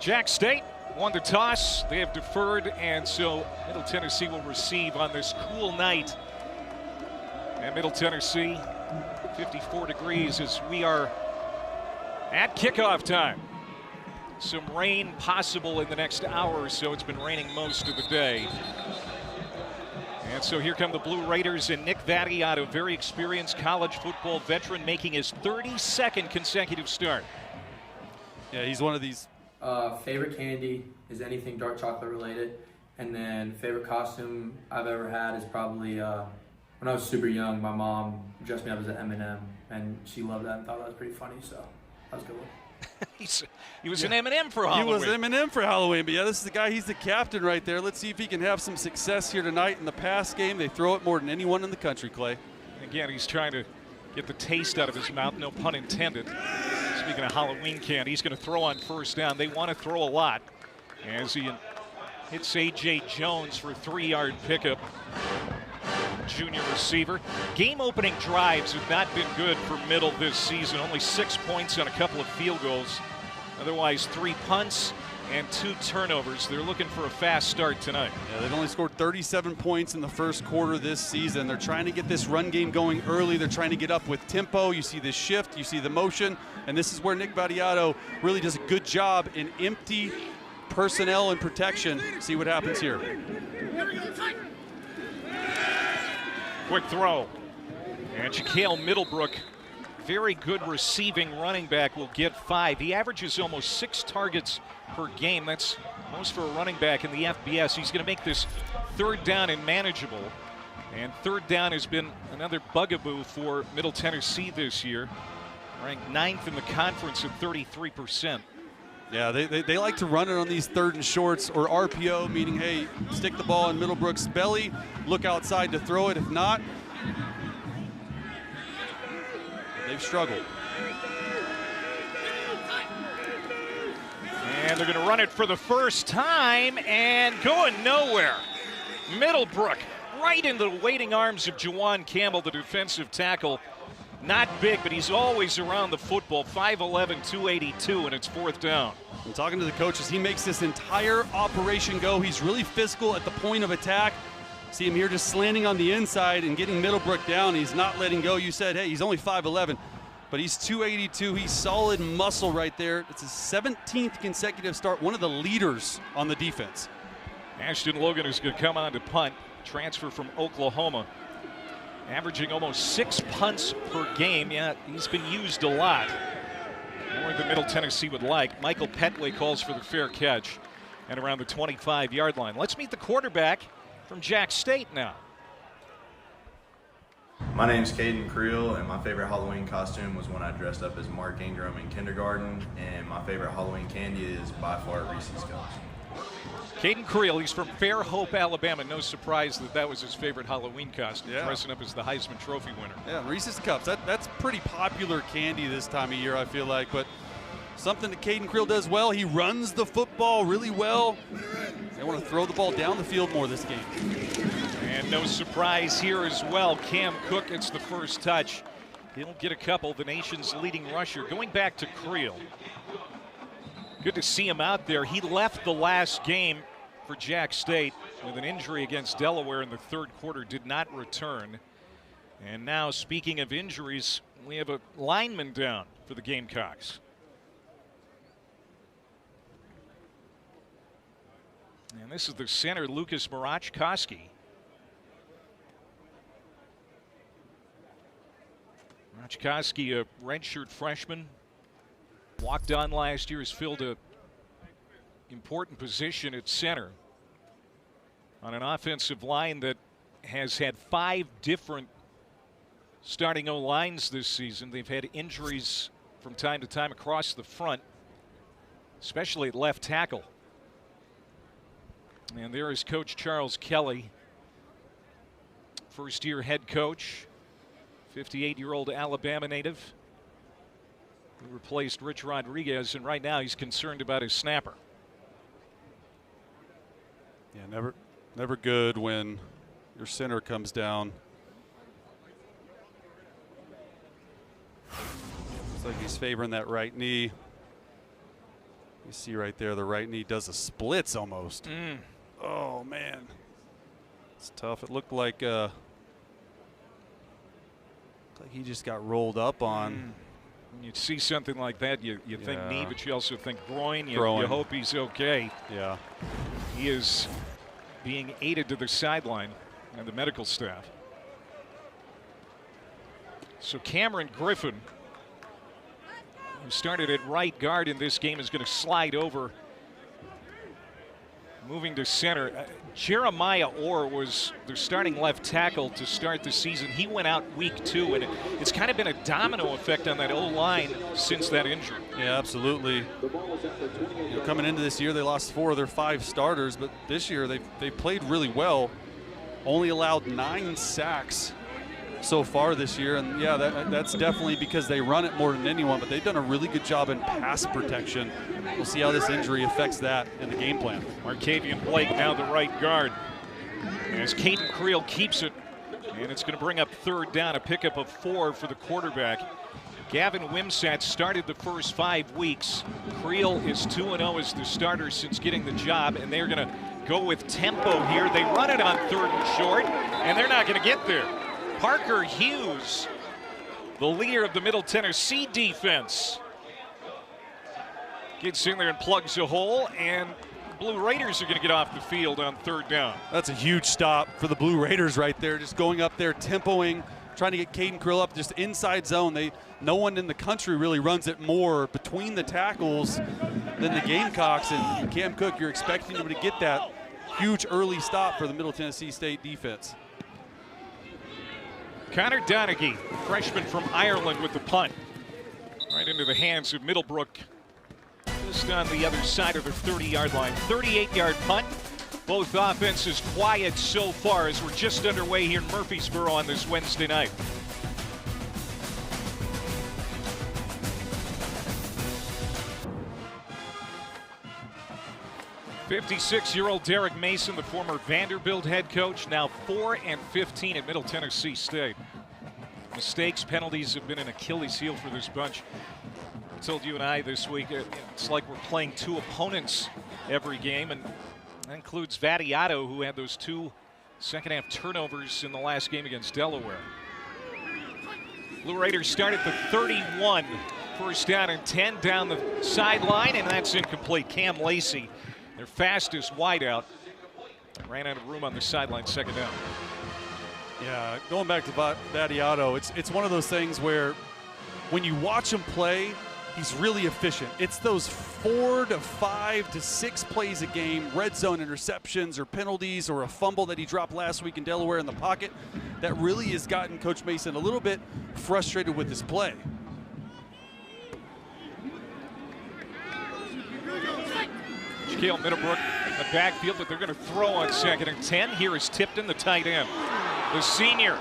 Jack State won the toss. They have deferred, and so Middle Tennessee will receive on this cool night at Middle Tennessee. 54 degrees as we are at kickoff time. Some rain possible in the next hour or so. It's been raining most of the day. And so here come the Blue Raiders and Nick Vattiato, very experienced college football veteran, making his 32nd consecutive start. Yeah, he's one of these. Favorite candy is anything dark chocolate related. And then favorite costume I've ever had is probably when I was super young, my mom dressed me up as an M&M, and she loved that and thought that was pretty funny, so that was a good one. He was an M&M for Halloween. He was M&M for Halloween, but yeah, this is the guy. He's the captain right there. Let's see if he can have some success here tonight. In the pass game, they throw it more than anyone in the country, Clay. Again, he's trying to get the taste out of his mouth, no pun intended. Speaking of Halloween candy, he's going to throw on first down. They want to throw a lot as he hits A.J. Jones for a 3-yard pickup. Junior receiver. Game-opening drives have not been good for Middle this season. Only 6 points on a couple of field goals. Otherwise, 3 punts and 2 turnovers. They're looking for a fast start tonight. Yeah, they've only scored 37 points in the first quarter this season. They're trying to get this run game going early. They're trying to get up with tempo. You see this shift, you see the motion, and this is where Nick Vattiato really does a good job in empty personnel and protection. See what happens here. Quick throw. And Shaquille Middlebrook, very good receiving running back, will get 5. He averages almost 6 targets per game. That's most for a running back in the FBS. He's going to make this 3rd down and manageable. And 3rd down has been another bugaboo for Middle Tennessee this year. Ranked 9th in the conference at 33%. Yeah, they like to run it on these 3rd and shorts, or RPO, meaning, hey, stick the ball in Middlebrook's belly, look outside to throw it. If not, they've struggled. And they're going to run it for the first time and going nowhere. Middlebrook right into the waiting arms of Jawan Campbell, the defensive tackle. Not big, but he's always around the football. 5'11", 282, and it's 4th down. And talking to the coaches, he makes this entire operation go. He's really physical at the point of attack. See him here just slanting on the inside and getting Middlebrook down. He's not letting go. You said, hey, he's only 5'11", but he's 282. He's solid muscle right there. It's his 17th consecutive start, one of the leaders on the defense. Ashton Logan is going to come on to punt, transfer from Oklahoma. Averaging almost 6 punts per game. Yeah, he's been used a lot. More than Middle Tennessee would like. Michael Petway calls for the fair catch and around the 25-yard line. Let's meet the quarterback from Jack State now. My name's Caden Creel, and my favorite Halloween costume was when I dressed up as Mark Ingram in kindergarten, and my favorite Halloween candy is by far Reese's Cups. Caden Creel, he's from Fairhope, Alabama. No surprise that was his favorite Halloween costume, dressing up as the Heisman Trophy winner. Yeah, Reese's Cups, that's pretty popular candy this time of year, I feel like, but something that Caden Creel does well, he runs the football really well. They want to throw the ball down the field more this game. And no surprise here as well. Cam Cook gets the first touch. He'll get a couple, the nation's leading rusher. Going back to Creel. Good to see him out there. He left the last game for Jack State with an injury against Delaware in the 3rd quarter, did not return. And now, speaking of injuries, we have a lineman down for the Gamecocks. And this is the center, Lucas Marachkoski. Marachkoski, a redshirt freshman, walked on last year, has filled a important position at center on an offensive line that has had 5 different starting O-lines this season. They've had injuries from time to time across the front, especially at left tackle. And there is Coach Charles Kelly, first-year head coach, 58-year-old Alabama native, who replaced Rich Rodriguez, and right now he's concerned about his snapper. Yeah, never good when your center comes down. Looks like he's favoring that right knee. You see right there, the right knee does a splits almost. Oh, man. It's tough. It looked like he just got rolled up on. When you see something like that, you think knee, but you also think groin. You hope he's okay. Yeah. He is being aided to the sideline and the medical staff. So Cameron Griffin, who started at right guard in this game, is going to slide over, moving to center. Jeremiah Orr was their starting left tackle to start the season. He went out week 2, and it's kind of been a domino effect on that O-line since that injury. Yeah, absolutely. You know, coming into this year, they lost 4 of their 5 starters, but this year they played really well. Only allowed 9 sacks so far this year, and yeah, that's definitely because they run it more than anyone, but they've done a really good job in pass protection. We'll see how this injury affects that in the game plan. Markavian Blake now the right guard, as Caden Creel keeps it, and it's going to bring up 3rd down, a pickup of 4 for the quarterback. Gavin Wimsatt started the first 5 weeks. Creel is 2-0 as the starter since getting the job, and they're going to go with tempo here. They run it on 3rd and short, and they're not going to get there. Parker Hughes, the leader of the Middle Tennessee defense, gets in there and plugs a hole, and Blue Raiders are going to get off the field on 3rd down. That's a huge stop for the Blue Raiders right there, just going up there, tempoing, trying to get Caden Creel up just inside zone. No one in the country really runs it more between the tackles than the Gamecocks, and Cam Cook, you're expecting him to get that huge early stop for the Middle Tennessee State defense. Connor Donaghy, freshman from Ireland, with the punt. Right into the hands of Middlebrook. Just on the other side of the 30-yard line. 38-yard punt. Both offenses quiet so far as we're just underway here in Murfreesboro on this Wednesday night. '56-year-old Derek Mason, the former Vanderbilt head coach, now 4-15 at Middle Tennessee State. Mistakes, penalties have been an Achilles heel for this bunch. I told you and I this week, it's like we're playing 2 opponents every game, and that includes Vattiato, who had those 2 second-half turnovers in the last game against Delaware. Blue Raiders start at the 31, 1st down and 10 down the sideline, and that's incomplete. Cam Lacey, their fastest wideout, ran out of room on the sideline, 2nd down. Yeah, going back to Vattiato, it's one of those things where when you watch him play, he's really efficient. It's those 4 to 5 to 6 plays a game, red zone interceptions or penalties or a fumble that he dropped last week in Delaware in the pocket, that really has gotten Coach Mason a little bit frustrated with his play. Shaquille Middlebrook in the backfield, but they're going to throw on 2nd and 10. Here is Tipton, the tight end. The senior,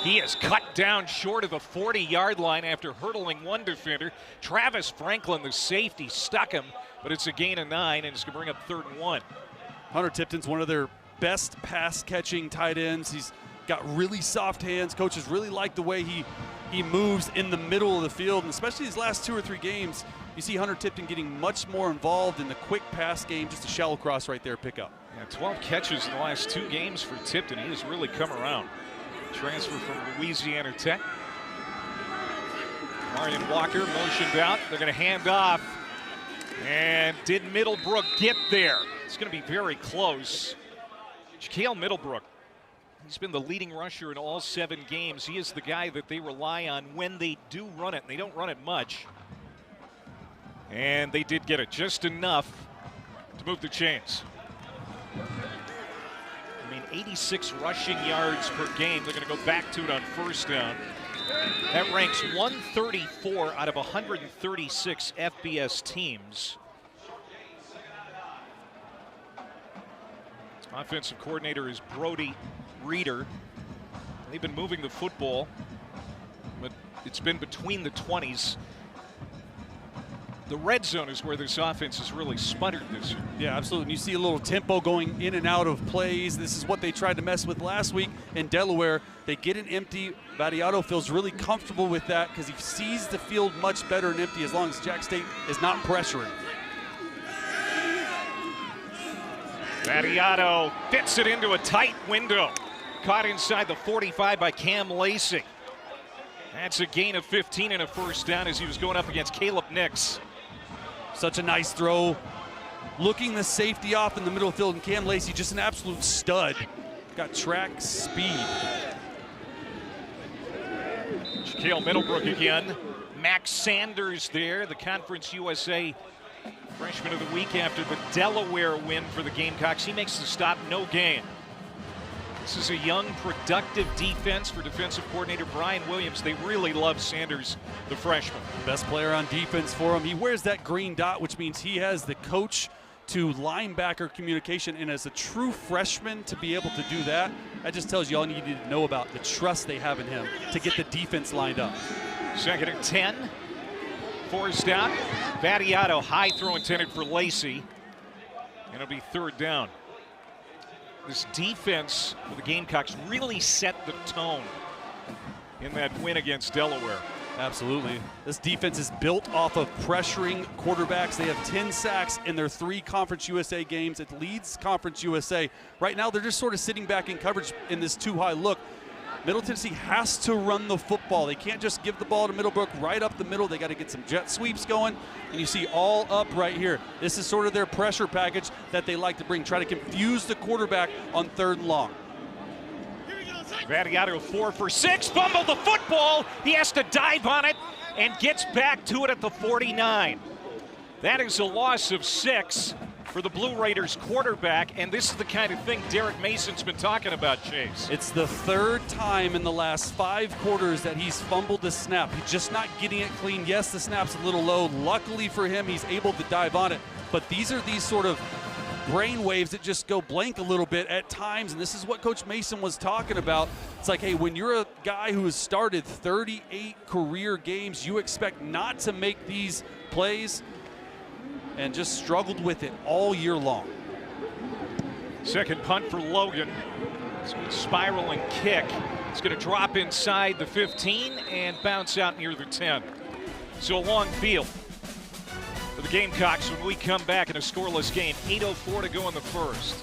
he is cut down short of the 40-yard line after hurdling 1 defender. Travis Franklin, the safety, stuck him, but it's a gain of 9, and it's going to bring up 3rd and 1. Hunter Tipton's one of their best pass-catching tight ends. He's got really soft hands. Coaches really like the way he moves in the middle of the field, and especially these last 2 or 3 games, you see Hunter Tipton getting much more involved in the quick pass game, just a shallow cross right there, pick up. Yeah, 12 catches in the last 2 games for Tipton. He has really come around. Transfer from Louisiana Tech. Marion Walker motioned out. They're going to hand off. And did Middlebrook get there? It's going to be very close. Shaquille Middlebrook, he's been the leading rusher in all 7 games. He is the guy that they rely on when they do run it. And they don't run it much. And they did get it just enough to move the chains. I mean, 86 rushing yards per game. They're going to go back to it on 1st down. That ranks 134 out of 136 FBS teams. Offensive coordinator is Brody Reeder. They've been moving the football, but it's been between the 20s. The red zone is where this offense has really sputtered this year. Yeah, absolutely. And you see a little tempo going in and out of plays. This is what they tried to mess with last week in Delaware. They get an empty. Vattiato feels really comfortable with that because he sees the field much better and empty as long as Jack State is not pressuring. Battiato fits it into a tight window. Caught inside the 45 by Cam Lacey. That's a gain of 15 and a first down as he was going up against Caleb Nix. Such a nice throw. Looking the safety off in the middle of the field, and Cam Lacey just an absolute stud. Got track speed. Shaquille Middlebrook again. Max Sanders there, the Conference USA Freshman of the Week after the Delaware win for the Gamecocks. He makes the stop, no gain. This is a young, productive defense for defensive coordinator Brian Williams. They really love Sanders, the freshman. Best player on defense for him. He wears that green dot, which means he has the coach to linebacker communication, and as a true freshman to be able to do that, that just tells you all you need to know about the trust they have in him to get the defense lined up. 2nd and 10. Forced out. Battiato, high throw intended for Lacey. And it'll be 3rd down. This defense for the Gamecocks really set the tone in that win against Delaware. Absolutely. This defense is built off of pressuring quarterbacks. They have 10 sacks in their 3 Conference USA games. It leads Conference USA. Right now, they're just sort of sitting back in coverage in this too-high look. Middle Tennessee has to run the football. They can't just give the ball to Middlebrook right up the middle. They got to get some jet sweeps going. And you see all up right here. This is sort of their pressure package that they like to bring. Try to confuse the quarterback on 3rd and long. Battiato 4 for 6, fumbled the football. He has to dive on it and gets back to it at the 49. That is a loss of 6 for the Blue Raiders quarterback, and this is the kind of thing Derek Mason's been talking about, Chase. It's the 3rd time in the last 5 quarters that he's fumbled the snap. He's just not getting it clean. Yes, the snap's a little low. Luckily for him, he's able to dive on it, but these are these sort of brain waves that just go blank a little bit at times, and this is what Coach Mason was talking about. It's like, hey, when you're a guy who has started 38 career games, you expect not to make these plays, and just struggled with it all year long. 2nd punt for Logan. It's a spiraling kick. It's going to drop inside the 15 and bounce out near the 10. So a long field for the Gamecocks when we come back in a scoreless game. 8:04 to go in the first.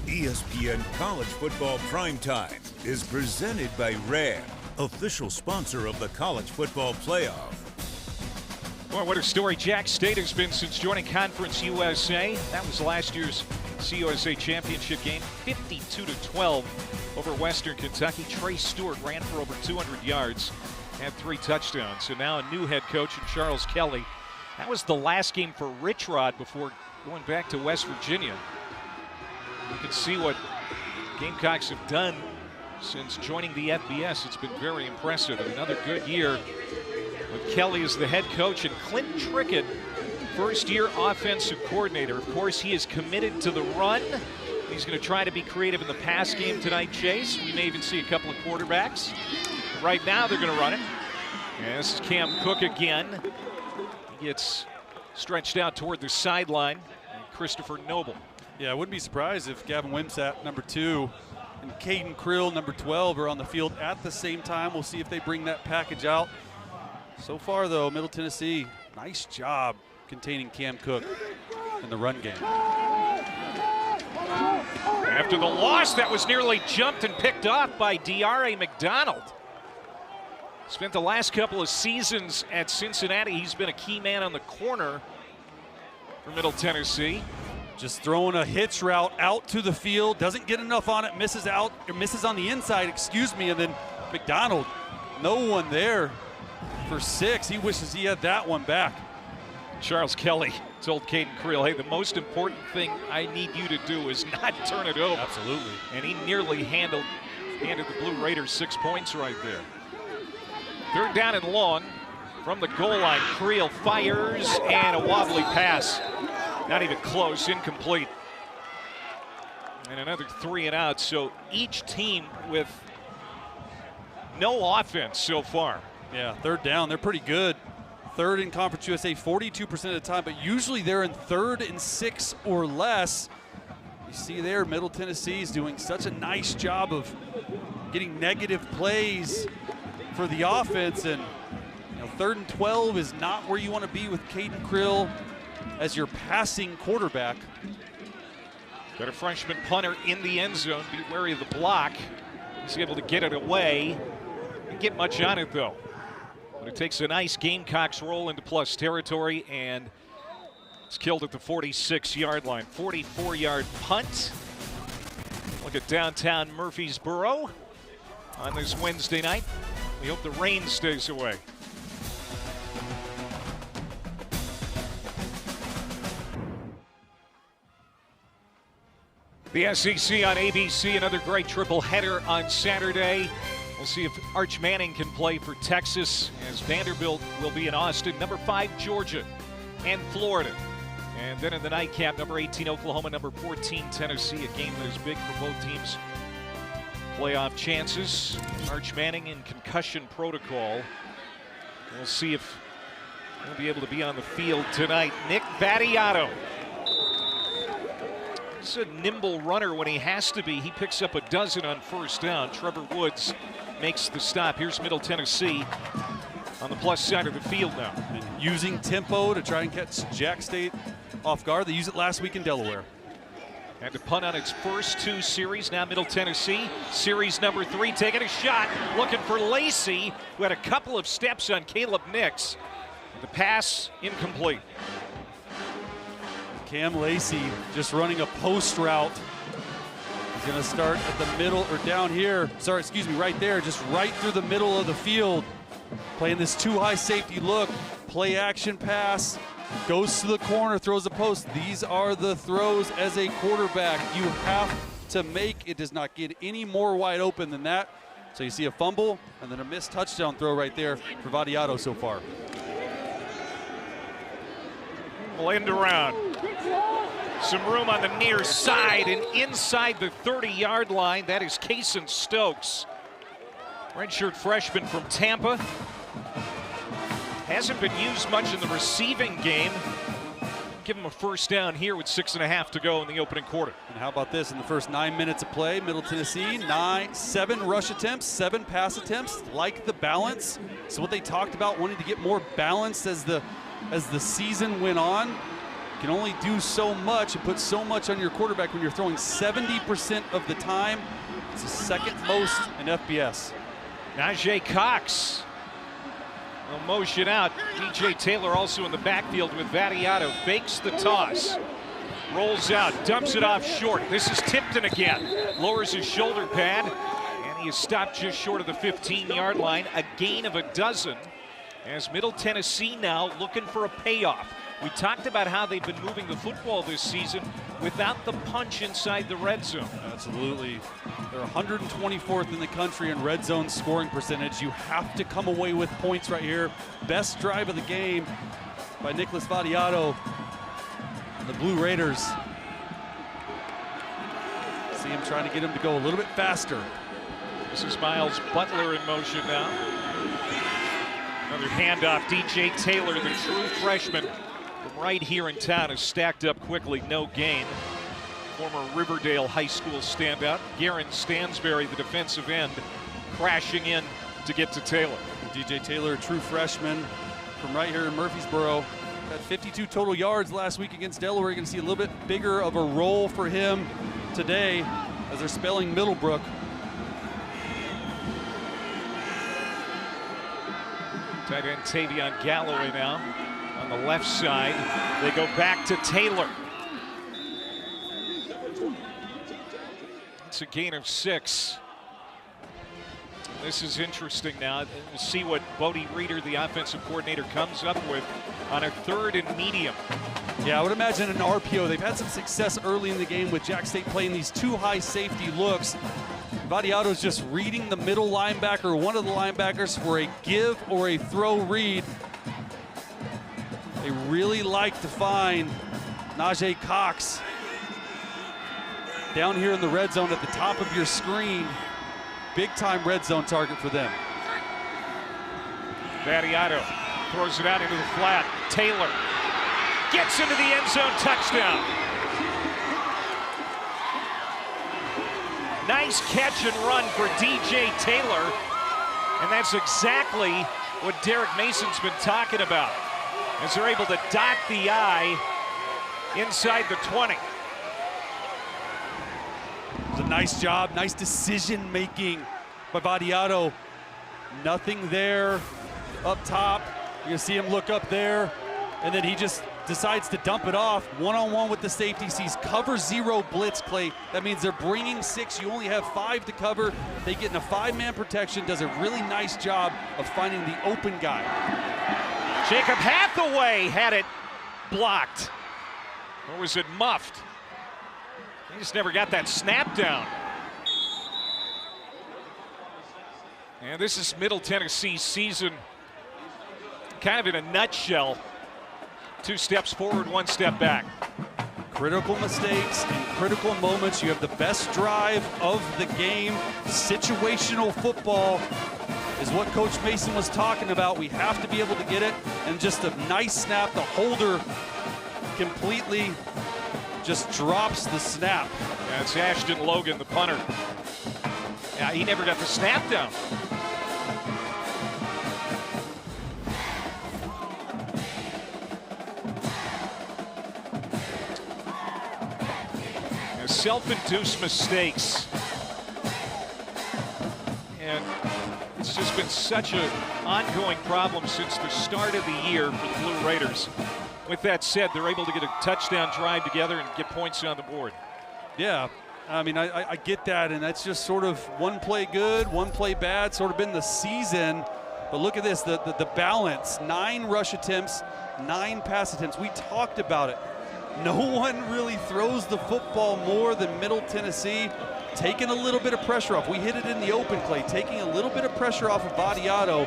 ESPN College Football Primetime is presented by Ram, official sponsor of the College Football Playoff. Boy, what a story Jack State has been since joining Conference USA. That was last year's CUSA championship game, 52-12 over Western Kentucky. Trey Stewart ran for over 200 yards, had 3 touchdowns. So now a new head coach in Charles Kelly. That was the last game for Rich Rod before going back to West Virginia. You can see what Gamecocks have done since joining the FBS. It's been very impressive. Another good year with Kelly as the head coach and Clint Trickett, first-year offensive coordinator. Of course, he is committed to the run. He's going to try to be creative in the pass game tonight, Chase. We may even see a couple of quarterbacks. Right now, they're going to run it. And this is Cam Cook again. He gets stretched out toward the sideline. And Christopher Noble. Yeah, I wouldn't be surprised if Gavin Wimsatt, number 2, and Caden Krill, number 12, are on the field at the same time. We'll see if they bring that package out. So far, though, Middle Tennessee, nice job containing Cam Cook in the run game. After the loss, that was nearly jumped and picked off by D.R.A. McDonald. Spent the last couple of seasons at Cincinnati. He's been a key man on the corner for Middle Tennessee. Just throwing a hitch route out to the field, doesn't get enough on it, misses out, or misses on the inside, and then McDonald, no one there for 6. He wishes he had that one back. Charles Kelly told Caden Creel, hey, the most important thing I need you to do is not turn it over. Absolutely. And he nearly handed the Blue Raiders 6 points right there. 3rd down and long from the goal line. Creel fires, and a wobbly pass. Not even close, incomplete. And another 3 and out. So each team with no offense so far. Yeah, 3rd down, they're pretty good. 3rd in Conference USA 42% of the time, but usually they're in 3rd and 6 or less. You see there, Middle Tennessee is doing such a nice job of getting negative plays for the offense, and 3rd and 12 is not where you want to be with Caden Krill as your passing quarterback. Got a freshman punter in the end zone. Be wary of the block. He's able to get it away. Didn't get much on it, though. But it takes a nice Gamecocks roll into plus territory, and it's killed at the 46-yard line. 44-yard punt. Look at downtown Murfreesboro on this Wednesday night. We hope the rain stays away. The SEC on ABC, another great triple header on Saturday. We'll see if Arch Manning can play for Texas, as Vanderbilt will be in Austin. Number 5, Georgia and Florida. And then in the nightcap, number 18, Oklahoma, number 14, Tennessee. A game that is big for both teams' playoff chances. Arch Manning in concussion protocol. We'll see if he'll be able to be on the field tonight. Nick Vattiato. He's a nimble runner when he has to be. He picks up a dozen on first down. Trevor Woods makes the stop. Here's Middle Tennessee on the plus side of the field now. And using tempo to try and catch Jack State off guard. They used it last week in Delaware. And to punt on its first 2 series. Now Middle Tennessee, series number 3, taking a shot, looking for Lacey, who had a couple of steps on Caleb Nix. The pass incomplete. Cam Lacey just running a post route. He's going to start at the middle, or down here. Sorry, excuse me, right there, just right through the middle of the field. Playing this too-high safety look, play action pass, goes to the corner, throws a post. These are the throws as a quarterback you have to make. It does not get any more wide open than that. So you see a fumble and then a missed touchdown throw right there for Vattiato so far. We'll end around. Some room on the near side and inside the 30-yard line. That is Kason Stokes. Redshirt freshman from Tampa. Hasn't been used much in the receiving game. Give him a first down here with 6.5 to go in the opening quarter. And how about this in the first 9 minutes of play? Middle Tennessee, 7 rush attempts, 7 pass attempts. Like the balance. So what they talked about, wanting to get more balance as the season went on. You can only do so much and put so much on your quarterback when you're throwing 70% of the time. It's the 2nd most in FBS. Najee Cox will motion out. DJ Taylor also in the backfield with Vattiato. Fakes the toss. Rolls out, dumps it off short. This is Tipton again. Lowers his shoulder pad, and he is stopped just short of the 15-yard line. A gain of a dozen, as Middle Tennessee now looking for a payoff. We talked about how they've been moving the football this season without the punch inside the red zone. Absolutely. They're 124th in the country in red zone scoring percentage. You have to come away with points right here. Best drive of the game by Nicholas Vattiato. The Blue Raiders. See him trying to get him to go a little bit faster. This is Miles Butler in motion now. Another handoff. DJ Taylor, the true freshman from right here in town, is stacked up quickly. No gain. Former Riverdale High School standout. Garen Stansberry, the defensive end, crashing in to get to Taylor. DJ Taylor, a true freshman from right here in Murfreesboro. Had 52 total yards last week against Delaware. You're going to see a little bit bigger of a role for him today as they're spelling Middlebrook. Tight end Tavion Galloway now on the left side. They go back to Taylor. It's a gain of 6. This is interesting now. We'll see what Bodie Reeder, the offensive coordinator, comes up with on a 3rd and medium. Yeah, I would imagine an RPO. They've had some success early in the game with Jack State playing these too high safety looks. Vattiato's just reading the middle linebacker, one of the linebackers, for a give or a throw read. They really like to find Najee Cox down here in the red zone at the top of your screen. Big time red zone target for them. Vattiato throws it out into the flat. Taylor gets into the end zone, touchdown. Nice catch and run for DJ Taylor, and that's exactly what Derek Mason's been talking about, as they're able to dot the I inside the 20. It was a nice job, nice decision making by Vadiato. Nothing there up top. You're gonna see him look up there, and then he just decides to dump it off. One-on-one with the safety, sees cover 0 blitz, Clay. That means they're bringing 6. You only have 5 to cover. They get in a 5-man protection, does a really nice job of finding the open guy. Jacob Hathaway had it blocked. Or was it muffed? He just never got that snap down. And this is Middle Tennessee's season kind of in a nutshell. 2 steps forward, 1 step back. Critical mistakes and critical moments. You have the best drive of the game. Situational football is what Coach Mason was talking about. We have to be able to get it. And just a nice snap. The holder completely just drops the snap. That's Ashton Logan, the punter. Yeah, he never got the snap down. Self-induced mistakes, and it's just been such an ongoing problem since the start of the year for the Blue Raiders. With that said, they're able to get a touchdown drive together and get points on the board. Yeah, I mean, I get that, and that's just sort of one play good, one play bad, sort of been the season. But look at this, the balance. 9 rush attempts, 9 pass attempts. We talked about it. No one really throws the football more than Middle Tennessee. Taking a little bit of pressure off. We hit it in the open, Clay. Taking a little bit of pressure off of Vadiato.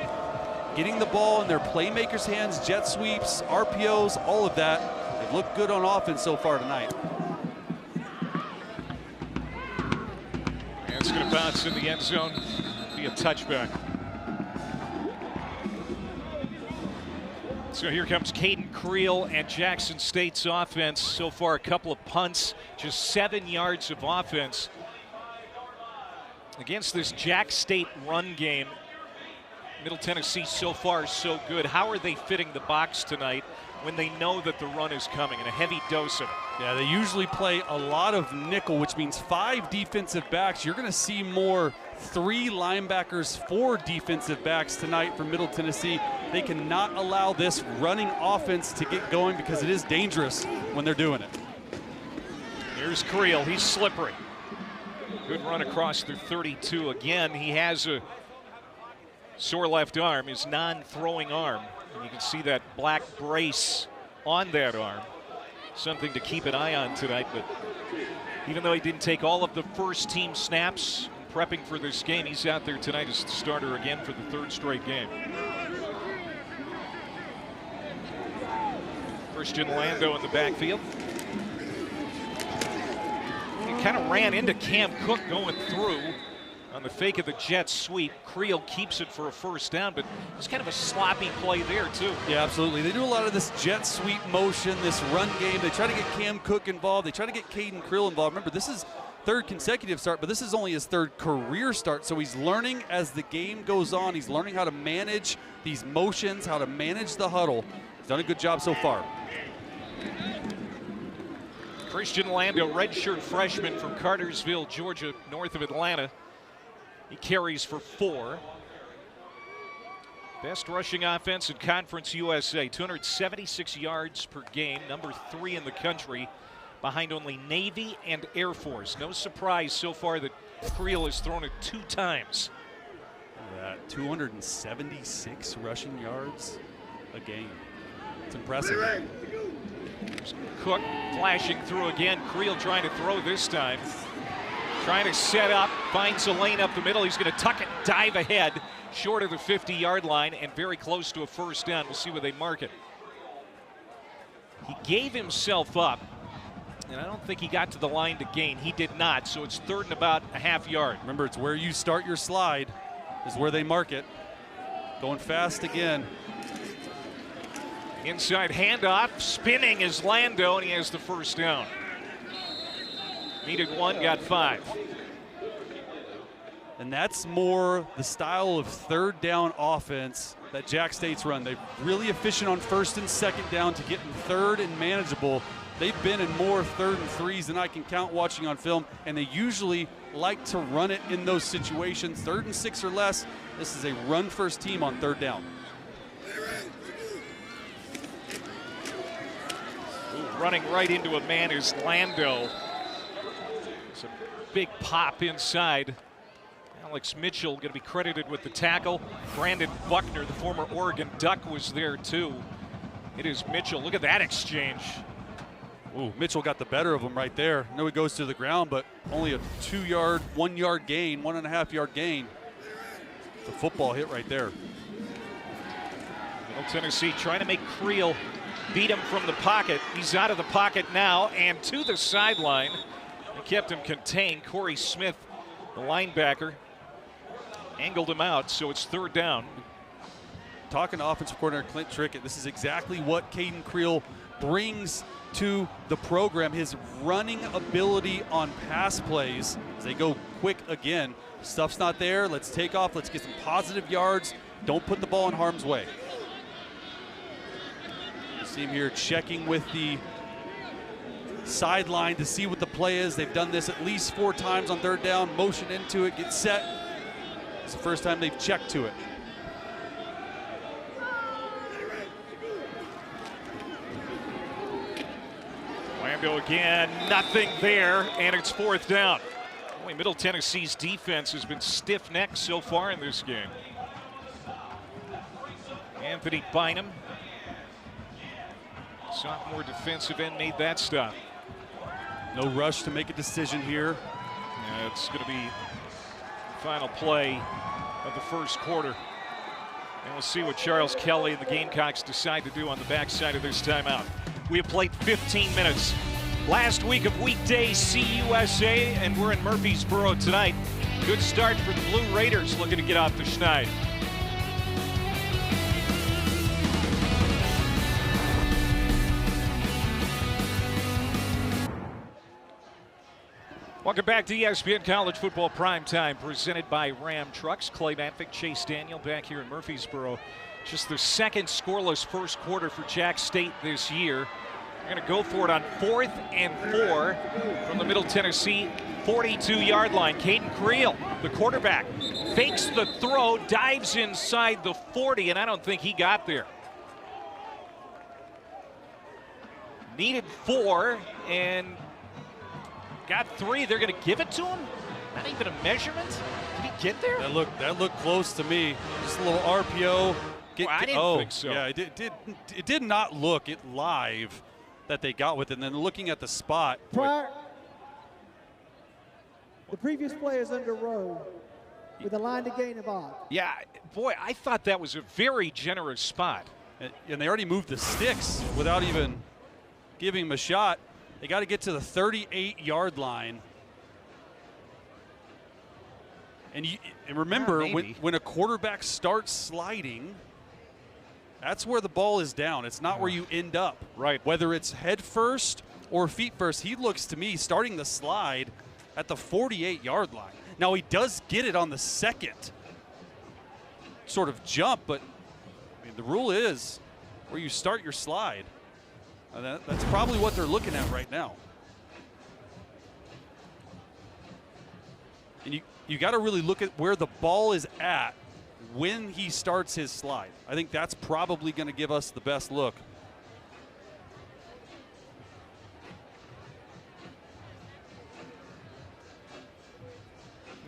Getting the ball in their playmakers' hands, jet sweeps, RPOs, all of that. They've looked good on offense so far tonight. And it's going to bounce in the end zone. Be a touchback. So here comes Caden Creel and Jackson State's offense. So far, a couple of punts, just 7 yards of offense. Against this Jack State run game, Middle Tennessee so far so good. How are they fitting the box tonight when they know that the run is coming and a heavy dose of it? Yeah, they usually play a lot of nickel, which means 5 defensive backs. You're going to see more 3 linebackers, 4 defensive backs tonight for Middle Tennessee. They cannot allow this running offense to get going because it is dangerous when they're doing it. Here's Creel, he's slippery. Good run across the 32 again. He has a sore left arm, his non-throwing arm. And you can see that black brace on that arm. Something to keep an eye on tonight, but even though he didn't take all of the first team snaps prepping for this game, he's out there tonight as the starter again for the 3rd straight game. Christian Lando in the backfield. He kind of ran into Cam Cook going through on the fake of the jet sweep. Creel keeps it for a 1st down, but it's kind of a sloppy play there too. Yeah, absolutely. They do a lot of this jet sweep motion, this run game. They try to get Cam Cook involved. They try to get Caden Creel involved. Remember, this is 3rd consecutive start, but this is only his 3rd career start. So he's learning as the game goes on. He's learning how to manage these motions, how to manage the huddle. He's done a good job so far. Christian Lando, redshirt freshman from Cartersville, Georgia, north of Atlanta. He carries for 4. Best rushing offense in Conference USA, 276 yards per game, number 3 in the country, behind only Navy and Air Force. No surprise so far that Creel has thrown it 2 times. Look at that, 276 rushing yards a game. It's impressive. Cook flashing through again. Creel trying to throw this time. Trying to set up, finds a lane up the middle. He's going to tuck it, dive ahead, short of the 50-yard line and very close to a 1st down. We'll see where they mark it. He gave himself up, and I don't think he got to the line to gain. He did not, so it's 3rd and about a half yard. Remember, it's where you start your slide is where they mark it. Going fast again. Inside handoff, spinning is Lando, and he has the 1st down. Needed 1, got 5. And that's more the style of third down offense that Jack State's run. They're really efficient on first and second down to get in third and manageable. They've been in more third and threes than I can count watching on film, and they usually like to run it in those situations. 3rd and 6 or less, this is a run-first team on third down. Ooh, running right into a man is Lando. It's a big pop inside. Alex Mitchell going to be credited with the tackle. Brandon Buckner, the former Oregon Duck, was there too. It is Mitchell. Look at that exchange. Ooh, Mitchell got the better of him right there. I know he goes to the ground, but only a 2-yard, 1-yard gain, 1.5-yard gain. The football hit right there. Middle Tennessee trying to make Creel beat him from the pocket. He's out of the pocket now and to the sideline. They kept him contained. Corey Smith, the linebacker, angled him out, so it's 3rd down. Talking to offensive coordinator Clint Trickett, this is exactly what Caden Creel brings to the program. His running ability on pass plays as they go quick again. Stuff's not there. Let's take off. Let's get some positive yards. Don't put the ball in harm's way. You see him here checking with the sideline to see what the play is. They've done this at least 4 times on third down. Motion into it, get set. It's the first time they've checked to it. Lando again, nothing there, and it's 4th down. Boy, Middle Tennessee's defense has been stiff-necked so far in this game. Anthony Bynum, sophomore defensive end, made that stop. No rush to make a decision here. Yeah, it's going to be the final play of the first quarter. And we'll see what Charles Kelly and the Gamecocks decide to do on the backside of this timeout. We have played 15 minutes. Last week of weekday CUSA, and we're in Murfreesboro tonight. Good start for the Blue Raiders looking to get off the schneid. Welcome back to ESPN College Football Primetime, presented by Ram Trucks. Clay Matvick, Chase Daniel back here in Murfreesboro. Just the second scoreless first quarter for Jack State this year. They're going to go for it on 4th and 4 from the Middle Tennessee 42-yard line. Caden Creel, the quarterback, fakes the throw, dives inside the 40, and I don't think he got there. Needed 4 and got 3. They're going to give it to him? Not even a measurement? Did he get there? That looked close to me. Just a little RPO. I didn't think so. Yeah, it did not look it live that they got with it. And then looking at the spot. The previous play is under row with a line to gain of odd. Yeah, boy, I thought that was a very generous spot. And they already moved the sticks without even giving him a shot. They got to get to the 38-yard line. And remember, when a quarterback starts sliding, that's where the ball is down. It's not where you end up. Right. Whether it's head first or feet first, he looks to me starting the slide at the 48-yard line. Now, he does get it on the second sort of jump, but I mean, the rule is where you start your slide. That's probably what they're looking at right now. And you got to really look at where the ball is at when he starts his slide. I think that's probably going to give us the best look.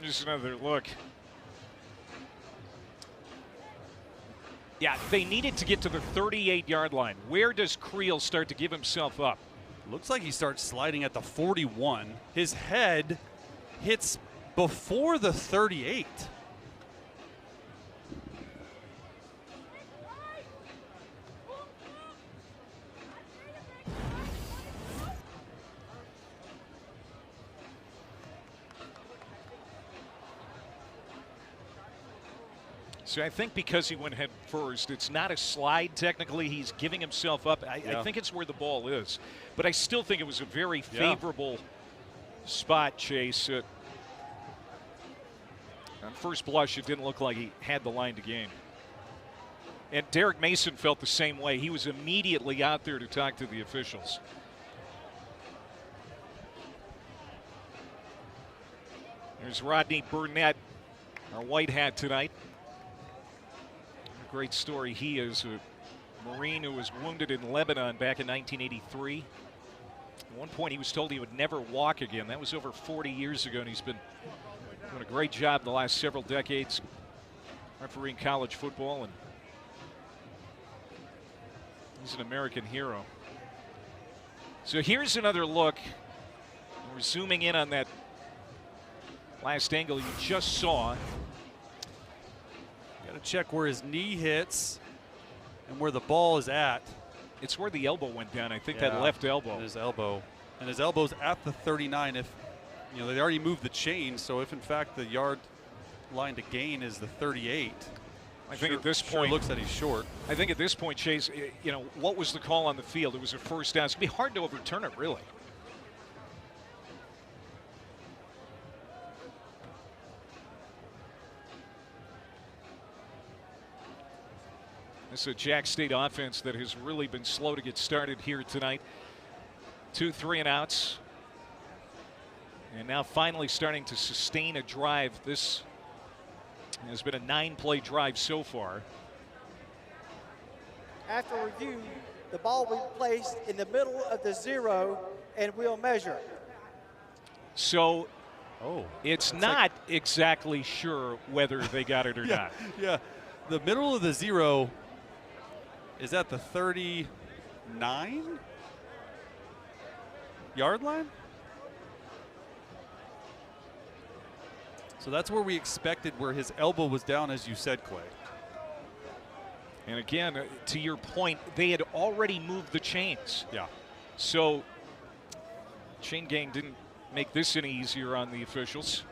Just another look. Yeah, they needed to get to the 38-yard line. Where does Creel start to give himself up? Looks like he starts sliding at the 41. His head hits before the 38. So I think because he went head first, it's not a slide technically. He's giving himself up. I think it's where the ball is. But I still think it was a very favorable spot, Chase. On first blush, it didn't look like he had the line to gain. And Derek Mason felt the same way. He was immediately out there to talk to the officials. There's Rodney Burnett, our white hat tonight. A great story. He is a Marine who was wounded in Lebanon back in 1983. At one point, he was told he would never walk again. That was over 40 years ago, and he's been doing a great job the last several decades refereeing college football, and he's an American hero. So here's another look. We're zooming in on that last angle you just saw. Got to check where his knee hits and where the ball is at. It's where the elbow went down. I think Yeah, that left elbow. His elbow. And his elbow's at the 39. If, you know, they already moved the chain, so if in fact the yard line to gain is the 38, I think at this point, looks that he's short. I think at this point, Chase, you know, what was the call on the field? It was a first down. It's going to be hard to overturn it, really. This is a Jack State offense that has really been slow to get started here tonight. 2 3-and-outs. And now finally starting to sustain a drive. This has been a 9-play drive so far. After review, the ball will be placed in the middle of the 0, and we'll measure. So Oh, it's not exactly sure whether they got it or not. Yeah, the middle of the 0 is at the 39 yard line. So that's where we expected, where his elbow was down, as you said, Clay. And again, to your point, they had already moved the chains. Yeah. So chain gang didn't make this any easier on the officials.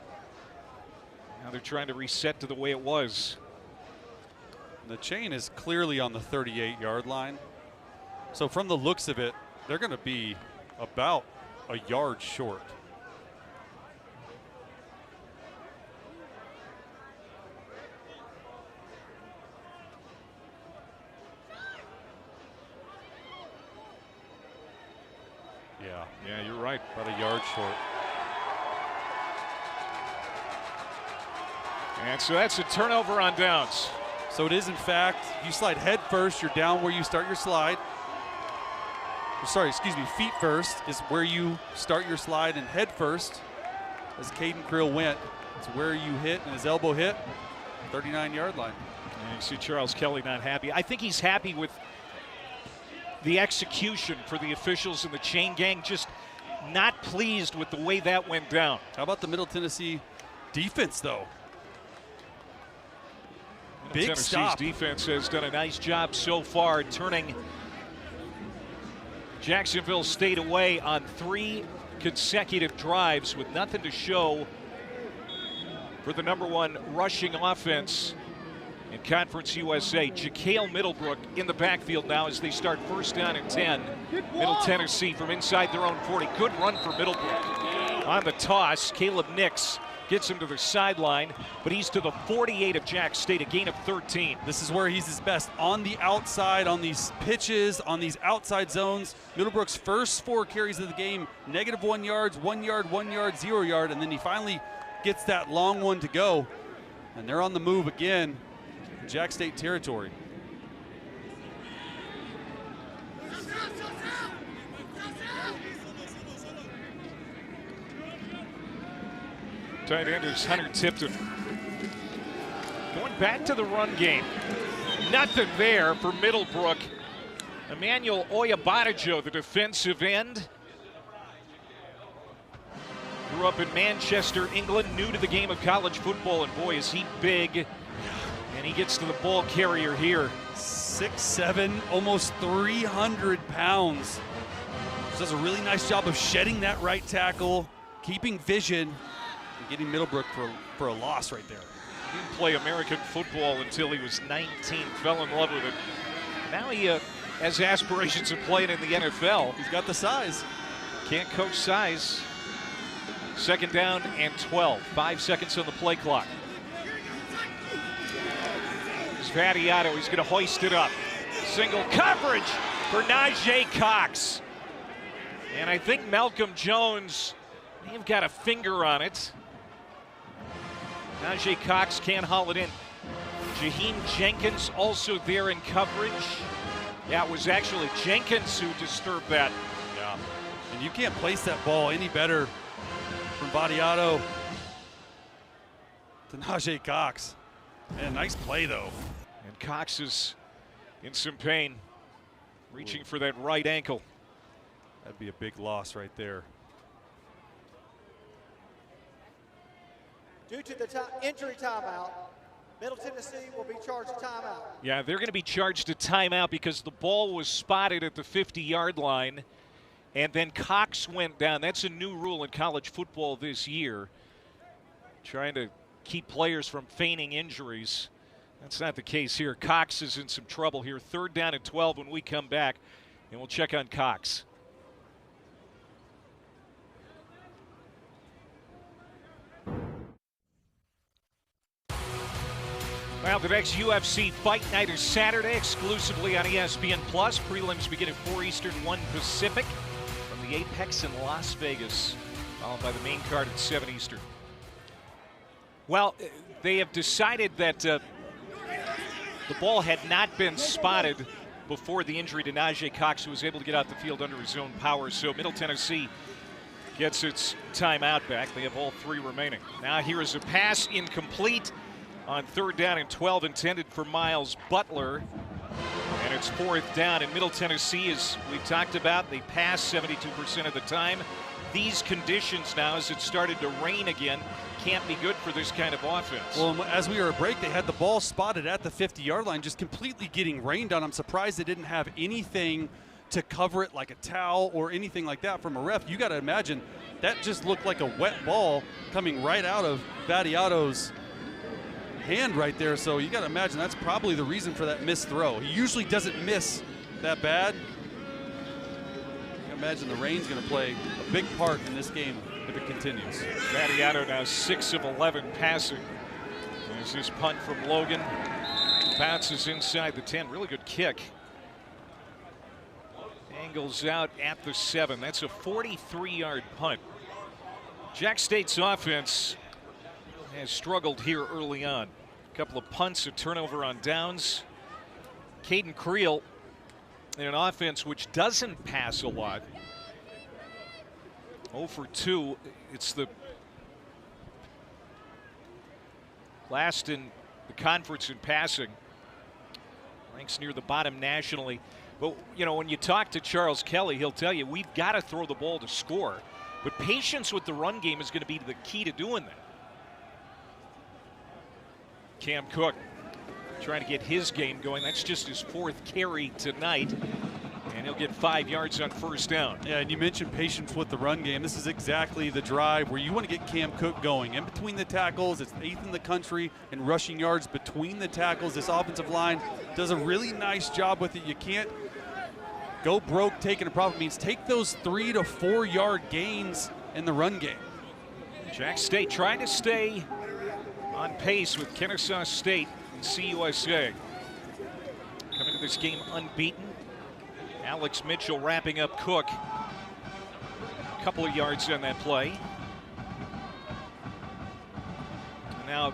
Now they're trying to reset to the way it was. The chain is clearly on the 38-yard line. So from the looks of it, they're going to be about a yard short. Yeah, you're right. About a yard short. And so that's a turnover on downs. So it is, in fact, you slide head first, you're down where you start your slide. Sorry, excuse me, feet first is where you start your slide, and head first, as Caden Creel went, it's where you hit, and his elbow hit, 39-yard line. And you see Charles Kelly not happy. I think he's happy with the execution for the officials and the chain gang, just not pleased with the way that went down. How about the Middle Tennessee defense, though? Big Tennessee's stop. defense has done a nice job so far, turning Jacksonville State away on 3 consecutive drives with nothing to show for the #1 rushing offense in Conference USA. Ja'Kale Middlebrook in the backfield now as they start first down and 10. Middle Tennessee from inside their own 40. Good run for Middlebrook. On the toss, Caleb Nix gets him to the sideline, but he's to the 48 of Jack State, a gain of 13. This is where he's his best, on the outside, on these pitches, on these outside zones. Middlebrook's first 4 carries of the game, -1 yards, 1 yard, 1 yard, 0 yard, and then he finally gets that long one to go. And they're on the move again, Jack State territory. Tight end is Hunter Tipton. Going back to the run game. Nothing there for Middlebrook. Emmanuel Oyabadajo, the defensive end. Grew up in Manchester, England, new to the game of college football, and boy, is he big. And he gets to the ball carrier here. 6'7", almost 300 pounds. Does a really nice job of shedding that right tackle, keeping vision, and getting Middlebrook for a loss right there. He didn't play American football until he was 19, fell in love with it. Now he has aspirations of playing in the NFL. He's got the size. Can't coach size. Second down and 12. 5 seconds on the play clock. Vadiato. He's going to hoist it up. Single coverage for Najee Cox. And I think Malcolm Jones may have got a finger on it. Najee Cox can't haul it in. Jaheim Jenkins also there in coverage. Yeah, it was actually Jenkins who disturbed that. Yeah. And you can't place that ball any better from Vadiato to Najee Cox. Man, nice play, though. And Cox is in some pain, reaching for that right ankle. That'd be a big loss right there. Due to the injury timeout, Middle Tennessee will be charged a timeout. Yeah, they're going to be charged a timeout because the ball was spotted at the 50-yard line, and then Cox went down. That's a new rule in college football this year, trying to keep players from feigning injuries. That's not the case here. Cox is in some trouble here. 3rd down and 12 when we come back, and we'll check on Cox. Well, the next UFC Fight Night is Saturday, exclusively on ESPN+. Prelims begin at 4 Eastern, 1 Pacific, from the Apex in Las Vegas, followed by the main card at 7 Eastern. Well, they have decided that the ball had not been spotted before the injury to Najee Cox, who was able to get out the field under his own power. So Middle Tennessee gets its timeout back. They have all 3 remaining. Now here is a pass incomplete on 3rd down and 12, intended for Miles Butler. And it's 4th down. In Middle Tennessee, as we've talked about, they pass 72% of the time. These conditions now, as it started to rain again, can't be good for this kind of offense. Well, as we were at break, they had the ball spotted at the 50-yard line, just completely getting rained on. I'm surprised they didn't have anything to cover it, like a towel or anything like that from a ref. You got to imagine that just looked like a wet ball coming right out of Vadiato's hand right there. So you got to imagine that's probably the reason for that missed throw. He usually doesn't miss that bad. You can imagine the rain's going to play a big part in this game if it continues. Vadiato now 6 of 11 passing. There's this punt from Logan. Bounces inside the 10. Really good kick. Angles out at the 7. That's a 43-yard punt. Jack State's offense has struggled here early on. A couple of punts, a turnover on downs. Caden Creel in an offense which doesn't pass a lot. 0 for 2. It's the last in the conference in passing. Ranks near the bottom nationally. But, you know, when you talk to Charles Kelly, he'll tell you we've got to throw the ball to score. But patience with the run game is going to be the key to doing that. Cam Cook trying to get his game going. That's just his 4th carry tonight. And he'll get 5 yards on 1st down. Yeah, and you mentioned patience with the run game. This is exactly the drive where you want to get Cam Cook going. In between the tackles, it's 8th in the country in rushing yards between the tackles. This offensive line does a really nice job with it. You can't go broke taking a profit. It means take those 3 to 4 yard gains in the run game. Jack State trying to stay on pace with Kennesaw State and CUSA. Coming to this game unbeaten. Alex Mitchell wrapping up Cook. A couple of yards on that play. And now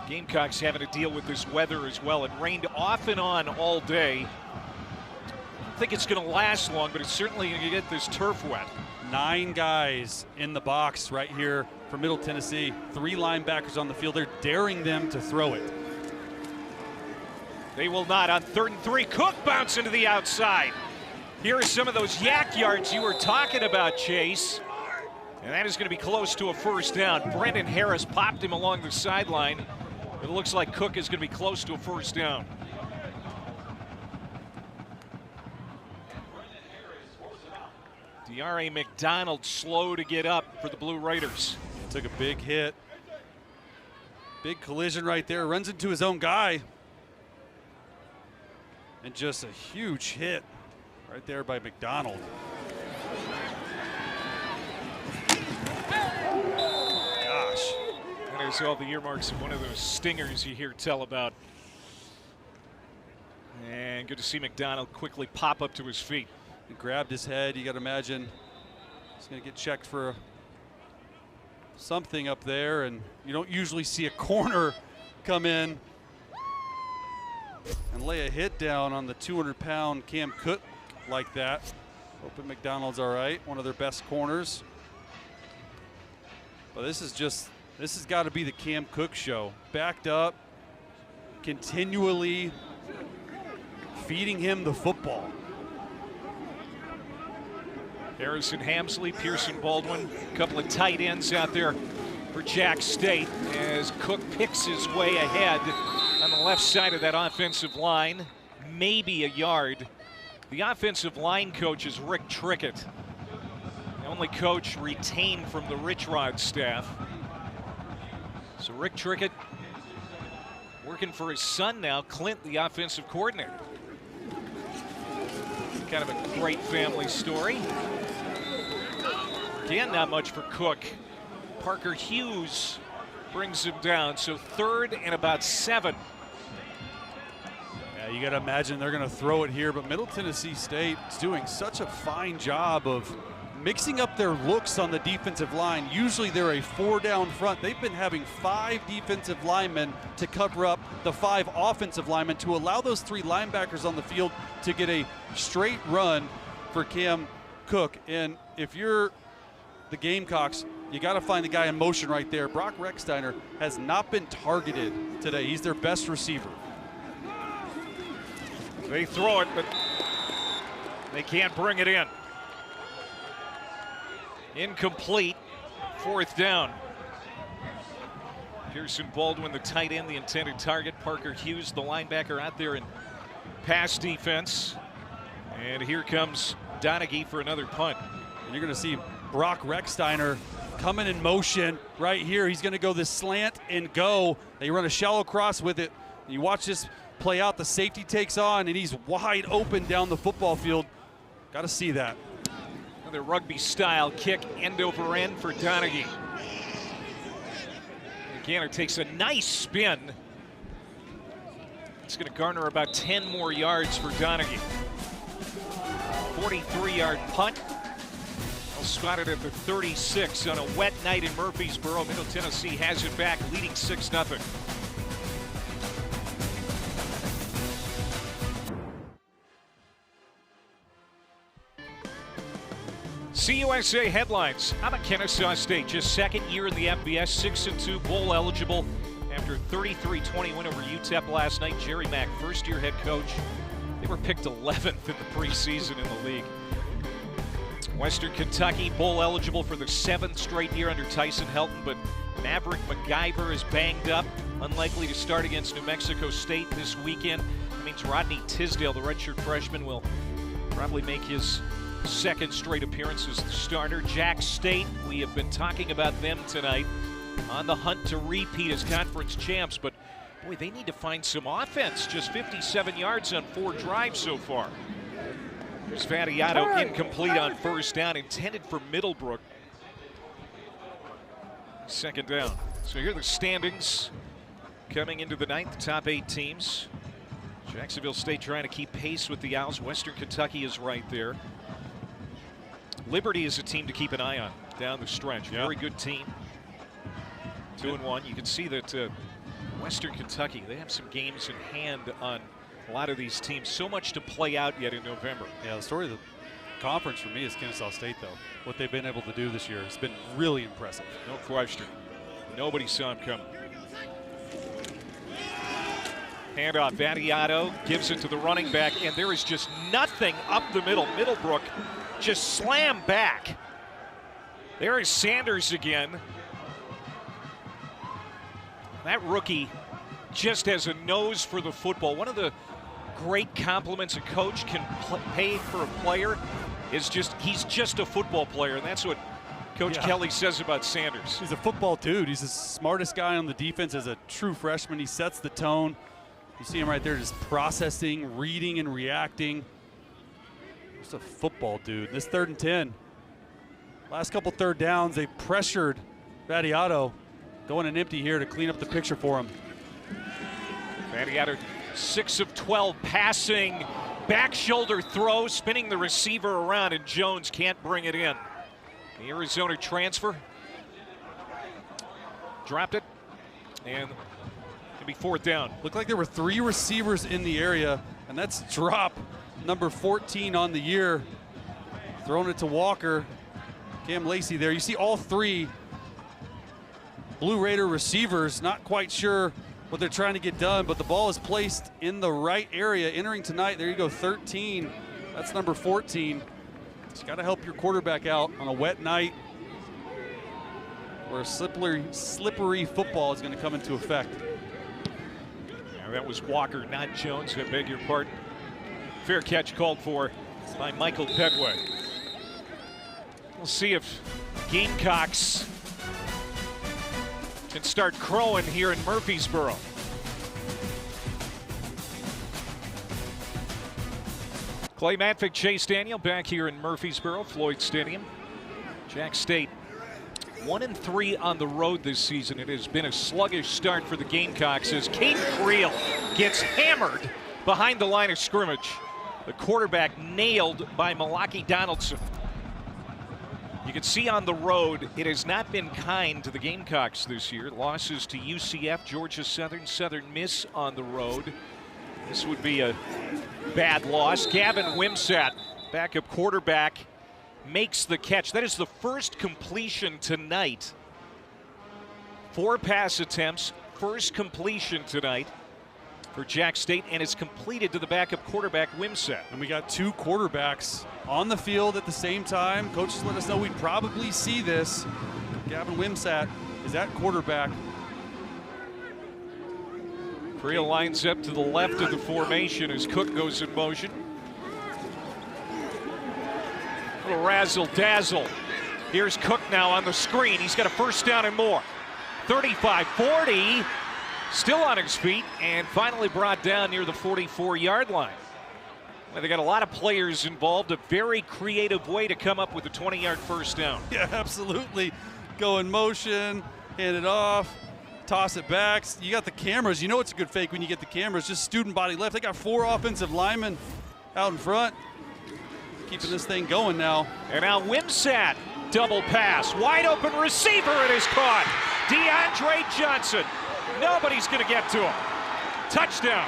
Gamecocks having to deal with this weather as well. It rained off and on all day. I don't think it's going to last long, but it's certainly going to get this turf wet. 9 guys in the box right here for Middle Tennessee. 3 linebackers on the field. They're daring them to throw it. They will not on 3rd and 3. Cook bouncing to the outside. Here are some of those yak yards you were talking about, Chase. And that is going to be close to a 1st down. Brendan Harris popped him along the sideline. It looks like Cook is going to be close to a 1st down. D.R.A. McDonald slow to get up for the Blue Raiders. Took a big hit. Big collision right there. Runs into his own guy. And just a huge hit right there by McDonald. Gosh. And there's all the earmarks of one of those stingers you hear tell about. And good to see McDonald quickly pop up to his feet. He grabbed his head. You got to imagine he's going to get checked for something up there, and you don't usually see a corner come in and lay a hit down on the 200-pound Cam Cook like that. Hoping McDonald's all right, one of their best corners. But this has got to be the Cam Cook show. Backed up, continually feeding him the football. Harrison Hamsley, Pearson Baldwin, a couple of tight ends out there for Jack State as Cook picks his way ahead on the left side of that offensive line, maybe a yard. The offensive line coach is Rick Trickett, the only coach retained from the Rich Rod staff. So Rick Trickett working for his son now, Clint, the offensive coordinator. Kind of a great family story. Again, not much for Cook. Parker Hughes brings him down, so 3rd and about 7. Yeah, you got to imagine they're going to throw it here, but Middle Tennessee State is doing such a fine job of mixing up their looks on the defensive line. Usually they're a 4-down front. They've been having 5 defensive linemen to cover up the 5 offensive linemen to allow those 3 linebackers on the field to get a straight run for Cam Cook. And if you're the Gamecocks, you got to find the guy in motion right there. Brock Recksteiner has not been targeted today. He's their best receiver. They throw it, but they can't bring it in. Incomplete, 4th down. Pearson Baldwin, the tight end, the intended target. Parker Hughes, the linebacker, out there in pass defense. And here comes Donaghy for another punt. And you're going to see Brock Recksteiner coming in motion right here. He's going to go this slant and go. They run a shallow cross with it. You watch this play out. The safety takes on, and he's wide open down the football field. Got to see that. Another rugby-style kick, end over end for Donaghy. Ganner takes a nice spin. It's going to garner about 10 more yards for Donaghy. 43-yard punt. Spotted at the 36 on a wet night in Murfreesboro. Middle Tennessee has it back, leading 6-0. CUSA headlines. How about Kennesaw State? Just 2nd year in the FBS, 6-2, bowl eligible after 33-20 win over UTEP last night. Jerry Mack, first-year head coach. They were picked 11th in the preseason in the league. Western Kentucky bowl eligible for the 7th straight year under Tyson Helton, but Maverick MacGyver is banged up, unlikely to start against New Mexico State this weekend. That means Rodney Tisdale, the redshirt freshman, will probably make his 2nd straight appearance as the starter. Jack State, we have been talking about them tonight, on the hunt to repeat as conference champs, but boy, they need to find some offense. Just 57 yards on 4 drives so far. There's Vadiato, incomplete on 1st down, intended for Middlebrook. 2nd down. So here are the standings coming into the ninth, the top 8 teams. Jacksonville State trying to keep pace with the Owls. Western Kentucky is right there. Liberty is a team to keep an eye on down the stretch. Very good team. 2-1. You can see that Western Kentucky, they have some games in hand on a lot of these teams. So much to play out yet in November. Yeah, the story of the conference for me is Kennesaw State, though. What they've been able to do this year has been really impressive. No question. Nobody saw him coming. Handoff, Vadiato gives it to the running back, and there is just nothing up the middle. Middlebrook just slammed back. There is Sanders again. That rookie just has a nose for the football. One of the great compliments a coach can pay for a player is just he's just a football player, and that's what Coach Kelly says about Sanders. He's a football dude. He's the smartest guy on the defense as a true freshman. He sets the tone. You see him right there just processing, reading, and reacting. Just a football dude. This 3rd and 10. Last couple 3rd downs, they pressured Vadiato. Going an empty here to clean up the picture for him. Vadiato 6 of 12 passing. Back shoulder throw, spinning the receiver around, and Jones can't bring it in. The Arizona transfer dropped it, and it'll be 4th down. Looked like there were 3 receivers in the area, and that's drop number 14 on the year. Throwing it to Walker. Cam Lacey there. You see all 3 Blue Raider receivers, not quite sure what they're trying to get done, but the ball is placed in the right area. Entering tonight, there you go, 13. That's number 14. Just got to help your quarterback out on a wet night where slippery football is going to come into effect. Now that was Walker, not Jones. I beg your pardon. Fair catch called for by Michael Pedway. We'll see if Gamecocks can start crowing here in Murfreesboro. Clay Matvick, Chase Daniel back here in Murfreesboro, Floyd Stadium. Jack State 1-3 on the road this season. It has been a sluggish start for the Gamecocks as Caden Creel gets hammered behind the line of scrimmage. The quarterback nailed by Malaki Donaldson. You can see on the road, it has not been kind to the Gamecocks this year. Losses to UCF, Georgia Southern, Southern Miss on the road. This would be a bad loss. Gavin Wimsatt, backup quarterback, makes the catch. That is the first completion tonight. 4 pass attempts, first completion tonight for Jack State, and it's completed to the backup quarterback, Wimsatt. And we got 2 quarterbacks on the field at the same time. Coaches let us know we'd probably see this. Gavin Wimsatt is at quarterback. Creel lines up to the left of the formation as Cook goes in motion. Little razzle-dazzle. Here's Cook now on the screen. He's got a first down and more. 35-40. Still on his feet and finally brought down near the 44-yard line. Well, they got a lot of players involved. A very creative way to come up with a 20-yard first down. Yeah, absolutely. Go in motion, hand it off, toss it back. You got the cameras. You know it's a good fake when you get the cameras. Just student body left. They got 4 offensive linemen out in front. Keeping this thing going now. And now Wimsatt, double pass. Wide open receiver, it is caught. DeAndre Johnson. Nobody's going to get to him. Touchdown.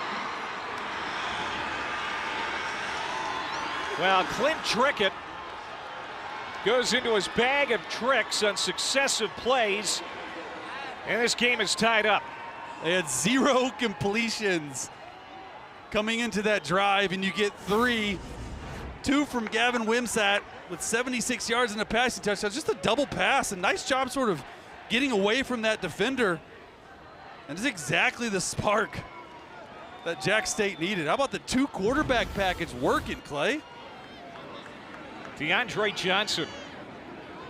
Well, Clint Trickett goes into his bag of tricks on successive plays, and this game is tied up. They had 0 completions coming into that drive, and you get 3. 2 from Gavin Wimsatt with 76 yards and a passing touchdown. Just a double pass, and nice job sort of getting away from that defender. And it's exactly the spark that Jack State needed. How about the 2 quarterback package working, Clay? DeAndre Johnson,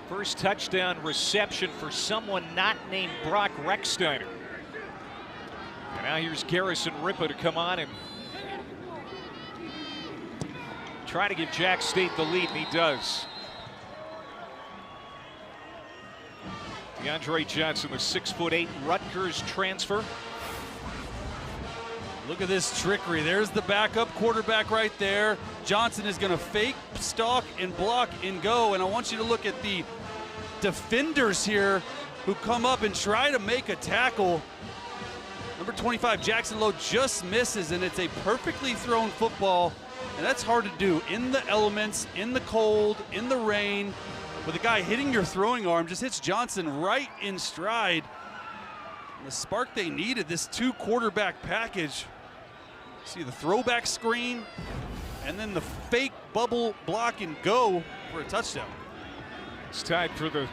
first touchdown reception for someone not named Brock Recksteiner. And now here's Garrison Ripa to come on and try to give Jack State the lead, and he does. DeAndre Johnson, the 6'8" Rutgers transfer. Look at this trickery. There's the backup quarterback right there. Johnson is going to fake, stalk, and block and go. And I want you to look at the defenders here who come up and try to make a tackle. Number 25, Jackson Lowe, just misses, and it's a perfectly thrown football. And that's hard to do in the elements, in the cold, in the rain. With a guy hitting your throwing arm, just hits Johnson right in stride. And the spark they needed, this 2 quarterback package. See the throwback screen, and then the fake bubble block and go for a touchdown. It's tied for the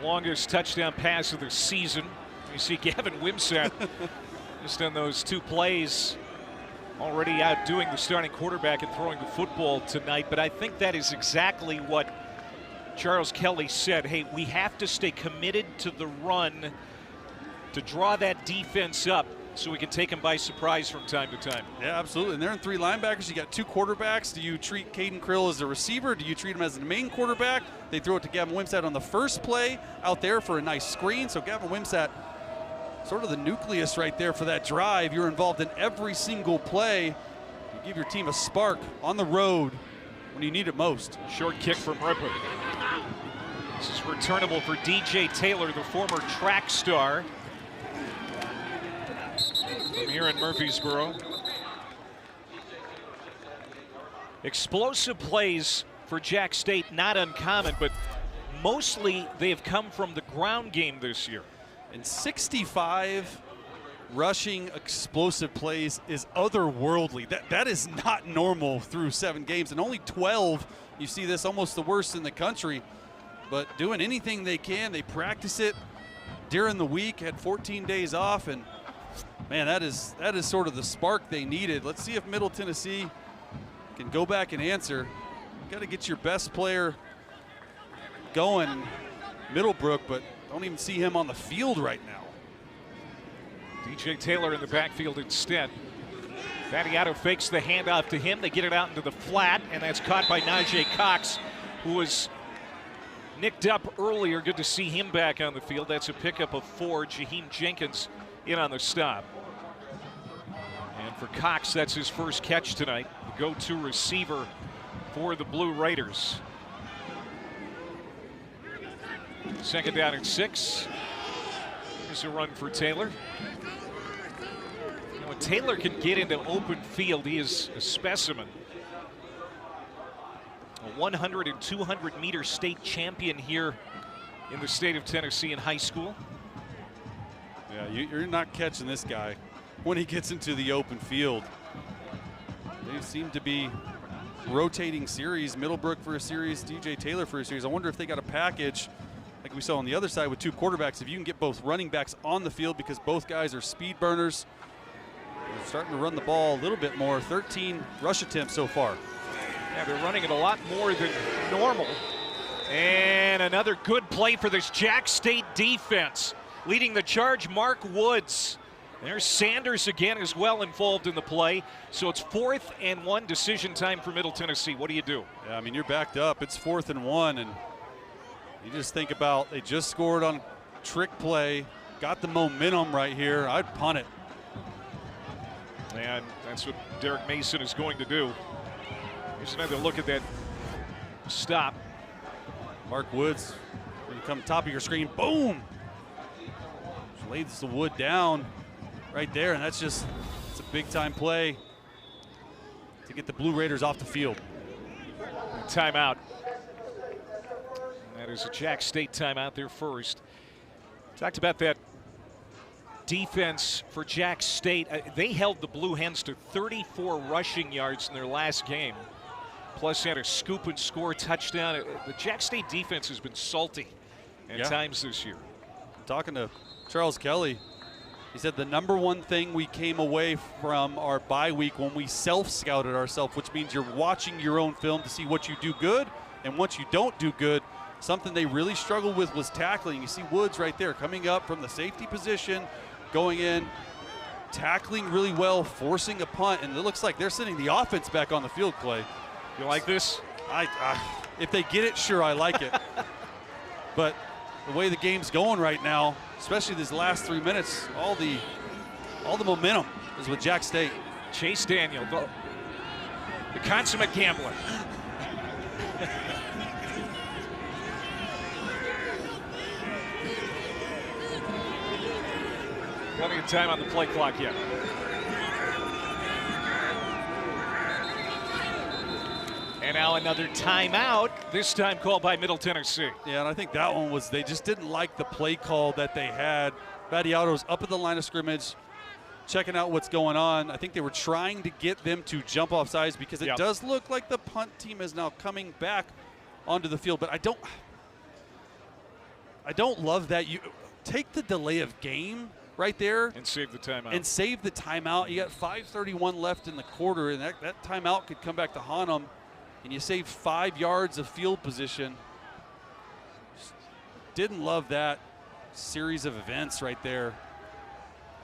longest touchdown pass of the season. You see Gavin Wimsatt just on those 2 plays already outdoing the starting quarterback and throwing the football tonight. But I think that is exactly what Charles Kelly said. Hey, we have to stay committed to the run to draw that defense up so we can take them by surprise from time to time. Yeah, absolutely. And they're in 3 linebackers. You got 2 quarterbacks. Do you treat Caden Creel as a receiver? Do you treat him as the main quarterback? They throw it to Gavin Wimsatt on the first play out there for a nice screen. So Gavin Wimsatt sort of the nucleus right there for that drive. You're involved in every single play. You give your team a spark on the road when you need it most. Short kick from Ripper. This is returnable for DJ Taylor, the former track star from here in Murfreesboro. Explosive plays for Jack State, not uncommon, but mostly they have come from the ground game this year. And 65 rushing explosive plays is otherworldly. That is not normal through 7 games, and only 12. You see this almost the worst in the country. But doing anything they can, they practice it during the week, had 14 days off, and man, that is sort of the spark they needed. Let's see if Middle Tennessee can go back and answer. Got to get your best player going, Middlebrook, but don't even see him on the field right now. DJ Taylor in the backfield instead. Battiato fakes the handoff to him. They get it out into the flat, and that's caught by Najee Cox, who was nicked up earlier. Good to see him back on the field. That's a pickup of 4. Jaheim Jenkins in on the stop. And for Cox, that's his first catch tonight. The go-to receiver for the Blue Raiders. Second down and 6. Here's a run for Taylor. You know, when Taylor can get into open field, he is a specimen. A 100 and 200 meter state champion here in the state of Tennessee in high school. Yeah, you're not catching this guy when he gets into the open field. They seem to be rotating series. Middlebrook for a series, DJ Taylor for a series. I wonder if they got a package like we saw on the other side with 2 quarterbacks. If you can get both running backs on the field, because both guys are speed burners. They're starting to run the ball a little bit more. 13 rush attempts so far. Yeah, they're running it a lot more than normal. And another good play for this Jack State defense. Leading the charge, Mark Woods. There's Sanders again as well involved in the play. So it's 4th and 1, decision time for Middle Tennessee. What do you do? Yeah, I mean, you're backed up. It's 4th and 1, and you just think about, they just scored on trick play, got the momentum right here. I'd punt it. And that's what Derek Mason is going to do. Here's another look at that stop. Mark Woods going to come top of your screen. Boom! Just lays the wood down right there, and it's a big-time play to get the Blue Raiders off the field. Timeout. That is a Jack State timeout, their first. Talked about that defense for Jack State. They held the Blue Hens to 34 rushing yards in their last game. Plus had a scoop and score touchdown. The Jack State defense has been salty at times this year. Talking to Charles Kelly, he said the #1 thing we came away from our bye week when we self-scouted ourselves, which means you're watching your own film to see what you do good and what you don't do good. Something they really struggled with was tackling. You see Woods right there coming up from the safety position, going in, tackling really well, forcing a punt, and it looks like they're sending the offense back on the field, Clay. You like this? If they get it, sure, I like it. But the way the game's going right now, especially these last 3 minutes, all the momentum is with Jack State. Chase Daniel, the consummate gambler. Plenty of time on the play clock yet. And now another timeout, this time called by Middle Tennessee. Yeah, and I think that one was, they just didn't like the play call that they had. Battiato's up at the line of scrimmage, checking out what's going on. I think they were trying to get them to jump off sides because it does look like the punt team is now coming back onto the field. But I don't love that. You take the delay of game right there and save the timeout. And save the timeout. You got 5:31 left in the quarter, and that timeout could come back to haunt them. And you save 5 yards of field position. Just didn't love that series of events right there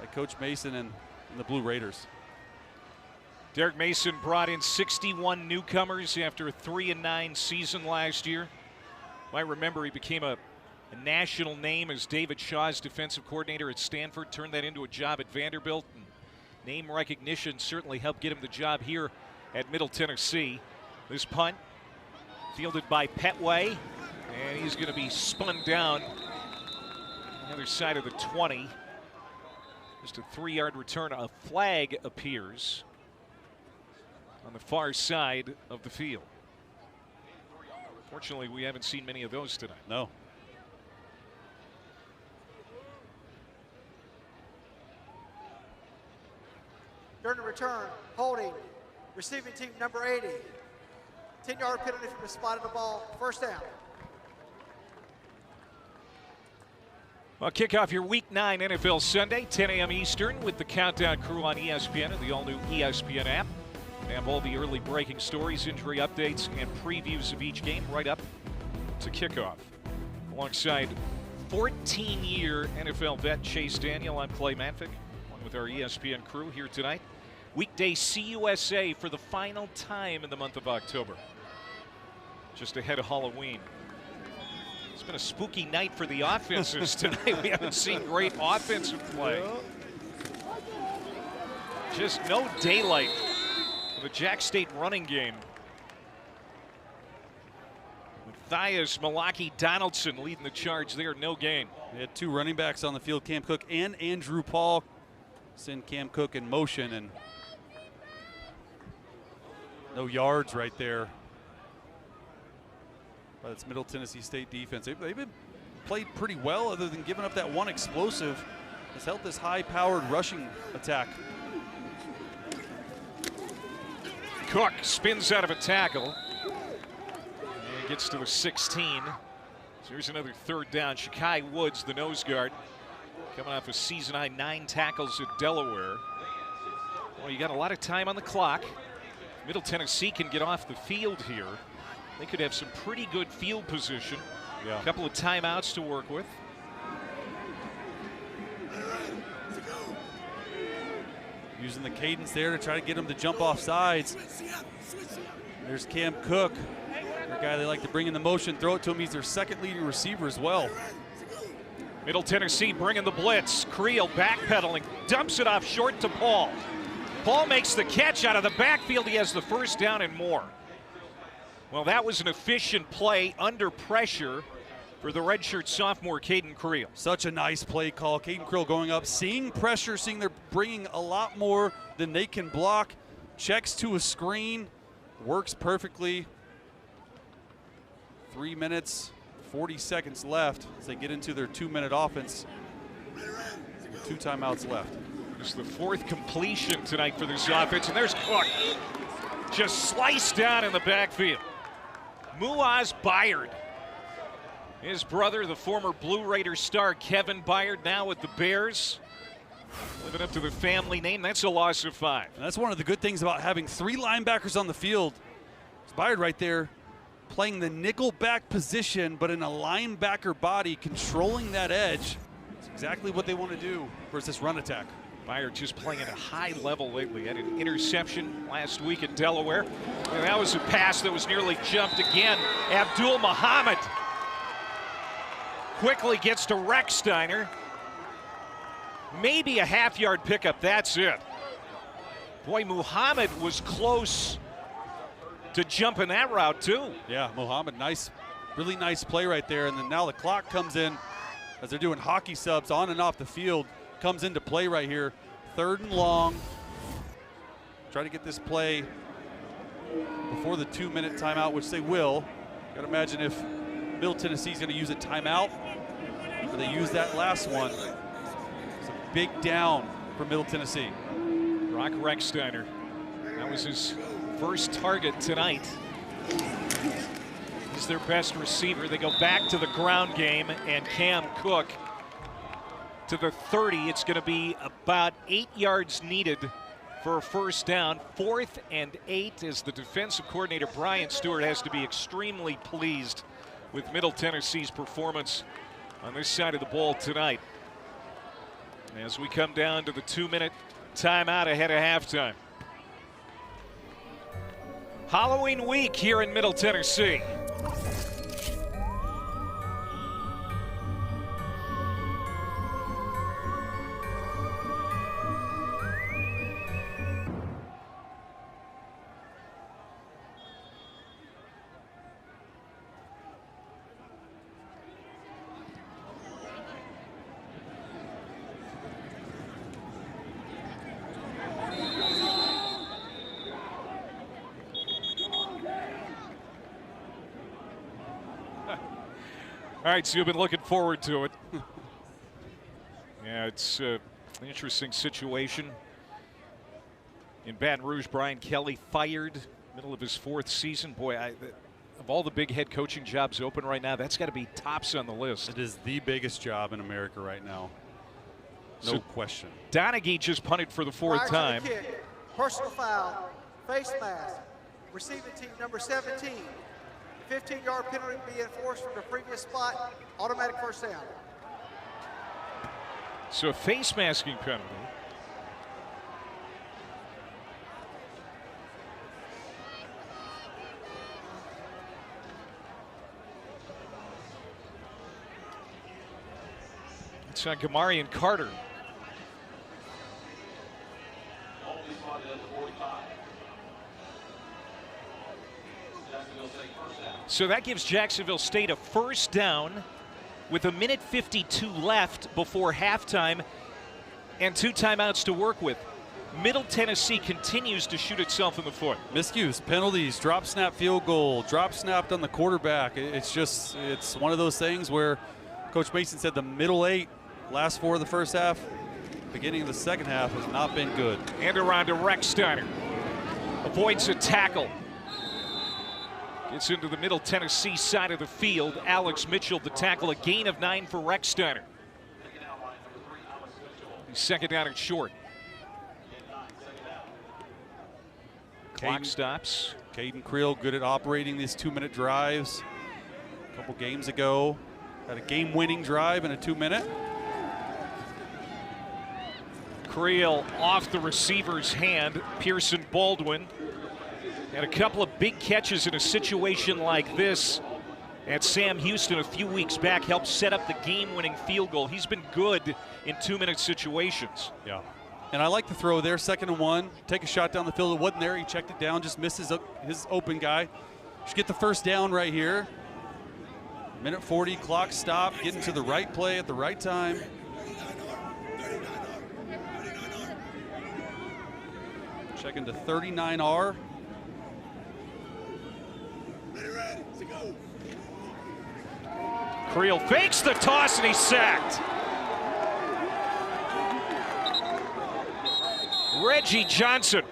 by Coach Mason and the Blue Raiders. Derek Mason brought in 61 newcomers after a 3-9 season last year. Might remember he became a a national name as David Shaw's defensive coordinator at Stanford, turned that into a job at Vanderbilt. And name recognition certainly helped get him the job here at Middle Tennessee. This punt fielded by Petway, and he's going to be spun down on the other side of the 20. Just a 3-yard return. A flag appears on the far side of the field. Fortunately, we haven't seen many of those tonight. No. During the return, holding, receiving team number 80. 10-yard penalty from the spot of the ball, first down. Well, kick off your Week 9 NFL Sunday, 10 a.m. Eastern, with the Countdown crew on ESPN and the all-new ESPN app. We have all the early breaking stories, injury updates, and previews of each game right up to kickoff. Alongside 14-year NFL vet Chase Daniel, I'm Clay Matvick, along with our ESPN crew here tonight. Weekday CUSA for the final time in the month of October, just ahead of Halloween. It's been a spooky night for the offenses tonight. We haven't seen great offensive play. Just no daylight for the Jack State running game. Matthias Malaki Donaldson leading the charge there, no gain. They had 2 running backs on the field, Cam Cook and Andrew Paul. Send Cam Cook in motion, and no yards right there. But it's Middle Tennessee State defense. They've been played pretty well, other than giving up that one explosive. Has helped this high-powered rushing attack. Cook spins out of a tackle and gets to the 16. So here's another 3rd down. Shakai Woods, the nose guard, coming off a season-high 9 tackles at Delaware. Well, you got a lot of time on the clock. Middle Tennessee can get off the field here. They could have some pretty good field position. Yeah. A couple of timeouts to work with. Using the cadence there to try to get him to jump off sides. There's Cam Cook, the guy they like to bring in the motion, throw it to him. He's their 2nd leading receiver as well. Middle Tennessee bringing the blitz. Creel backpedaling, dumps it off short to Paul. Paul makes the catch out of the backfield. He has the 1st down and more. Well, that was an efficient play under pressure for the redshirt sophomore Caden Creel. Such a nice play call. Caden Creel going up, seeing pressure, seeing they're bringing a lot more than they can block. Checks to a screen, works perfectly. 3 minutes, 40 seconds left as they get into their 2-minute offense. 2 timeouts left. It's the 4th completion tonight for this offense, and there's Cook. Just sliced down in the backfield. Muaz Byard. His brother, the former Blue Raiders star Kevin Byard, now with the Bears. Living up to the family name. That's a loss of 5. And that's one of the good things about having 3 linebackers on the field. It's Byard right there playing the nickel back position, but in a linebacker body, controlling that edge. It's exactly what they want to do versus this run attack. Byard just playing at a high level lately. Had an interception last week at Delaware. And that was a pass that was nearly jumped again. Abdul Muhammad quickly gets to Recksteiner. Maybe a half-yard pickup, that's it. Boy, Muhammad was close to jumping that route too. Yeah, Muhammad, nice, really nice play right there. And then now the clock comes in as they're doing hockey subs on and off the field. Comes into play right here. 3rd and long. Try to get this play before the 2-minute timeout, which they will. Got to imagine if Middle Tennessee's going to use a timeout, or they use that last one. It's a big down for Middle Tennessee. Brock Recksteiner. That was his 1st target tonight. He's their best receiver. They go back to the ground game, and Cam Cook to the 30. It's going to be about 8 yards needed for a 1st down. 4th and 8 as the defensive coordinator Brian Stewart has to be extremely pleased with Middle Tennessee's performance on this side of the ball tonight. As we come down to the 2-minute timeout ahead of halftime. Halloween week here in Middle Tennessee. All right, so you've been looking forward to it. Yeah, it's an interesting situation. In Baton Rouge, Brian Kelly fired, middle of his 4th season. Boy, of all the big head coaching jobs open right now, that's got to be tops on the list. It is the biggest job in America right now. No question. Donaghy just punted for the 4th time. Kick, personal foul, face mask, receiving team number 17. 15-yard penalty be enforced from the previous spot, automatic first down. So a face masking penalty. It's on Gamarian Carter. So that gives Jacksonville State a first down with 1:52 left before halftime and 2 timeouts to work with. Middle Tennessee continues to shoot itself in the foot. Miscues, penalties, drop snap field goal, drop snapped on the quarterback. It's one of those things where Coach Mason said the middle 8, last 4 of the first half, beginning of the second half has not been good. And around to Recksteiner. Avoids a tackle. Gets into the Middle Tennessee side of the field. Alex Mitchell to tackle, a gain of 9 for Recksteiner. He's second down and short. Clock stops. Caden Creel good at operating these 2-minute drives. A couple games ago, had a game-winning drive in a 2-minute. Creel off the receiver's hand. Pearson Baldwin. And a couple of big catches in a situation like this. And Sam Houston a few weeks back helped set up the game-winning field goal. He's been good in 2-minute situations. Yeah. And I like the throw there, 2nd and 1. Take a shot down the field. It wasn't there. He checked it down, just missed his open guy. Should get the first down right here. 1:40, clock stop, getting to the right play at the right time. Checking to 39R. Creel fakes the toss and he's sacked. Reggie Johnson,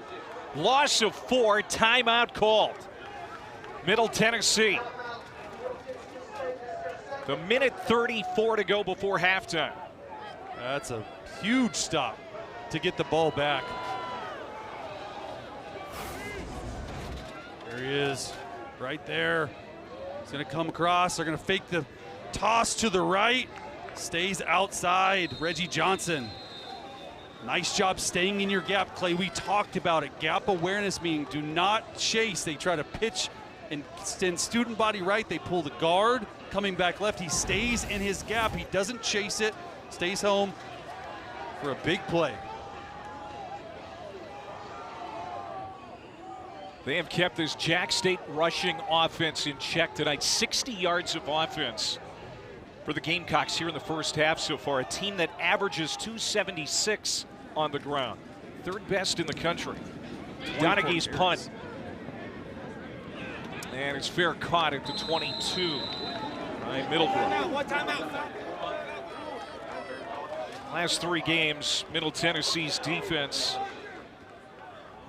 loss of 4, timeout called. Middle Tennessee. The 1:34 to go before halftime. That's a huge stop to get the ball back. There he is, right there. He's gonna come across, they're gonna fake the toss to the right. Stays outside, Reggie Johnson. Nice job staying in your gap, Clay. We talked about it. Gap awareness meaning do not chase. They try to pitch and send student body right. They pull the guard, coming back left. He stays in his gap. He doesn't chase it, stays home for a big play. They have kept this Jack State rushing offense in check tonight. 60 yards of offense for the Gamecocks here in the first half so far. A team that averages 276 on the ground. 3rd best in the country. Donaghy's punt. And it's fair caught at the 22 by Middlebrook. Last 3 games, Middle Tennessee's defense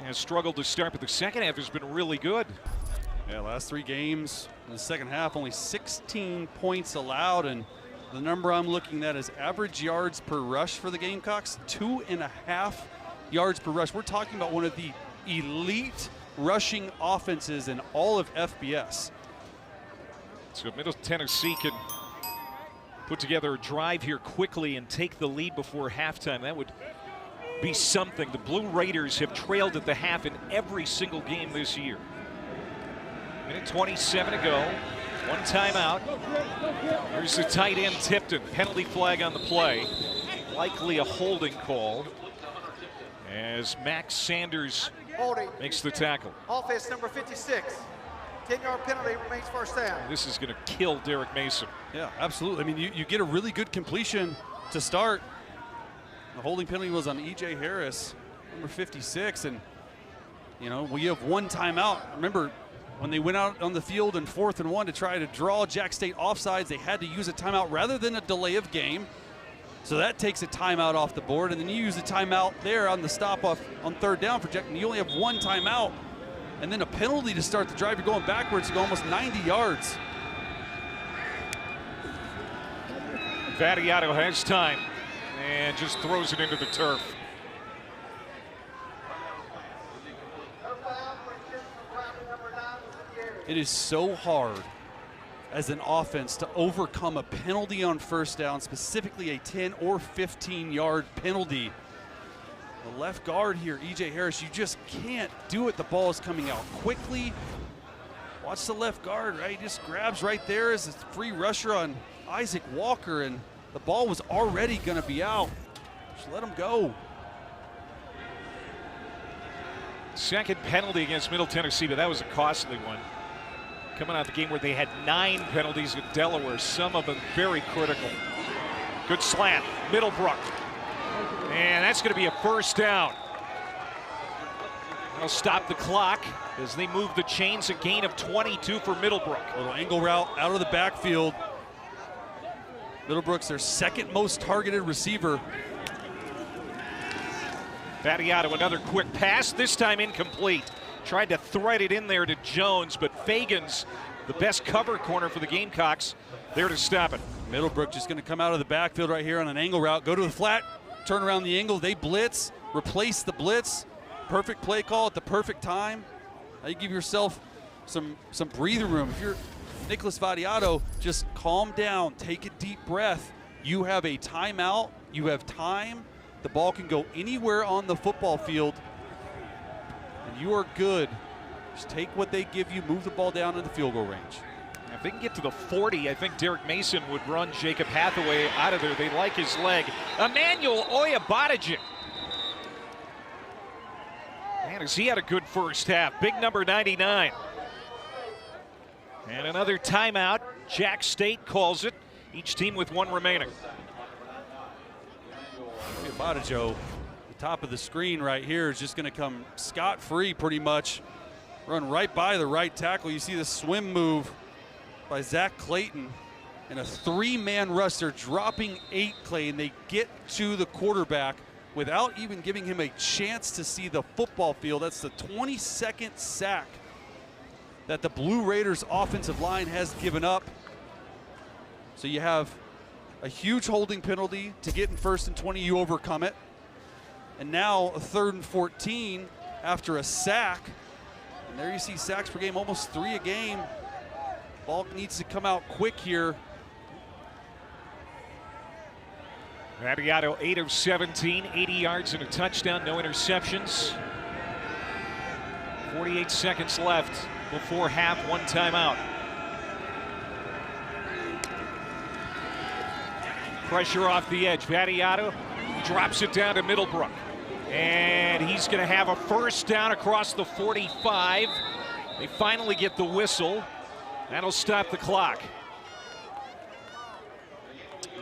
has struggled to start, but the second half has been really good. Yeah, last 3 games in the second half, only 16 points allowed, and the number I'm looking at is average yards per rush for the Gamecocks, 2.5 yards per rush. We're talking about one of the elite rushing offenses in all of FBS. So Middle Tennessee can put together a drive here quickly and take the lead before halftime. That would be something. The Blue Raiders have trailed at the half in every single game this year. 1:27 to go. 1 timeout. Here's the tight end Tipton. Penalty flag on the play. Likely a holding call as Max Sanders makes the tackle. Offense number 56. 10-yard penalty, remains first down. This is going to kill Derek Mason. Yeah, absolutely. I mean, you get a really good completion to start. The holding penalty was on E.J. Harris, number 56, and you know, we have 1 timeout. Remember, when they went out on the field in 4th and 1 to try to draw Jack State offsides, they had to use a timeout rather than a delay of game. So that takes a timeout off the board, and then you use a timeout there on the stop off on 3rd down for Jack, and you only have 1 timeout, and then a penalty to start the drive. You're going backwards to go almost 90 yards. Vattiato has time and just throws it into the turf. It is so hard as an offense to overcome a penalty on 1st down, specifically a 10 or 15-yard penalty. The left guard here, E.J. Harris, you just can't do it. The ball is coming out quickly. Watch the left guard, right? He just grabs right there as a free rusher on Isaac Walker, and the ball was already going to be out. Just let him go. Second penalty against Middle Tennessee, but that was a costly one. Coming out the game where they had 9 penalties at Delaware, some of them very critical. Good slant, Middlebrook. And that's going to be a 1st down. That'll stop the clock as they move the chains, a gain of 22 for Middlebrook. A little angle route out of the backfield. Middlebrook's their 2nd most targeted receiver. Vattiato, another quick pass, this time incomplete. Tried to thread it in there to Jones, but Fagan's the best cover corner for the Gamecocks, there to stop it. Middlebrook just going to come out of the backfield right here on an angle route, go to the flat, turn around the angle, they blitz, replace the blitz. Perfect play call at the perfect time. Now you give yourself some breather room. If you're Nicholas Vattiato, just calm down, take a deep breath. You have a timeout, you have time. The ball can go anywhere on the football field, and you are good. Just take what they give you, move the ball down in the field goal range. If they can get to the 40, I think Derek Mason would run Jacob Hathaway out of there. They like his leg. Emmanuel Oyabadajic. Man, has he had a good first half. Big number 99. And another timeout. Jack State calls it. Each team with 1 remaining. Oyabadajic, the top of the screen right here, is just going to come scot-free pretty much. Run right by the right tackle. You see the swim move by Zach Clayton and a 3-man rush. They're dropping 8, Clay, and they get to the quarterback without even giving him a chance to see the football field. That's the 22nd sack that the Blue Raiders offensive line has given up. So you have a huge holding penalty to get in 1st and 20, you overcome it. And now a 3rd and 14 after a sack. And there you see sacks per game, almost 3 a game. Ball needs to come out quick here. Vattiato 8 of 17, 80 yards and a touchdown, no interceptions. 48 seconds left before half, 1 timeout. Pressure off the edge. Vattiato drops it down to Middlebrook. And he's going to have a 1st down across the 45. They finally get the whistle. That'll stop the clock.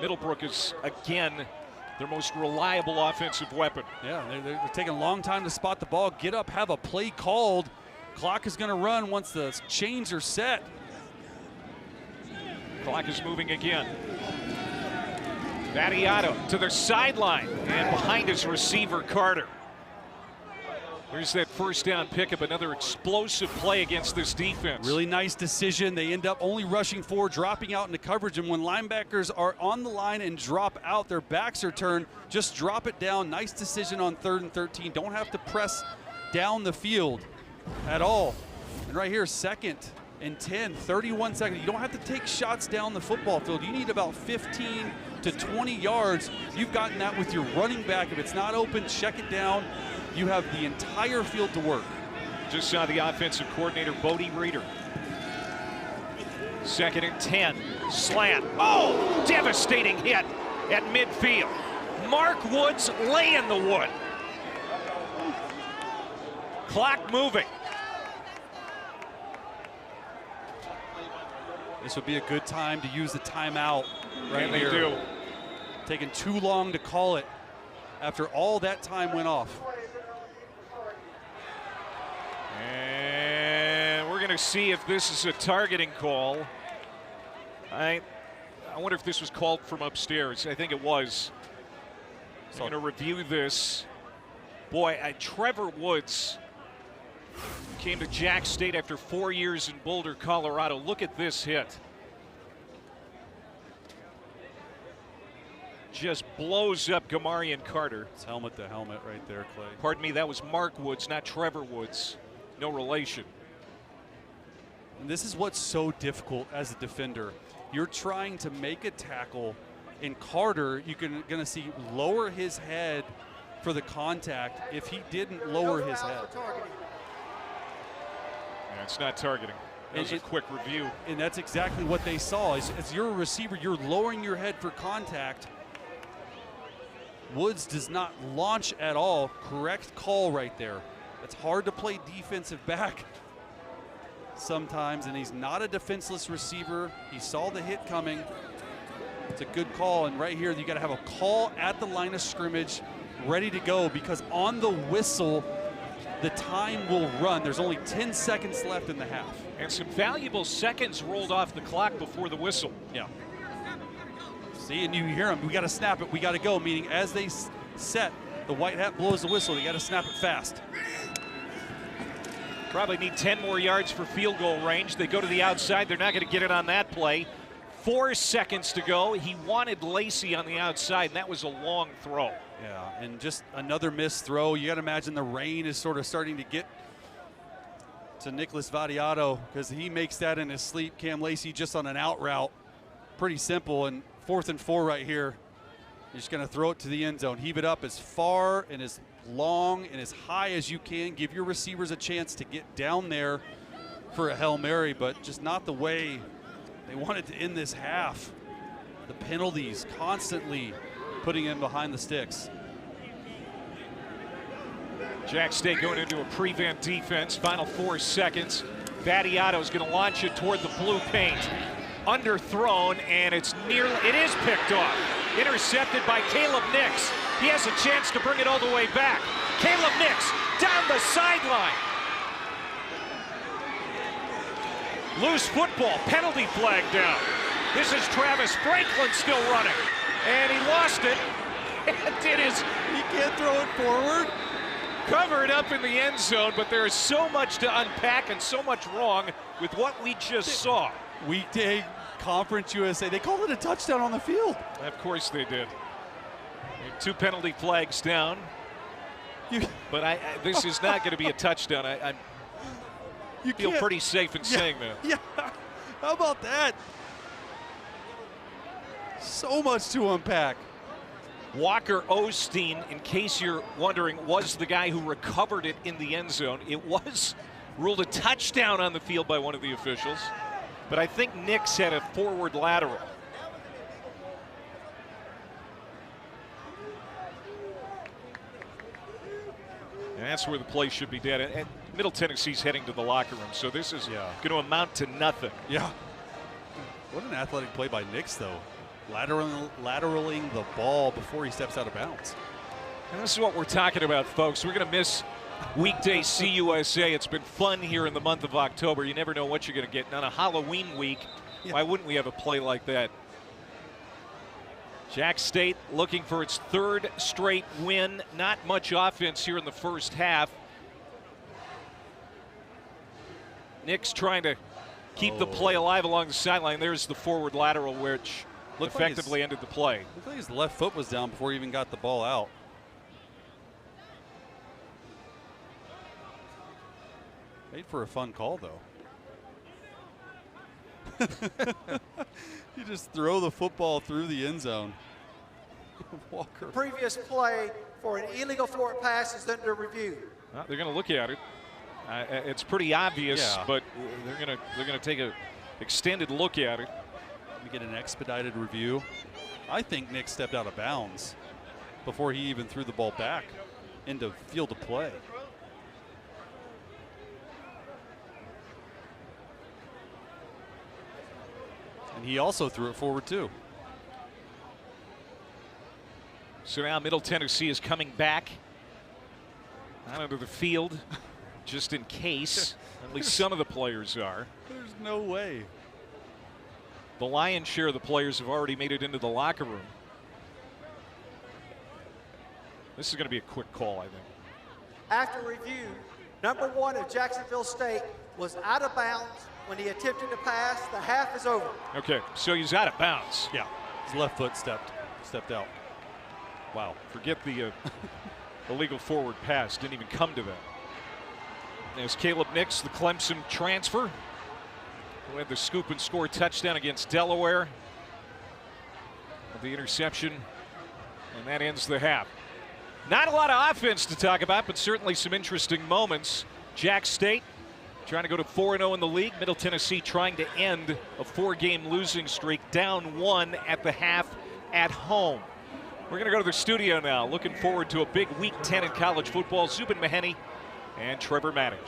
Middlebrook is, again, their most reliable offensive weapon. Yeah, they're taking a long time to spot the ball, get up, have a play called. Clock is going to run once the chains are set. Clock is moving again. Vattiato to the sideline and behind his receiver, Carter. There's that 1st down pickup, another explosive play against this defense. Really nice decision. They end up only rushing forward, dropping out into coverage, and when linebackers are on the line and drop out, their backs are turned, just drop it down. Nice decision on 3rd and 13. Don't have to press down the field at all. And right here, 2nd and 10, 31 seconds. You don't have to take shots down the football field. You need about 15 to 20 yards. You've gotten that with your running back. If it's not open, check it down. You have the entire field to work. Just saw the offensive coordinator, Bodie Reeder. 2nd and 10, slant. Oh, devastating hit at midfield. Mark Woods laying the wood. Clock moving. This would be a good time to use the timeout right and here. They do. Taking too long to call it after all that time went off. And we're going to see if this is a targeting call. I wonder if this was called from upstairs. I think it was. I'm going to review this. Boy, Trevor Woods came to Jack State after 4 years in Boulder, Colorado. Look at this hit. Just blows up Gamarian Carter. It's helmet to helmet right there, Clay. Pardon me, that was Mark Woods, not Trevor Woods. No relation. And this is what's so difficult as a defender. You're trying to make a tackle. In Carter, you're going to see lower his head for the contact if he didn't lower his head. Yeah, it's not targeting. That was a quick review. And that's exactly what they saw. As you're a receiver, you're lowering your head for contact. Woods does not launch at all. Correct call right there. It's hard to play defensive back sometimes, and he's not a defenseless receiver. He saw the hit coming. It's a good call, and right here you got to have a call at the line of scrimmage ready to go, because on the whistle the time will run. There's only 10 seconds left in the half. And some valuable seconds rolled off the clock before the whistle. Yeah. See, and you hear them, we got to snap it, we got to go, meaning as they set, the white hat blows the whistle, they got to snap it fast. Probably need 10 more yards for field goal range. They go to the outside. They're not going to get it on that play. 4 seconds to go. He wanted Lacey on the outside, and that was a long throw. Yeah, and just another missed throw. You got to imagine the rain is sort of starting to get to Nicholas Vadiato, because he makes that in his sleep. Cam Lacey just on an out route. Pretty simple, and 4th and 4 right here. You're just going to throw it to the end zone. Heave it up as far and as long and as high as you can. Give your receivers a chance to get down there for a Hail Mary, but just not the way they wanted to end this half. The penalties constantly putting him behind the sticks. Jack State going into a prevent defense. Final 4 seconds. Vadiato's going to launch it toward the blue paint. Underthrown, and it is picked off. Intercepted by Caleb Nix. He has a chance to bring it all the way back. Caleb Nix down the sideline. Loose football, penalty flag down. This is Travis Franklin still running. And he lost it. He can't throw it forward. Covered up in the end zone, but there is so much to unpack and so much wrong with what we just saw. Weekday Conference USA, they called it a touchdown on the field. Of course they did. 2 penalty flags down. But this is not going to be a touchdown. I feel pretty safe in saying that. Yeah, how about that? So much to unpack. Walker Osteen, in case you're wondering, was the guy who recovered it in the end zone. It was ruled a touchdown on the field by one of the officials, but I think Nix had a forward lateral. And that's where the play should be dead. And Middle Tennessee's heading to the locker room, so this is going to amount to nothing. Yeah. What an athletic play by Nix, though. Lateraling the ball before he steps out of bounds. And this is what we're talking about, folks. We're going to miss weekday CUSA. It's been fun here in the month of October. You never know what you're going to get. And on a Halloween week, why wouldn't we have a play like that? Jack State looking for its 3rd straight win. Not much offense here in the first half. Nix trying to keep the play alive along the sideline. There's the forward lateral, which effectively ended the play. Looked like his left foot was down before he even got the ball out. Made for a fun call, though. You just throw the football through the end zone. Walker. Previous play for an illegal forward pass is under review. Well, they're going to look at it. It's pretty obvious, but they're going to take an extended look at it. We get an expedited review. I think Nick stepped out of bounds before he even threw the ball back into field of play. And he also threw it forward too. So now Middle Tennessee is coming back out onto the field just in case. At least some of the players are. There's no way. The lion's share of the players have already made it into the locker room. This is going to be a quick call, I think. After review, number 1 of Jacksonville State was out of bounds when he attempted to pass. The half is over. Okay, so he's out of bounds. Yeah, his left foot stepped out. Wow, forget the illegal forward pass. Didn't even come to that. There's Caleb Nix, the Clemson transfer, who had the scoop and score touchdown against Delaware. With the interception, and that ends the half. Not a lot of offense to talk about, but certainly some interesting moments. Jack State trying to go to 4-0 in the league. Middle Tennessee trying to end a 4-game losing streak, down 1 at the half at home. We're going to go to the studio now. Looking forward to a big Week 10 in college football. Zubin Meheni and Trevor Manage.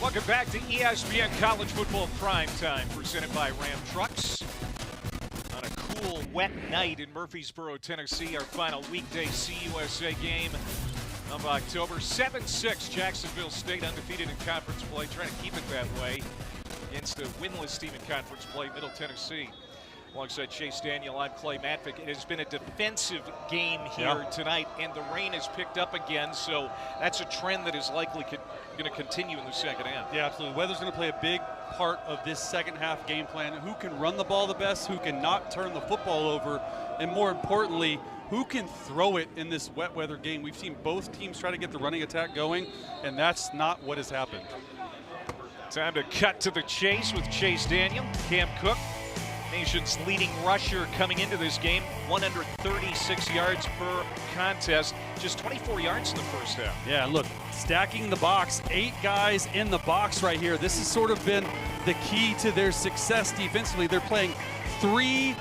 Welcome back to ESPN College Football Primetime, presented by Ram Trucks. On a cool, wet night in Murfreesboro, Tennessee, our final weekday CUSA game of October. 7-6, Jacksonville State undefeated in conference play, trying to keep it that way against a winless team in conference play, Middle Tennessee. Alongside Chase Daniel, I'm Clay Matvick. It has been a defensive game here tonight, and the rain has picked up again, so that's a trend that is likely going to continue in the second half. Yeah, absolutely. Weather's going to play a big part of this second half game plan. Who can run the ball the best, who can not turn the football over, and more importantly, who can throw it in this wet weather game. We've seen both teams try to get the running attack going, and that's not what has happened. Time to cut to the chase with Chase Daniel. Cam Cook, nation's leading rusher coming into this game, 136 yards per contest, just 24 yards in the first half. Yeah, look, stacking the box, 8 guys in the box right here. This has sort of been the key to their success defensively. They're playing 3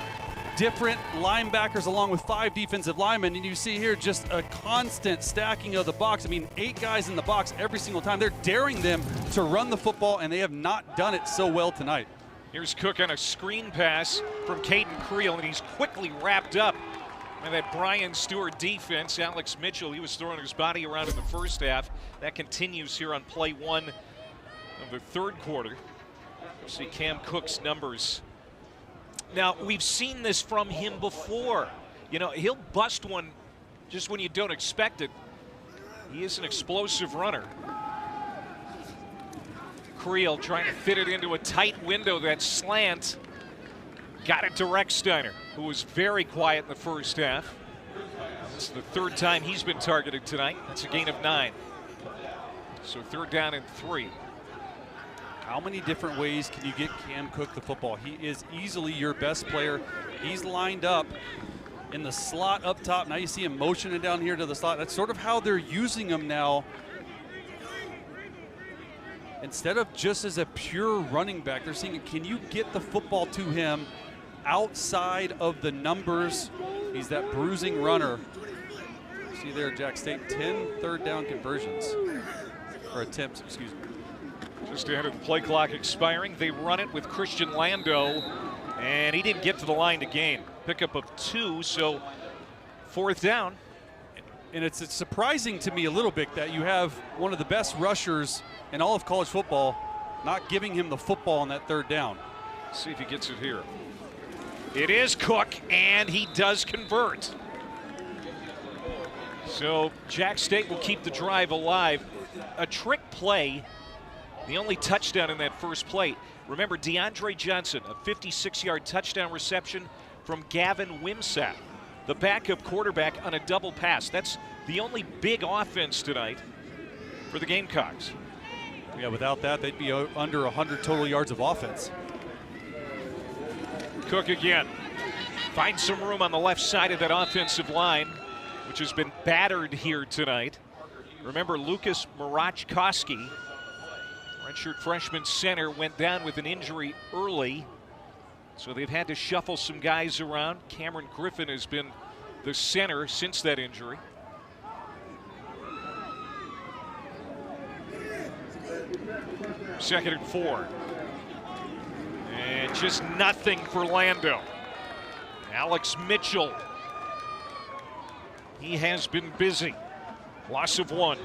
different linebackers along with 5 defensive linemen, and you see here just a constant stacking of the box. I mean, 8 guys in the box every single time. They're daring them to run the football, and they have not done it so well tonight. Here's Cook on a screen pass from Caden Creel, and he's quickly wrapped up by that Brian Stewart defense. Alex Mitchell, he was throwing his body around in the first half. That continues here on play 1 of the third quarter. You'll see Cam Cook's numbers. Now, we've seen this from him before. You know, he'll bust one just when you don't expect it. He is an explosive runner. Creel trying to fit it into a tight window, that slant. Got it to Recksteiner, who was very quiet in the first half. This is the 3rd time he's been targeted tonight. That's a gain of 9. So 3rd down and 3. how many different ways can you get Cam Cook the football? He is easily your best player. He's lined up in the slot up top. Now you see him motioning down here to the slot. That's sort of how they're using him now. Instead of just as a pure running back, they're seeing, can you get the football to him outside of the numbers? He's that bruising runner. See there, Jack State, 10 third down conversions, or attempts, excuse me. Just ahead of the play clock expiring, they run it with Christian Lando, and he didn't get to the line to gain. Pickup of 2, so 4th down. And it's surprising to me a little bit that you have one of the best rushers in all of college football not giving him the football on that 3rd down. Let's see if he gets it here. It is Cook, and he does convert. So Jack State will keep the drive alive. A trick play, the only touchdown in that first play. Remember, DeAndre Johnson, a 56-yard touchdown reception from Gavin Wimsatt, the backup quarterback, on a double pass. That's the only big offense tonight for the Gamecocks. Yeah, without that, they'd be under 100 total yards of offense. Cook again. Finds some room on the left side of that offensive line, which has been battered here tonight. Remember, Lucas Marachkowski, redshirt freshman center, went down with an injury early, so they've had to shuffle some guys around. Cameron Griffin has been the center since that injury. Second and 4. And just nothing for Lando. Alex Mitchell, he has been busy. Loss of 1.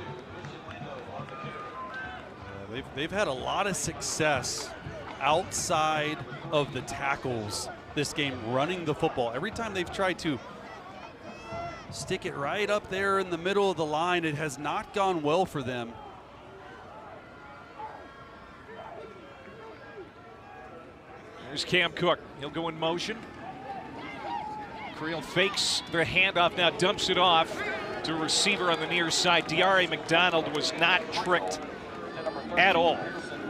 They've had a lot of success outside of the tackles this game, running the football. Every time they've tried to stick it right up there in the middle of the line, it has not gone well for them. There's Cam Cook. He'll go in motion. Creel fakes the handoff, now dumps it off to a receiver on the near side. D.R.A. McDonald was not tricked at all.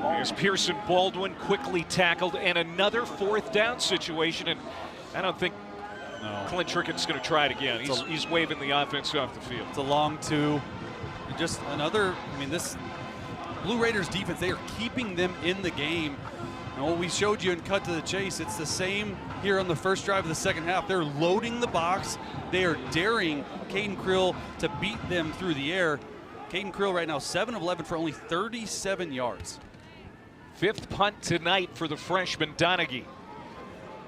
As Pearson Baldwin quickly tackled, and another 4th down situation, and I don't think Clint Trickett's going to try it again. He's waving the offense off the field. It's a long 2. Just another, I mean, this Blue Raiders defense, they are keeping them in the game. And what we showed you in Cut to the Chase, it's the same here on the first drive of the second half. They're loading the box. They are daring Caden Creel to beat them through the air. Caden Creel right now 7 of 11 for only 37 yards. 5th punt tonight for the freshman Donaghy.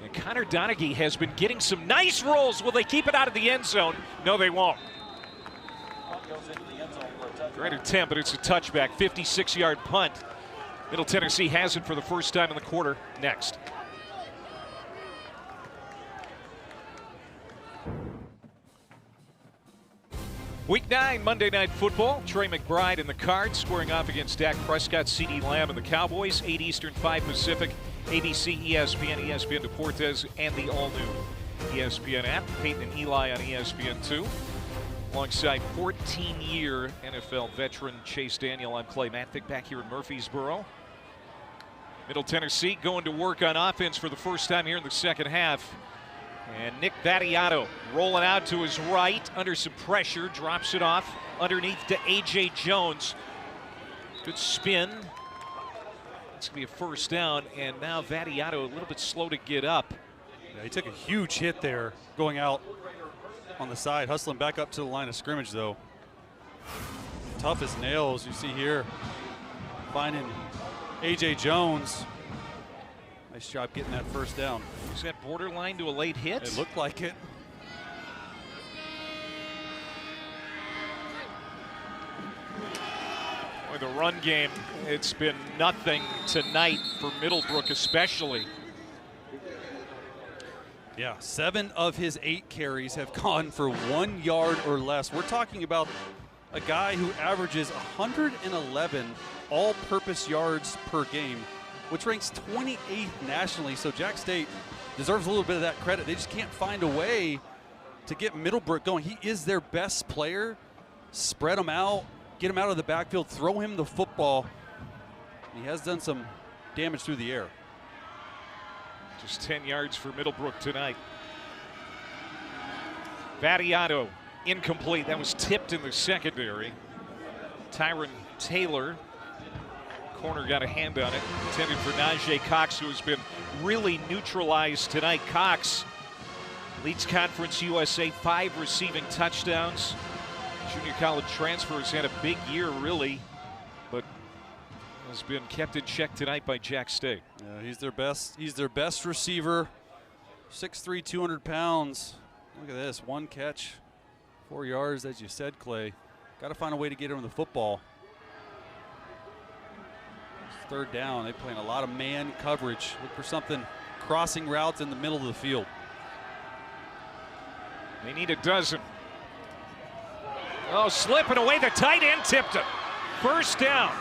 And Connor Donaghy has been getting some nice rolls. Will they keep it out of the end zone? No, they won't. Great attempt, but it's a touchback. 56-yard punt. Middle Tennessee has it for the first time in the quarter. Next. Week 9, Monday Night Football. Trey McBride in the Cards squaring off against Dak Prescott, CeeDee Lamb, and the Cowboys. 8 Eastern, 5 Pacific. ABC, ESPN, ESPN Deportes, and the all-new ESPN app. Peyton and Eli on ESPN2. Alongside 14-year NFL veteran Chase Daniel, I'm Clay Matvick back here in Murfreesboro. Middle Tennessee going to work on offense for the first time here in the second half. And Nick Vattiato rolling out to his right under some pressure, drops it off underneath to A.J. Jones. Good spin. It's going to be a first down, and now Vattiato a little bit slow to get up. Yeah, he took a huge hit there going out on the side, hustling back up to the line of scrimmage, though. Tough as nails, you see here. Finding A.J. Jones. Nice job getting that first down. Is that borderline to a late hit? It looked like it. Boy, the run game, it's been nothing tonight for Middlebrook especially. Yeah, 7 of his 8 carries have gone for 1 yard or less. We're talking about a guy who averages 111 all-purpose yards per game, which ranks 28th nationally. So Jack State deserves a little bit of that credit. They just can't find a way to get Middlebrook going. He is their best player. Spread him out, get him out of the backfield, throw him the football. He has done some damage through the air. Just 10 yards for Middlebrook tonight. Vattiato incomplete. That was tipped in the secondary. Tyron Taylor, corner, got a hand on it. Intended for Najee Cox, who has been really neutralized tonight. Cox leads Conference USA, 5 receiving touchdowns. Junior college transfer has had a big year, really, but has been kept in check tonight by Jack State. Yeah, he's their best receiver. 6'3", 200 pounds. Look at this, 1 catch, 4 yards, as you said, Clay. Got to find a way to get him the football. It's 3rd down. They're playing a lot of man coverage. Look for something, crossing routes in the middle of the field. They need a dozen. Oh, slipping away. The tight end tipped him. 1st down.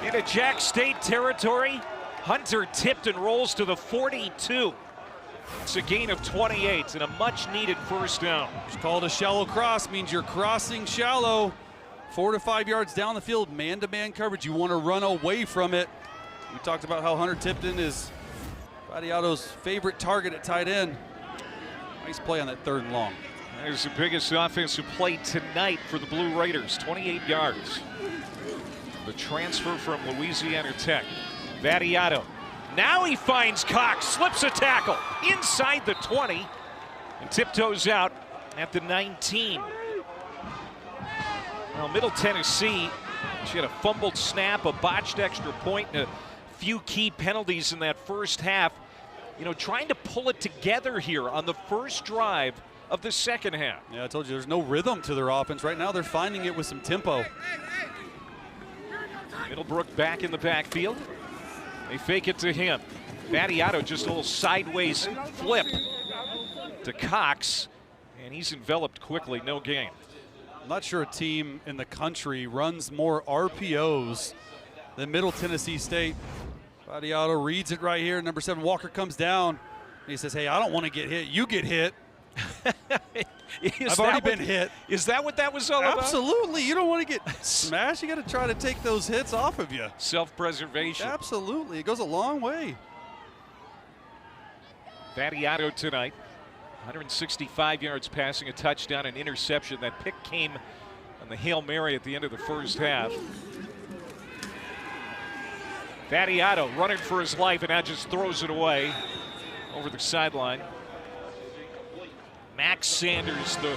Into Jack State territory. Hunter tipped and rolls to the 42. It's a gain of 28 and a much-needed 1st down. It's called a shallow cross. Means you're crossing shallow. 4 to 5 yards down the field, man-to-man coverage. You want to run away from it. We talked about how Hunter Tipton is Vattiato's favorite target at tight end. Nice play on that 3rd and long. That is the biggest offensive play tonight for the Blue Raiders, 28 yards. The transfer from Louisiana Tech. Vattiato. Now he finds Cox, slips a tackle inside the 20 and tiptoes out at the 19. Well, Middle Tennessee, she had a fumbled snap, a botched extra point, and a few key penalties in that first half. You know, trying to pull it together here on the first drive of the second half. Yeah, I told you there's no rhythm to their offense. Right now they're finding it with some tempo. Middlebrook back in the backfield. They fake it to him. Vattiato just a little sideways flip to Cox, and he's enveloped quickly, no gain. I'm not sure a team in the country runs more RPOs than Middle Tennessee State. Vattiato reads it right here. Number 7, Walker comes down. And he says, hey, I don't want to get hit. You get hit. I've already been hit. Is that what that was all about? Absolutely. You don't want to get smashed. You got to try to take those hits off of you. Self-preservation. Absolutely. It goes a long way. Vattiato tonight, 165 yards passing, a touchdown, an interception. That pick came on the Hail Mary at the end of the first half. Vattiato running for his life and now just throws it away over the sideline. Max Sanders, the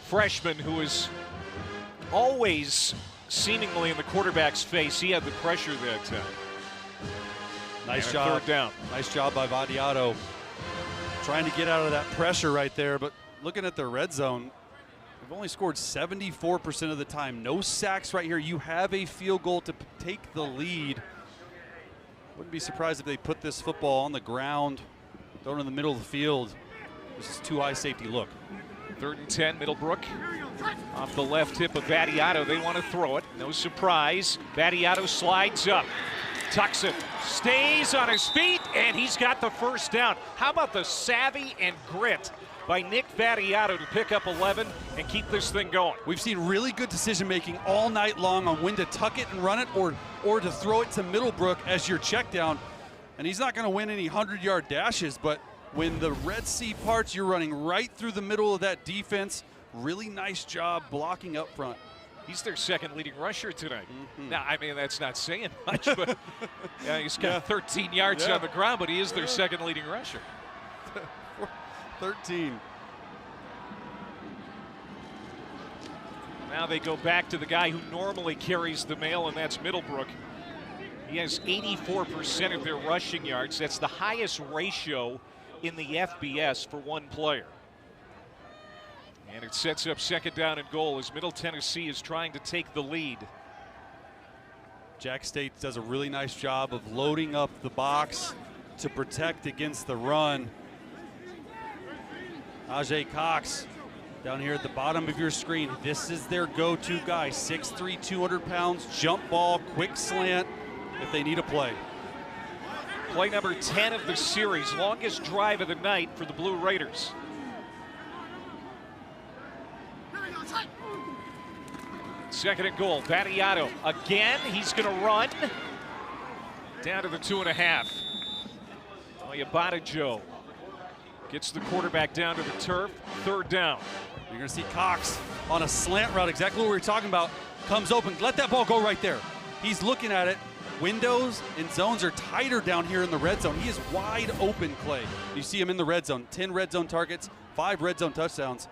freshman who is always seemingly in the quarterback's face, he had the pressure that time. Nice job. 3rd down. Nice job by Vattiato. Trying to get out of that pressure right there, but looking at the red zone, they've only scored 74% of the time. No sacks right here. You have a field goal to take the lead. Wouldn't be surprised if they put this football on the ground, thrown in the middle of the field. This is too high safety look. 3rd and 10, Middlebrook. Off the left hip of Vattiato. They want to throw it. No surprise. Vattiato slides up. Tucks it. Stays on his feet, and he's got the 1st down. How about the savvy and grit by Nick Vattiato to pick up 11 and keep this thing going? We've seen really good decision making all night long on when to tuck it and run it or to throw it to Middlebrook as your check down. And he's not going to win any 100-yard dashes, but when the Red Sea parts, you're running right through the middle of that defense. Really nice job blocking up front. He's their 2nd leading rusher tonight. Now, I mean, that's not saying much, but yeah, he's got 13 yards on the ground, but he is their 2nd leading rusher. 13. Now they go back to the guy who normally carries the mail, and that's Middlebrook. He has 84% of their rushing yards. That's the highest ratio in the FBS for one player. And it sets up 2nd down and goal as Middle Tennessee is trying to take the lead. Jack State does a really nice job of loading up the box to protect against the run. Najee Cox down here at the bottom of your screen. This is their go-to guy. 6'3", 200 pounds, jump ball, quick slant if they need a play. Play number 10 of the series, longest drive of the night for the Blue Raiders. Second and goal, Vattiato again, he's gonna run. Down to the 2.5. Joe gets the quarterback down to the turf. 3rd down. You're going to see Cox on a slant route, exactly what we were talking about. Comes open, let that ball go right there. He's looking at it. Windows and zones are tighter down here in the red zone. He is wide open, Clay. You see him in the red zone. 10 red zone targets, 5 red zone touchdowns.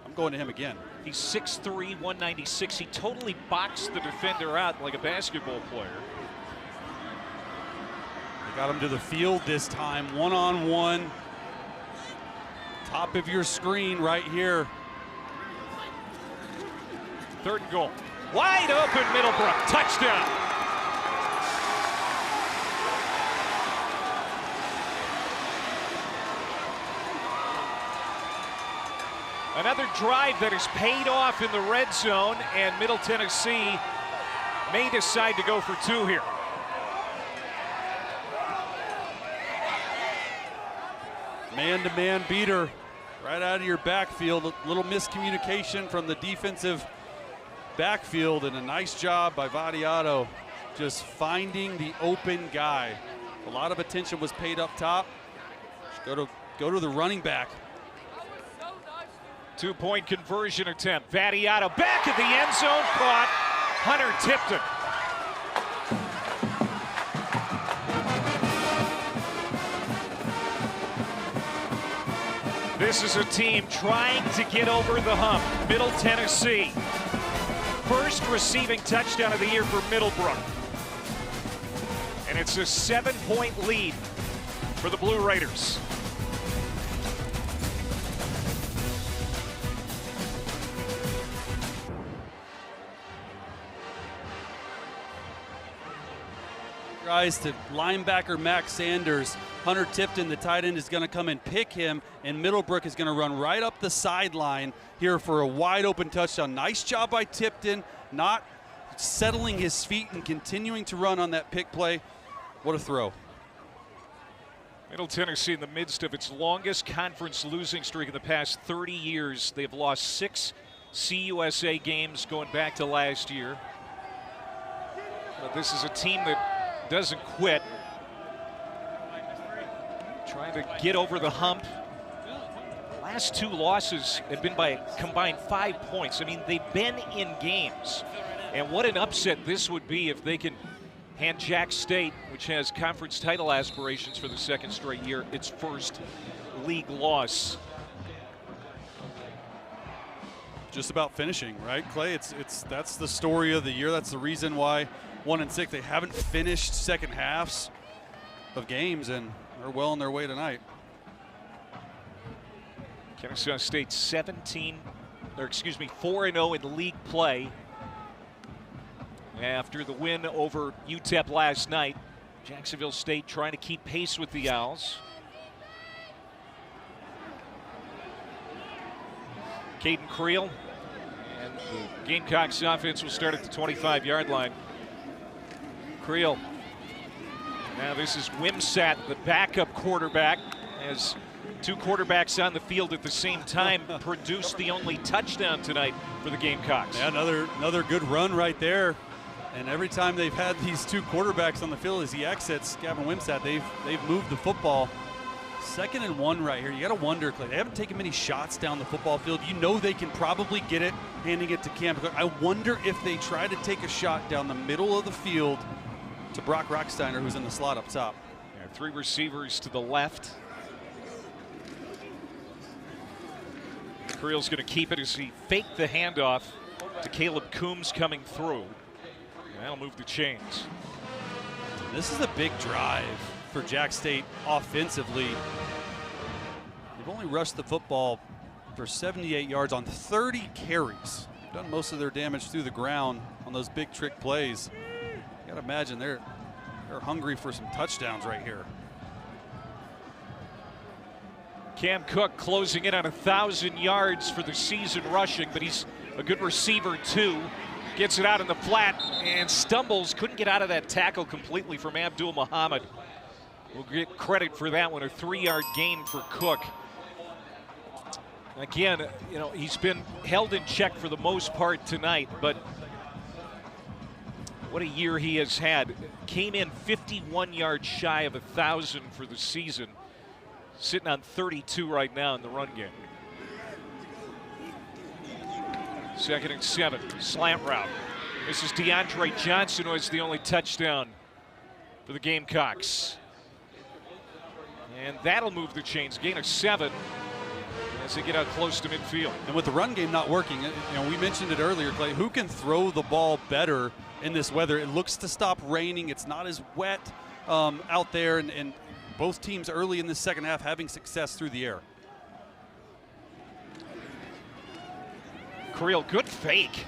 I'm going to him again. He's 6'3", 196. He totally boxed the defender out like a basketball player. They got him to the field this time, one-on-one. Top of your screen right here. 3rd and goal. Wide open, Middlebrook. Touchdown. Another drive that is paid off in the red zone, and Middle Tennessee may decide to go for 2 here. Man-to-man beater right out of your backfield. A little miscommunication from the defensive backfield, and a nice job by Vadiato just finding the open guy. A lot of attention was paid up top. Just go to the running back. 2-point conversion attempt. Vadiato back at the end zone, caught. Hunter Tipton. This is a team trying to get over the hump. Middle Tennessee. First receiving touchdown of the year for Middlebrook. And it's a 7-point lead for the Blue Raiders. Rise to linebacker Max Sanders. Hunter Tipton, the tight end, is going to come and pick him, and Middlebrook is going to run right up the sideline here for a wide open touchdown. Nice job by Tipton, not settling his feet and continuing to run on that pick play. What a throw. Middle Tennessee in the midst of its longest conference losing streak in the past 30 years. They've lost 6 CUSA games going back to last year. But this is a team that doesn't quit. Trying to get over the hump. Last 2 losses have been by a combined 5 points. I mean, they've been in games. And what an upset this would be if they can hand Jack State, which has conference title aspirations for the 2nd straight year, its first league loss. Just about finishing, right, Clay? That's the story of the year. That's the reason why 1-6, they haven't finished second halves of games, and they're well on their way tonight. Kennesaw State 4-0 in league play after the win over UTEP last night. Jacksonville State trying to keep pace with the Owls. Caden Creel, and the Gamecocks offense will start at the 25-yard line. Creel. Now this is Wimsatt, the backup quarterback, as 2 quarterbacks on the field at the same time produced the only touchdown tonight for the Gamecocks. Yeah, another good run right there. And every time they've had these 2 quarterbacks on the field as he exits, Gavin Wimsatt, they've moved the football. 2nd and 1 right here. You got to wonder, Clay, they haven't taken many shots down the football field. You know they can probably get it, handing it to Cam. I wonder if they try to take a shot down the middle of the field to Brock Rocksteiner, who's in the slot up top. Yeah, 3 receivers to the left. Creel's going to keep it as he faked the handoff to Caleb Coombs coming through. That'll move the chains. This is a big drive for Jack State offensively. They've only rushed the football for 78 yards on 30 carries. They've done most of their damage through the ground on those big trick plays. You gotta imagine they're hungry for some touchdowns right here. Cam Cook closing in on 1,000 yards for the season rushing, but he's a good receiver too. Gets it out in the flat and stumbles. Couldn't get out of that tackle completely from Abdul Muhammad. We'll get credit for that one, a 3-yard gain for Cook. Again, you know, he's been held in check for the most part tonight, but What a year he has had. Came in 51 yards shy of 1,000 for the season. Sitting on 32 right now in the run game. 2nd and 7, slant route. This is DeAndre Johnson, who has the only touchdown for the Gamecocks. And that'll move the chains. Gain of 7 as they get out close to midfield. And with the run game not working, we mentioned it earlier, Clay, who can throw the ball better in this weather? It looks to stop raining. It's not as wet out there, and both teams early in the second half having success through the air. Creel, good fake,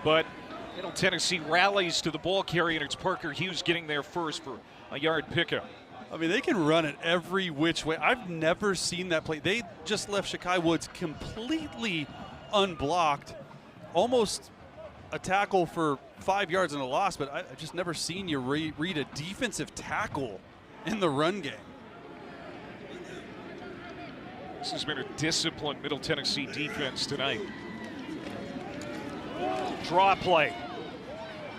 but Middle Tennessee rallies to the ball carrier, and it's Parker Hughes getting there first for a yard pickup. I mean, they can run it every which way. I've never seen that play. They just left Shakai Woods completely unblocked, almost a tackle for 5 yards and a loss, but I've just never seen you read a defensive tackle in the run game. This has been a disciplined Middle Tennessee defense tonight. Draw play.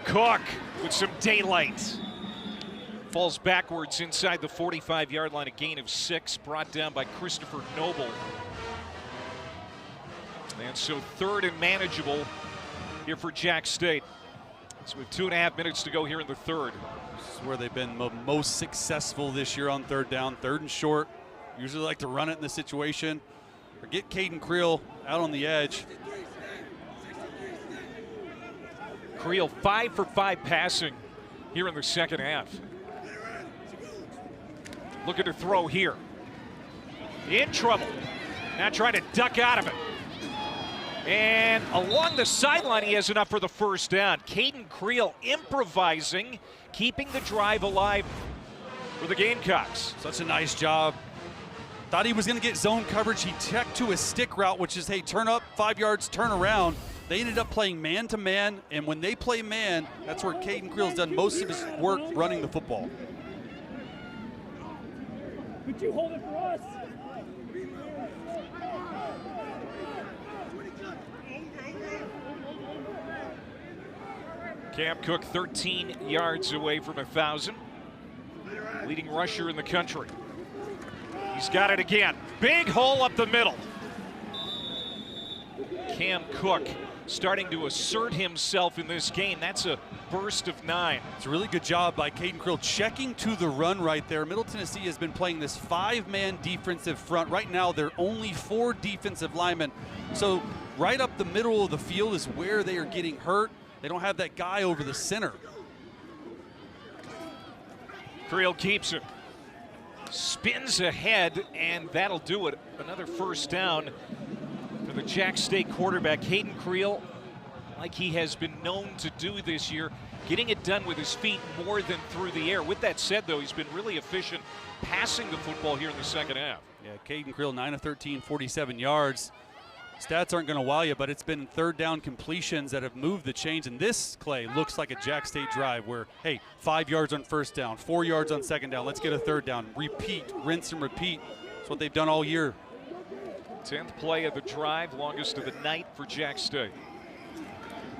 Cook with some daylight. Falls backwards inside the 45-yard line, a gain of 6, brought down by Christopher Noble. And so 3rd and manageable here for Jack State. So with 2.5 minutes to go here in the 3rd. This is where they've been most successful this year on 3rd down, 3rd and short. Usually like to run it in the situation or get Caden Creel out on the edge. Creel 5 for 5 passing here in the second half. Looking to throw here. In trouble. Now trying to duck out of it. And along the sideline, he has enough for the first down. Caden Creel improvising, keeping the drive alive for the Gamecocks. Such a nice job. Thought he was going to get zone coverage. He checked to a stick route, which is, hey, turn up 5 yards, turn around. They ended up playing man-to-man, and when they play man, that's where Caden Creel's done most of his work running the football. Could you hold it for us? Cam Cook 13 yards away from 1,000. Leading rusher in the country. He's got it again. Big hole up the middle. Cam Cook starting to assert himself in this game. That's a burst of 9. It's a really good job by Caden Creel checking to the run right there. Middle Tennessee has been playing this 5-man defensive front. Right now, they're only 4 defensive linemen. So right up the middle of the field is where they are getting hurt. They don't have that guy over the center. Creel keeps it. Spins ahead, and that'll do it. Another first down for the Jack State quarterback, Caden Creel, like he has been known to do this year, getting it done with his feet more than through the air. With that said, though, he's been really efficient passing the football here in the second half. Yeah, Caden Creel, 9 of 13, 47 yards. Stats aren't going to wow you, but it's been 3rd down completions that have moved the chains. And this, Clay, looks like a Jack State drive where, hey, 5 yards on 1st down, 4 yards on 2nd down. Let's get a 3rd down. Repeat, rinse and repeat. That's what they've done all year. 10th play of the drive, longest of the night for Jack State.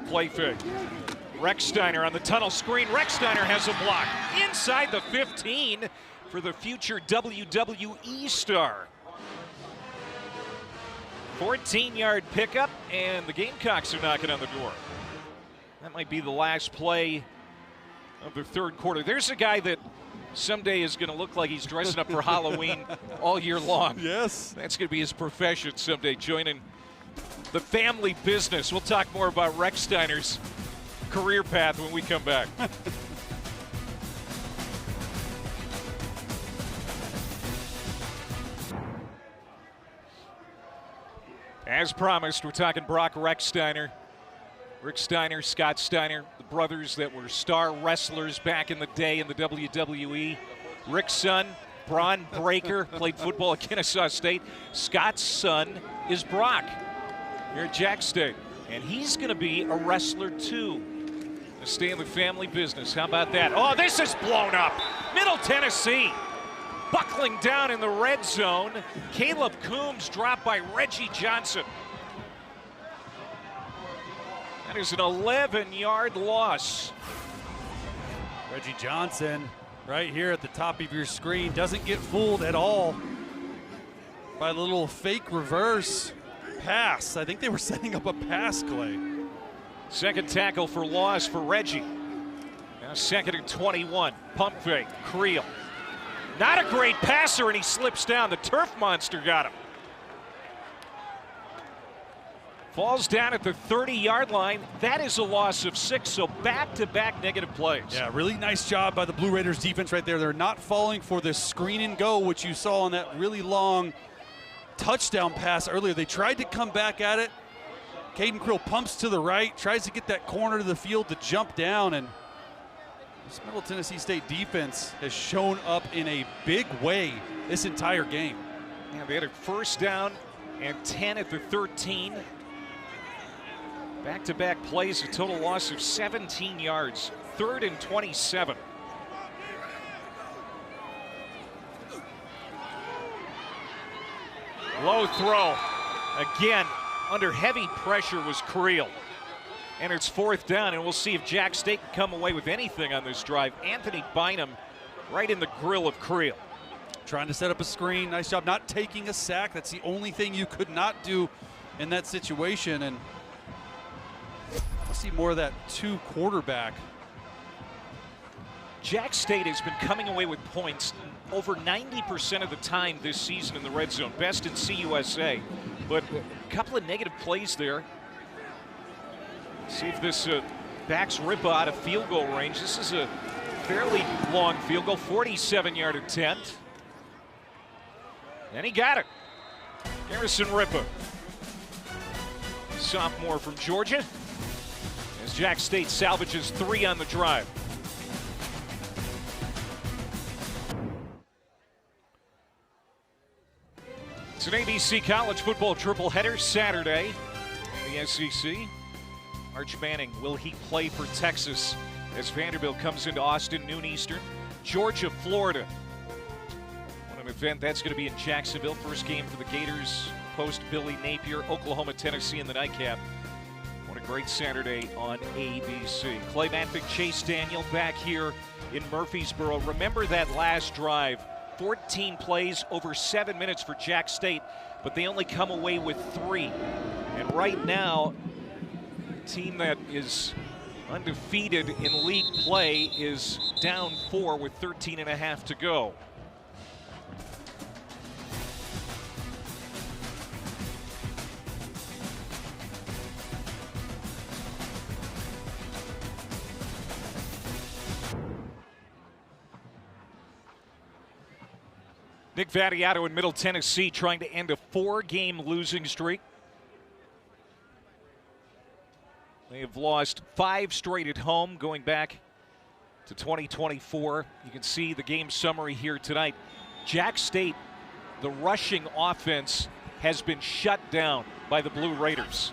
Play fake. Recksteiner on the tunnel screen. Recksteiner has a block inside the 15 for the future WWE star. 14-yard pickup, and the Gamecocks are knocking on the door. That might be the last play of the 3rd quarter. There's a guy that someday is going to look like he's dressing up for Halloween all year long. Yes. That's going to be his profession someday, joining the family business. We'll talk more about Recksteiner's career path when we come back. As promised, we're talking Brock Recksteiner. Rick Steiner, Scott Steiner, the brothers that were star wrestlers back in the day in the WWE. Rick's son, Braun Breaker, played football at Kennesaw State. Scott's son is Brock here at Jack State. And he's going to be a wrestler too. To stay in the family business. How about that? Oh, this is blown up. Middle Tennessee buckling down in the red zone. Caleb Coombs dropped by Reggie Johnson. That is an 11-yard loss Reggie Johnson right here at the top of your screen doesn't get fooled at all by the little fake reverse pass. I think they were setting up a pass, Clay. Second tackle for loss for Reggie. Now 2nd and 21. Pump fake. Creel. Not a great passer, and he slips down. The turf monster got him. Falls down at the 30-yard line. That is a loss of 6, so back-to-back negative plays. Yeah, really nice job by the Blue Raiders defense right there. They're not falling for this screen and go, which you saw on that really long touchdown pass earlier. They tried to come back at it. Caden Creel pumps to the right, tries to get that corner to the field to jump down, and this Middle Tennessee State defense has shown up in a big way this entire game. Yeah, they had a 1st down and 10 at the 13. Back-to-back plays, a total loss of 17 yards. 3rd and 27. Low throw. Again, under heavy pressure was Creel. And it's 4th down, and we'll see if Jack State can come away with anything on this drive. Anthony Bynum right in the grill of Creel. Trying to set up a screen. Nice job not taking a sack. That's the only thing you could not do in that situation. And we'll see more of that 2 quarterback. Jack State has been coming away with points over 90% of the time this season in the red zone. Best in CUSA. But a couple of negative plays there. See if this backs Ripa out of field goal range. This is a fairly long field goal, 47-yard attempt. And he got it. Garrison Ripa, sophomore from Georgia, as Jack State salvages 3 on the drive. It's an ABC college football triple header Saturday in the SEC. Arch Manning, will he play for Texas as Vanderbilt comes into Austin, noon Eastern? Georgia, Florida. What an event that's going to be in Jacksonville. First game for the Gators post Billy Napier. Oklahoma, Tennessee in the nightcap. What a great Saturday on ABC. Clay Matvick, Chase Daniel back here in Murfreesboro. Remember that last drive, 14 plays, over 7 minutes for Jack State, but they only come away with 3. And right now, team that is undefeated in league play is down 4 with 13.5 to go. Nick Vattiato in Middle Tennessee trying to end a 4-game losing streak. They have lost 5 straight at home going back to 2024. You can see the game summary here tonight. Jack State, the rushing offense has been shut down by the Blue Raiders.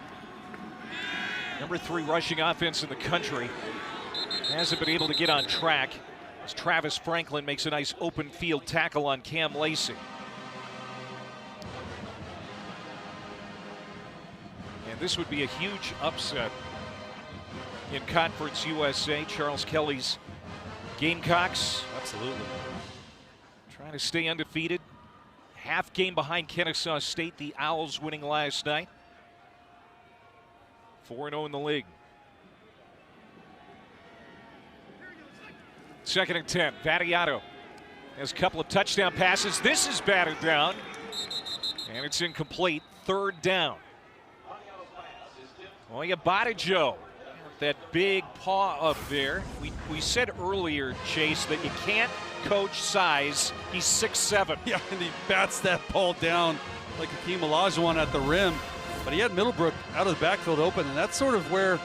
Number 3 rushing offense in the country. Hasn't been able to get on track as Travis Franklin makes a nice open field tackle on Cam Lacey. And this would be a huge upset in Conference USA. Charles Kelly's Gamecocks. Absolutely. Trying to stay undefeated. Half game behind Kennesaw State. The Owls winning last night. 4-0 in the league. 2nd and 10. Vattiato has a couple of touchdown passes. This is batted down. And it's incomplete. 3rd down. Oyabadijo. That big paw up there. We said earlier, Chase, that you can't coach size. He's 6'7". Yeah, and he bats that ball down like Hakeem Olajuwon at the rim. But he had Middlebrook out of the backfield open, and that's sort of where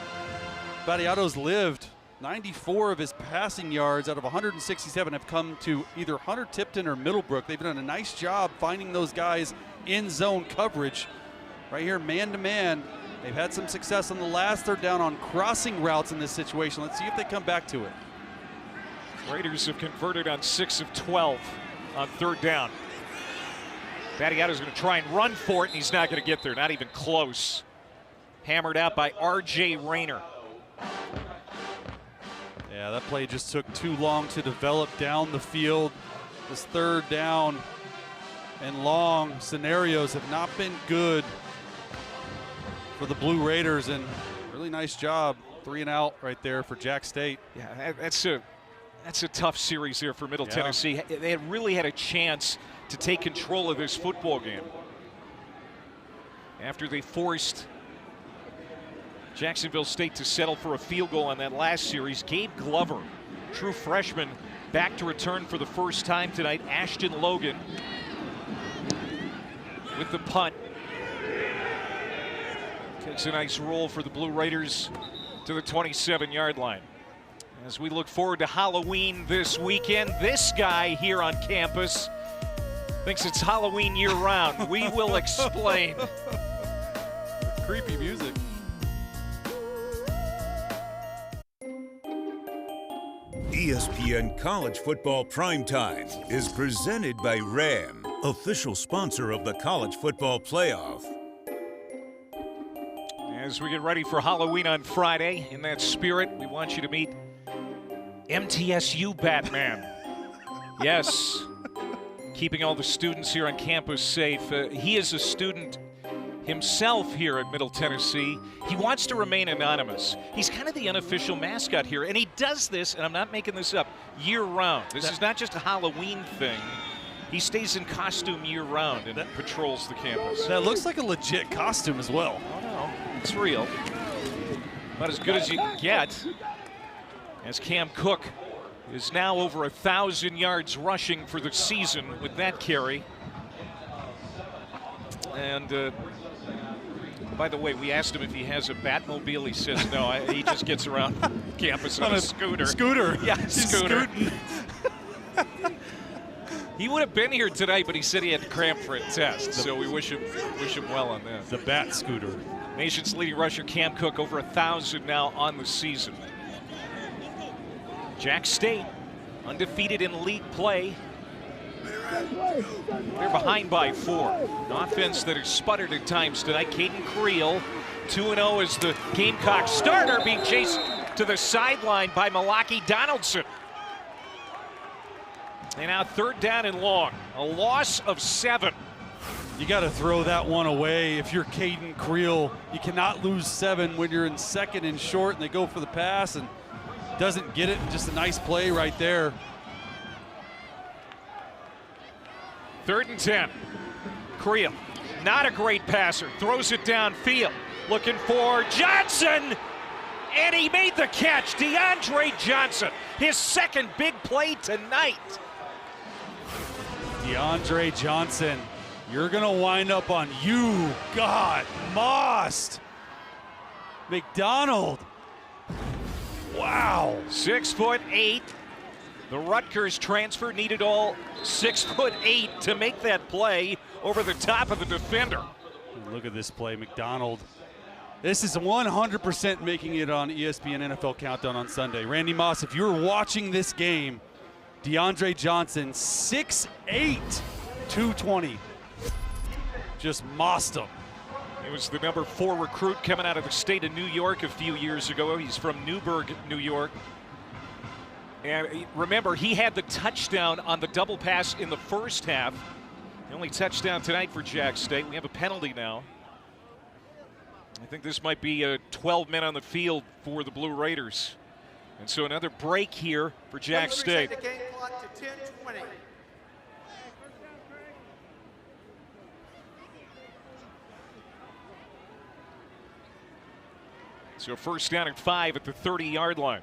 Vattiato's lived. 94 of his passing yards out of 167 have come to either Hunter Tipton or Middlebrook. They've done a nice job finding those guys in zone coverage. Right here, man-to-man. They've had some success on the last 3rd down on crossing routes in this situation. Let's see if they come back to it. Raiders have converted on 6 of 12 on 3rd down. Vattiato's going to try and run for it, and he's not going to get there. Not even close. Hammered out by R.J. Rayner. Yeah, that play just took too long to develop down the field. This third down and long scenarios have not been good for the Blue Raiders, and really nice job. 3 and out right there for Jack State. Yeah, that's a tough series there for Middle Tennessee. They had really had a chance to take control of this football game after they forced Jacksonville State to settle for a field goal on that last series. Gabe Glover, true freshman, back to return for the first time tonight. Ashton Logan with the punt. Takes a nice roll for the Blue Raiders to the 27-yard line. As we look forward to Halloween this weekend, this guy here on campus thinks it's Halloween year-round. We will explain. Creepy music. ESPN College Football Primetime is presented by Ram, official sponsor of the College Football Playoff. As we get ready for Halloween on Friday, in that spirit, we want you to meet MTSU Batman. Yes, keeping all the students here on campus safe. He is a student himself here at Middle Tennessee. He wants to remain anonymous. He's kind of the unofficial mascot here, and he does this, and I'm not making this up, year-round. This is not just a Halloween thing. He stays in costume year-round and patrols the campus. That looks like a legit costume as well. Oh, no, it's real. About as good as you can get. As Cam Cook is now over 1,000 yards rushing for the season with that carry. And by the way, we asked him if he has a Batmobile. He says no. He just gets around campus on a scooter. Scooter. Yeah, scooter. He would have been here tonight, but he said he had to cram for a test. So we wish him well on that. The Bat Scooter. Nation's leading rusher Cam Cook over 1,000 now on the season. Jack State undefeated in league play. They're behind by 4. An offense that has sputtered at times tonight. Caden Creel, 2-0 as the Gamecock starter, being chased to the sideline by Malaki Donaldson. And now 3rd down and long. A loss of 7. You got to throw that one away if you're Caden Creel. You cannot lose 7 when you're in 2nd and short and they go for the pass and doesn't get it. Just a nice play right there. 3rd and 10. Creel, not a great passer, throws it downfield. Looking for Johnson, and he made the catch. DeAndre Johnson, his 2nd big play tonight. DeAndre Johnson, you're going to wind up on You Got Mossed. McDonald. Wow. 6'8". The Rutgers transfer needed all 6'8" to make that play over the top of the defender. Look at this play, McDonald. This is 100% making it on ESPN NFL Countdown on Sunday. Randy Moss, if you're watching this game, DeAndre Johnson, 6'8", 220. Just mossed him. He was the number 4 recruit coming out of the state of New York a few years ago. He's from Newburgh, New York. And remember, he had the touchdown on the double pass in the first half. The only touchdown tonight for Jack State. We have a penalty now. I think this might be 12 men on the field for the Blue Raiders. And so another break here for Jack State. The game clock to 10:20. So 1st down and 5 at the 30-yard line.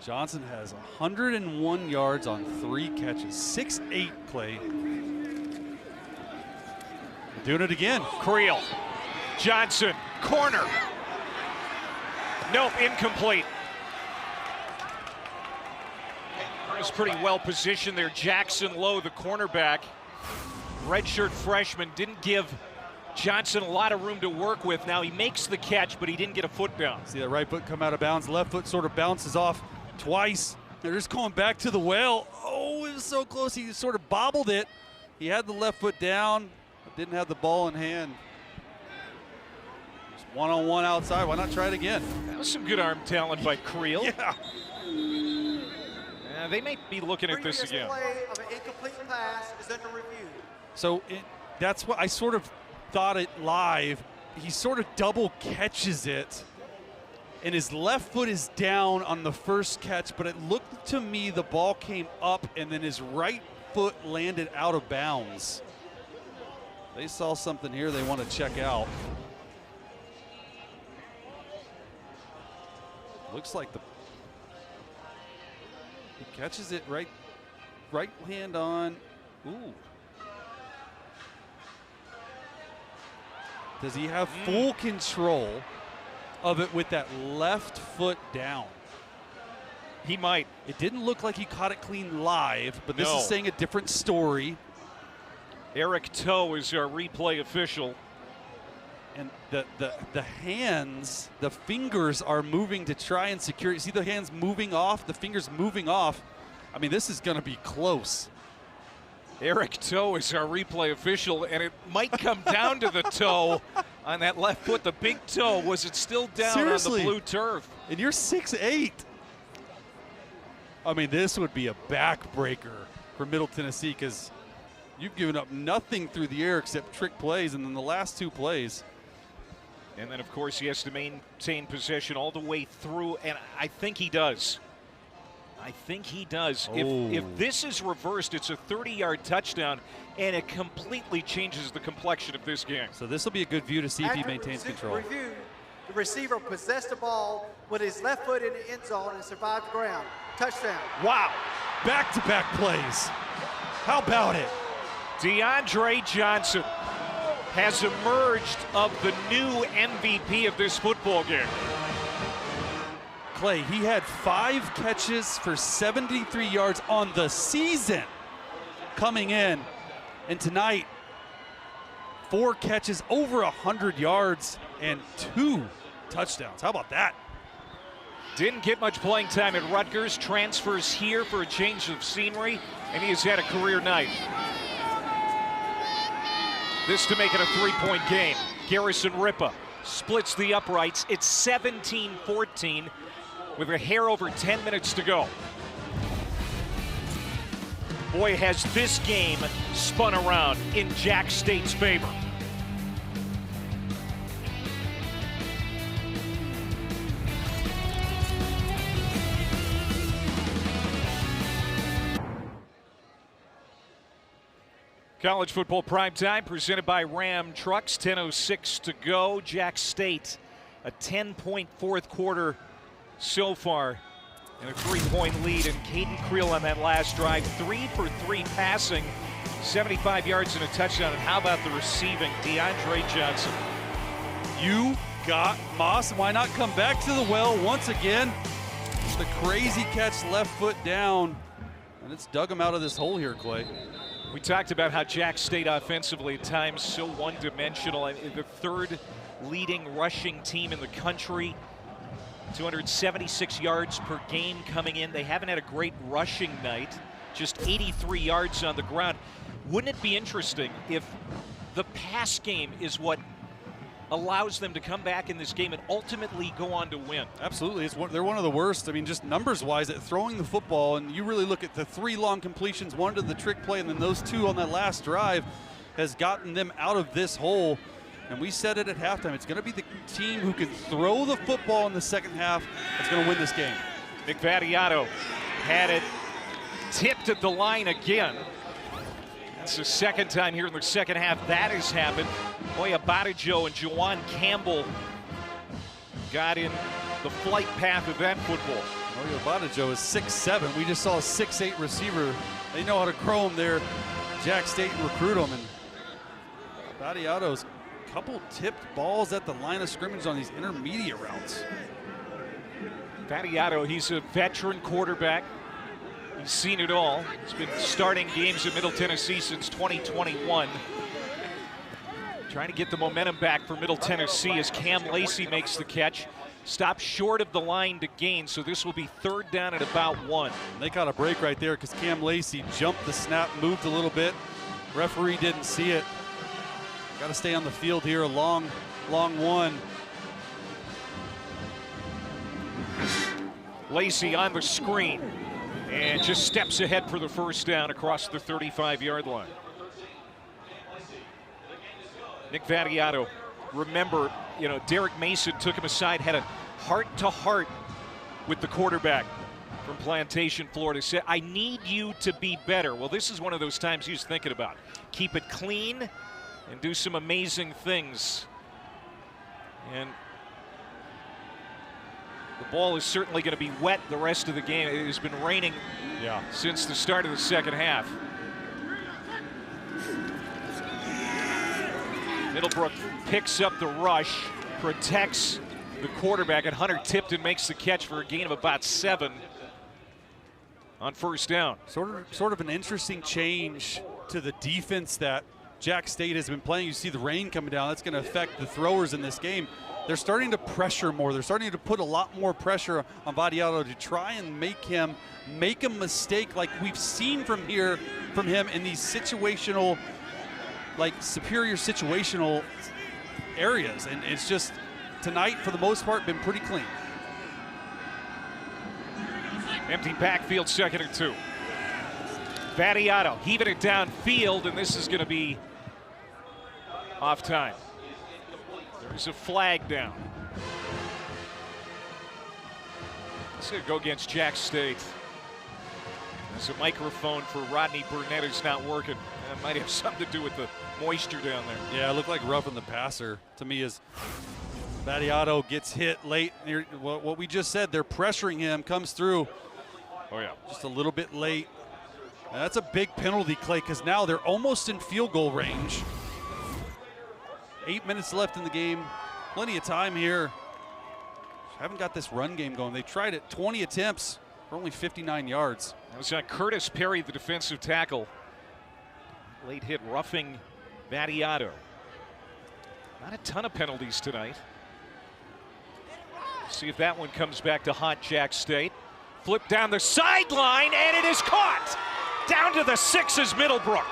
Johnson has 101 yards on 3 catches. 6'8" play. Doing it again. Creel. Johnson. Corner. Nope, incomplete. Was pretty well positioned there. Jackson Lowe, the cornerback. Redshirt freshman, didn't give Johnson a lot of room to work with. Now he makes the catch, but he didn't get a foot down. See that right foot come out of bounds. Left foot sort of bounces off twice. They're just going back to the well. Oh, it was so close. He sort of bobbled it. He had the left foot down, but didn't have the ball in hand. One-on-one outside. Why not try it again? That was some good arm talent by Creel. Yeah. They may be looking at this again. Play of an incomplete pass is under review. So that's what I sort of thought it live. He sort of double catches it, and his left foot is down on the first catch, but it looked to me the ball came up, and then his right foot landed out of bounds. They saw something here they want to check out. Looks like he catches it right hand on. Ooh. Does he have full control of it with that left foot down? He might. It didn't look like he caught it clean live, but this No. is saying a different story. Eric Toe is our replay official. And the hands, the fingers are moving to try and secure. You see the hands moving off, the fingers moving off. I mean, this is going to be close. Eric Toe is our replay official, and it might come down to the toe on that left foot. The big toe, was it still down Seriously. on the blue turf? And you're 6'8". I mean, this would be a backbreaker for Middle Tennessee because you've given up nothing through the air except trick plays, and then the last two plays. And then, of course, he has to maintain possession all the way through, and I think he does. I think he does. If this is reversed, it's a 30-yard touchdown, and it completely changes the complexion of this game. So this will be a good view to see if he After maintains control. Review, the receiver possessed the ball with his left foot in the end zone and survived the ground. Touchdown. Wow. Back-to-back plays. How about it? DeAndre Johnson has emerged of the new MVP of this football game. Clay, he had 5 catches for 73 yards on the season coming in. And tonight, 4 catches over 100 yards and 2 touchdowns. How about that? Didn't get much playing time at Rutgers, transfers here for a change of scenery, and he has had a career night. This to make it a 3-point game. Garrison Ripa splits the uprights. It's 17-14 with a hair over 10 minutes to go. Boy, has this game spun around in Jack State's favor. College football primetime presented by Ram Trucks. 10:06 to go. Jack State, a 10-point fourth quarter so far, and a 3-point lead. And Caden Creel on that last drive, 3 for 3 passing, 75 yards and a touchdown. And how about the receiving? DeAndre Johnson. You got Moss. Why not come back to the well once again? The crazy catch, left foot down, and it's dug him out of this hole here, Clay. We talked about how Jack State offensively at times so one-dimensional. The third leading rushing team in the country, 276 yards per game coming in. They haven't had a great rushing night, just 83 yards on the ground. Wouldn't it be interesting if the pass game is what allows them to come back in this game and ultimately go on to win? Absolutely. They're one of the worst. I mean, just numbers-wise at throwing the football, and you really look at the 3 long completions, 1 to the trick play, and then those 2 on that last drive has gotten them out of this hole. And we said it at halftime. It's going to be the team who can throw the football in the second half that's going to win this game. Nick Vattiato had it tipped at the line again. That's the second time here in the second half that has happened. Boy, Abadijo and Jawan Campbell got in the flight path of that football. Mario Abadijo is 6'7". We just saw a 6'8" receiver. They know how to grow him there. Jack State and recruit him. And Abadiato's couple tipped balls at the line of scrimmage on these intermediate routes. Vattiato, he's a veteran quarterback. He's seen it all. He's been starting games at Middle Tennessee since 2021. Trying to get the momentum back for Middle Tennessee as Cam Lacey makes the catch. Stopped short of the line to gain, so this will be 3rd down at about 1. They got a break right there because Cam Lacey jumped the snap, moved a little bit. Referee didn't see it. Got to stay on the field here, a long one. Lacey on the screen and just steps ahead for the first down across the 35-yard line. Nick Vattiato, remember, Derek Mason took him aside, had a heart-to-heart with the quarterback from Plantation, Florida. Said, I need you to be better. Well, this is one of those times he was thinking about. Keep it clean and do some amazing things. And the ball is certainly going to be wet the rest of the game. It has been raining since the start of the second half. Middlebrook picks up the rush, protects the quarterback, and Hunter Tipton makes the catch for a gain of about 7 on first down. Sort of an interesting change to the defense that Jack State has been playing. You see the rain coming down. That's going to affect the throwers in this game. They're starting to pressure more. They're starting to put a lot more pressure on Vattiato to try and make him make a mistake like we've seen from him in these situational, like superior situational areas. And it's just tonight, for the most part, been pretty clean. Empty backfield, 2nd and 2. Vattiato heaving it downfield, and this is going to be off time. There's a flag down. It's going to go against Jack State. There's a microphone for Rodney Burnett is not working. That might have something to do with the moisture down there. Yeah, it looked like roughing the passer to me as Vattiato gets hit late. What we just said, they're pressuring him, comes through. Oh, yeah. Just a little bit late. And that's a big penalty, Clay, because now they're almost in field goal range. 8 minutes left in the game. Plenty of time here. Haven't got this run game going. They tried it 20 attempts for only 59 yards. That was on Curtis Perry, the defensive tackle. Late hit roughing Vattiato. Not a ton of penalties tonight. See if that one comes back to haunt Jack State. Flip down the sideline, and it is caught. Down to the 6's Middlebrook.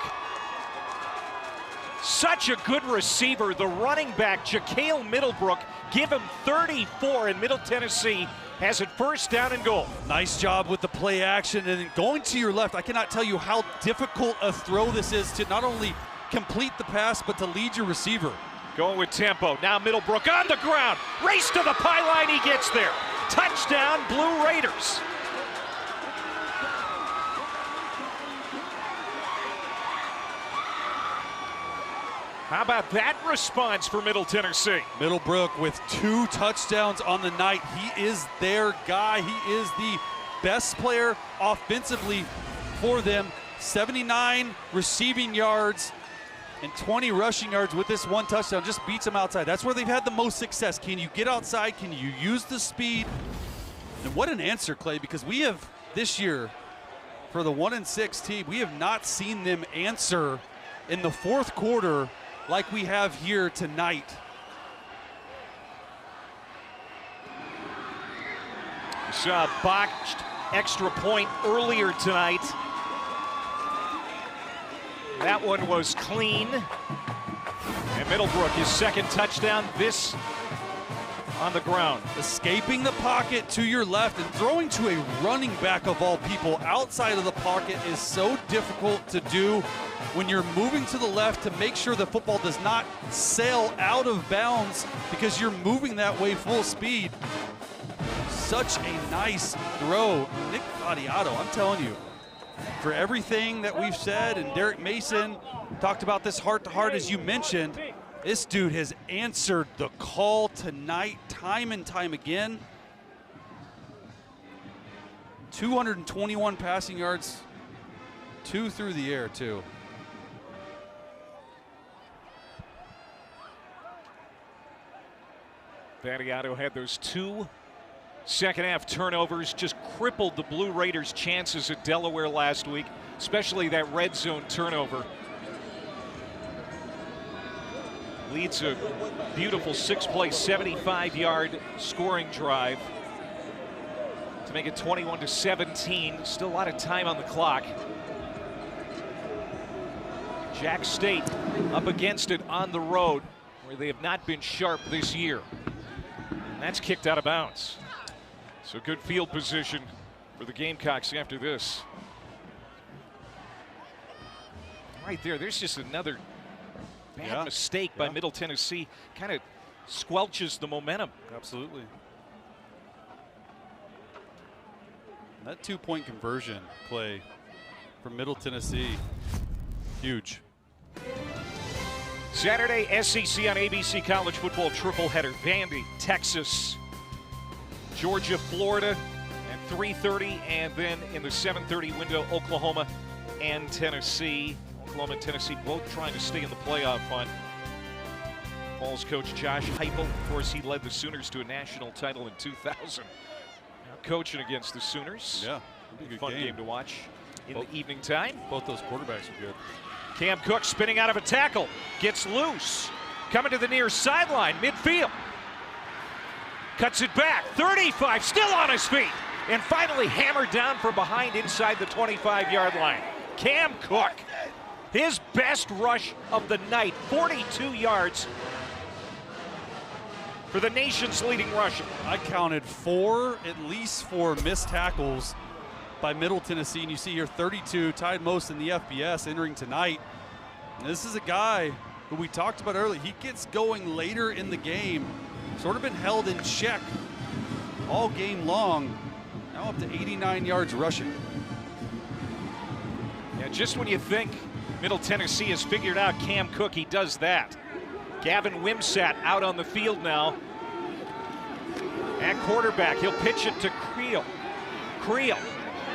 Such a good receiver, the running back, Ja'Kale Middlebrook. Give him 34, and Middle Tennessee has it first down and goal. Nice job with the play action, and then going to your left. I cannot tell you how difficult a throw this is to not only complete the pass, but to lead your receiver. Going with tempo. Now Middlebrook on the ground. Race to the pylon, he gets there. Touchdown, Blue Raiders. How about that response for Middle Tennessee? Middlebrook with 2 touchdowns on the night. He is their guy. He is the best player offensively for them. 79 receiving yards and 20 rushing yards with this 1 touchdown. Just beats them outside. That's where they've had the most success. Can you get outside? Can you use the speed? And what an answer, Clay, because we have this year, for the 1-6 team, we have not seen them answer in the 4th quarter like we have here tonight. We saw a botched extra point earlier tonight. That one was clean. And Middlebrook, his 2nd touchdown, this on the ground. Escaping the pocket to your left and throwing to a running back of all people outside of the pocket is so difficult to do when you're moving to the left to make sure the football does not sail out of bounds because you're moving that way full speed. Such a nice throw. Nick Vattiato, I'm telling you, for everything that we've said, and Derek Mason talked about this heart-to-heart as you mentioned, this dude has answered the call tonight time and time again. 221 passing yards, 2 through the air too. Vattiato had those 2 second-half turnovers, just crippled the Blue Raiders' chances at Delaware last week, especially that red zone turnover. Leads a beautiful 6-play, 75-yard scoring drive to make it 21-17. Still a lot of time on the clock. Jack State up against it on the road, where they have not been sharp this year. And that's kicked out of bounds. So good field position for the Gamecocks after this. Right there's just another bad mistake by Middle Tennessee. Kind of squelches the momentum. Absolutely. That 2-point conversion, Clay, from Middle Tennessee, huge. Saturday, SEC on ABC College Football tripleheader. Vandy, Texas, Georgia, Florida at 3:30, and then in the 7:30 window, Oklahoma and Tennessee. Oklahoma and Tennessee both trying to stay in the playoff hunt. Vols coach Josh Heupel, of course, he led the Sooners to a national title in 2000. Now coaching against the Sooners. Yeah, it'll be a good fun game to watch in the evening time. Both those quarterbacks are good. Cam Cook spinning out of a tackle, gets loose, coming to the near sideline, midfield. Cuts it back, 35, still on his feet, and finally hammered down from behind inside the 25-yard line. Cam Cook, his best rush of the night, 42 yards for the nation's leading rusher. I counted at least four missed tackles by Middle Tennessee, and you see here 32, tied most in the FBS entering tonight. And this is a guy who we talked about earlier. He gets going later in the game, sort of been held in check all game long, now up to 89 yards rushing. Yeah, just when you think Middle Tennessee has figured out Cam Cook, he does that. Gavin Wimsatt out on the field now. At quarterback, he'll pitch it to Creel. Creel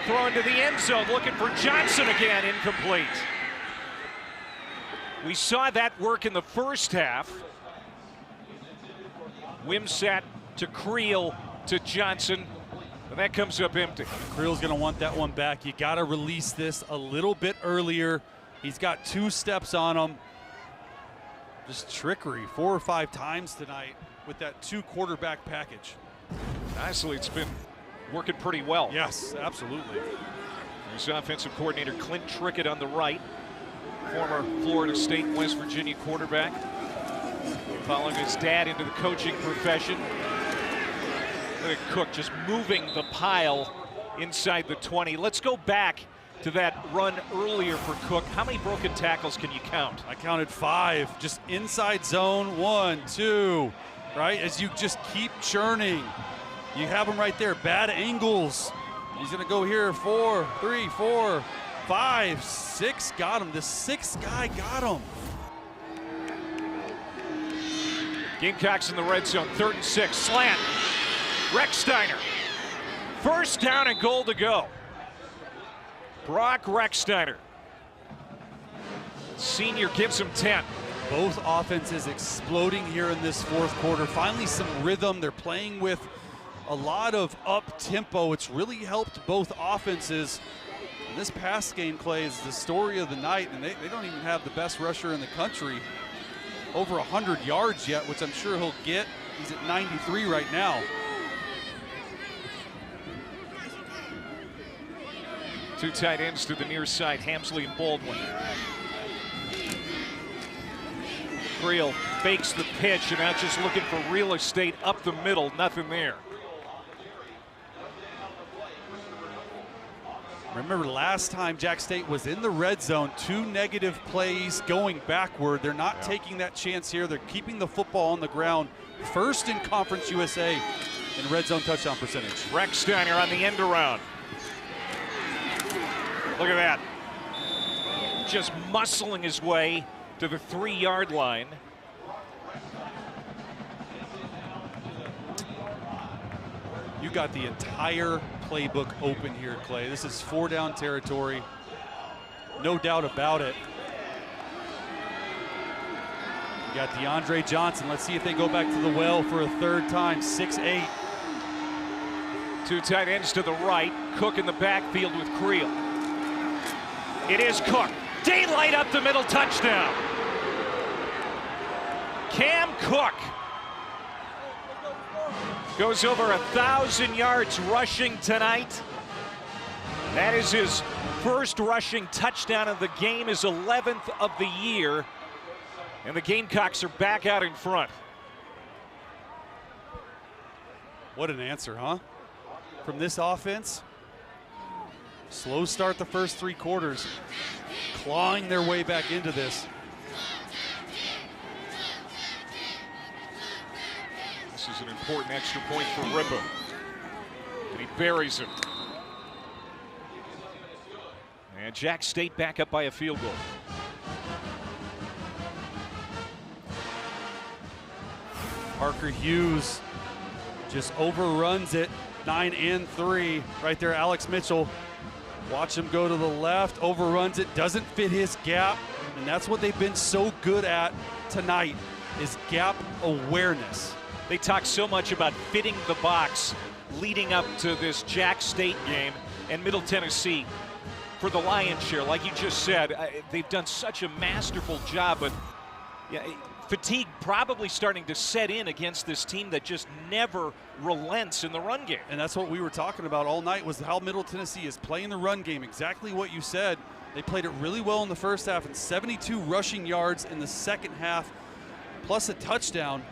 throwing to the end zone, looking for Johnson again, incomplete. We saw that work in the first half. Wimsatt to Creel to Johnson, and that comes up empty. Creel's gonna want that one back. You gotta release this a little bit earlier. He's got 2 steps on him. Just trickery 4 or 5 times tonight with that 2 quarterback package. Honestly, it's been working pretty well. Yes, absolutely. There's offensive coordinator Clint Trickett on the right, former Florida State, West Virginia quarterback, following his dad into the coaching profession. Look at Cook just moving the pile inside the 20. Let's go back to that run earlier for Cook. How many broken tackles can you count? I counted 5, just inside zone, 1, 2, right? As you just keep churning. You have him right there, bad angles. He's gonna go here, 4, 3, 4, 5, 6, got him. The 6th guy got him. Gamecocks in the red zone, 3rd and 6, slant. Rechsteiner, first down and goal to go. Brock Rechsteiner, senior, gives him 10. Both offenses exploding here in this 4th quarter. Finally some rhythm. They're playing with a lot of up-tempo. It's really helped both offenses. And this pass game, Clay, is the story of the night, and they don't even have the best rusher in the country over 100 yards yet, which I'm sure he'll get. He's at 93 right now. Two tight ends to the near side, Hamsley and Baldwin. Creel fakes the pitch and now just looking for real estate up the middle, nothing there. Remember last time Jack State was in the red zone, 2 negative plays going backward. They're not taking that chance here. They're keeping the football on the ground. First in Conference USA in red zone touchdown percentage. Rechsteiner on the end around. Look at that. Just muscling his way to the 3-yard line. You got the entire playbook open here, Clay. This is 4-down territory. No doubt about it. You got DeAndre Johnson. Let's see if they go back to the well for a 3rd time. 6'8". 2 tight ends to the right. Cook in the backfield with Creel. It is Cook. Daylight up the middle, touchdown. Cam Cook goes over 1,000 yards rushing tonight. That is his first rushing touchdown of the game, his 11th of the year. And the Gamecocks are back out in front. What an answer, huh? from this offense. Slow start the first 3 quarters, clawing their way back into this. This is an important extra point for Ripa. And he buries it. And Jack State back up by a field goal. Parker Hughes just overruns it, 9 and 3. Right there, Alex Mitchell. Watch him go to the left, overruns it, doesn't fit his gap. And that's what they've been so good at tonight, is gap awareness. They talk so much about fitting the box leading up to this Jack State game, and Middle Tennessee, for the lion's share, like you just said, they've done such a masterful job, but yeah, fatigue probably starting to set in against this team that just never relents in the run game. And that's what we were talking about all night, was how Middle Tennessee is playing the run game. Exactly what you said. They played it really well in the first half, and 72 rushing yards in the second half, plus a touchdown.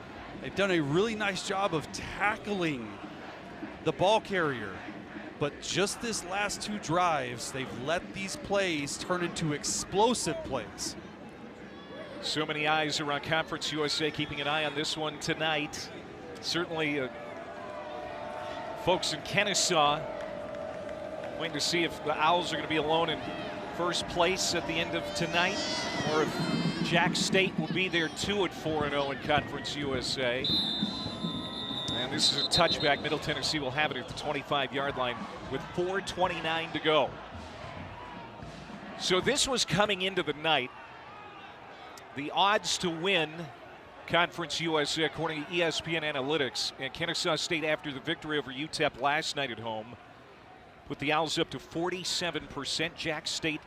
They've done a really nice job of tackling the ball carrier. But just this last 2 drives, they've let these plays turn into explosive plays. So many eyes around Conference USA keeping an eye on this one tonight. Certainly folks in Kennesaw waiting to see if the Owls are going to be alone in first place at the end of tonight, or if Jack State will be there 2-4-0 in Conference USA. And this is a touchback. Middle Tennessee will have it at the 25-yard line with 4:29 to go. So this was coming into the night. The odds to win Conference USA according to ESPN Analytics, and Kennesaw State, after the victory over UTEP last night at home, put the Owls up to 47%, Jack State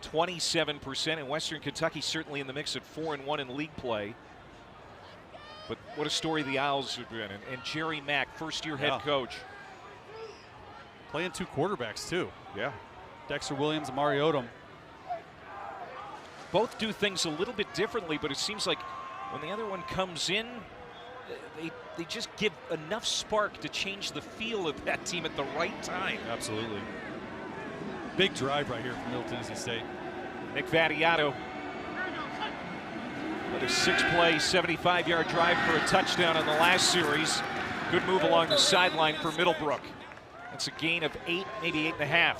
27%, and Western Kentucky certainly in the mix at 4-1 in league play. But what a story the Owls have been. And Jerry Mack, first-year head coach. Playing 2 quarterbacks, too. Yeah. Dexter Williams and Mario Odom. Both do things a little bit differently, but it seems like when the other one comes in, they just give enough spark to change the feel of that team at the right time. Absolutely. Big drive right here from Middle Tennessee State. Nick Vattiato. With a 6-play, 75-yard drive for a touchdown on the last series. Good move along the sideline for Middlebrook. That's a gain of 8, maybe 8.5.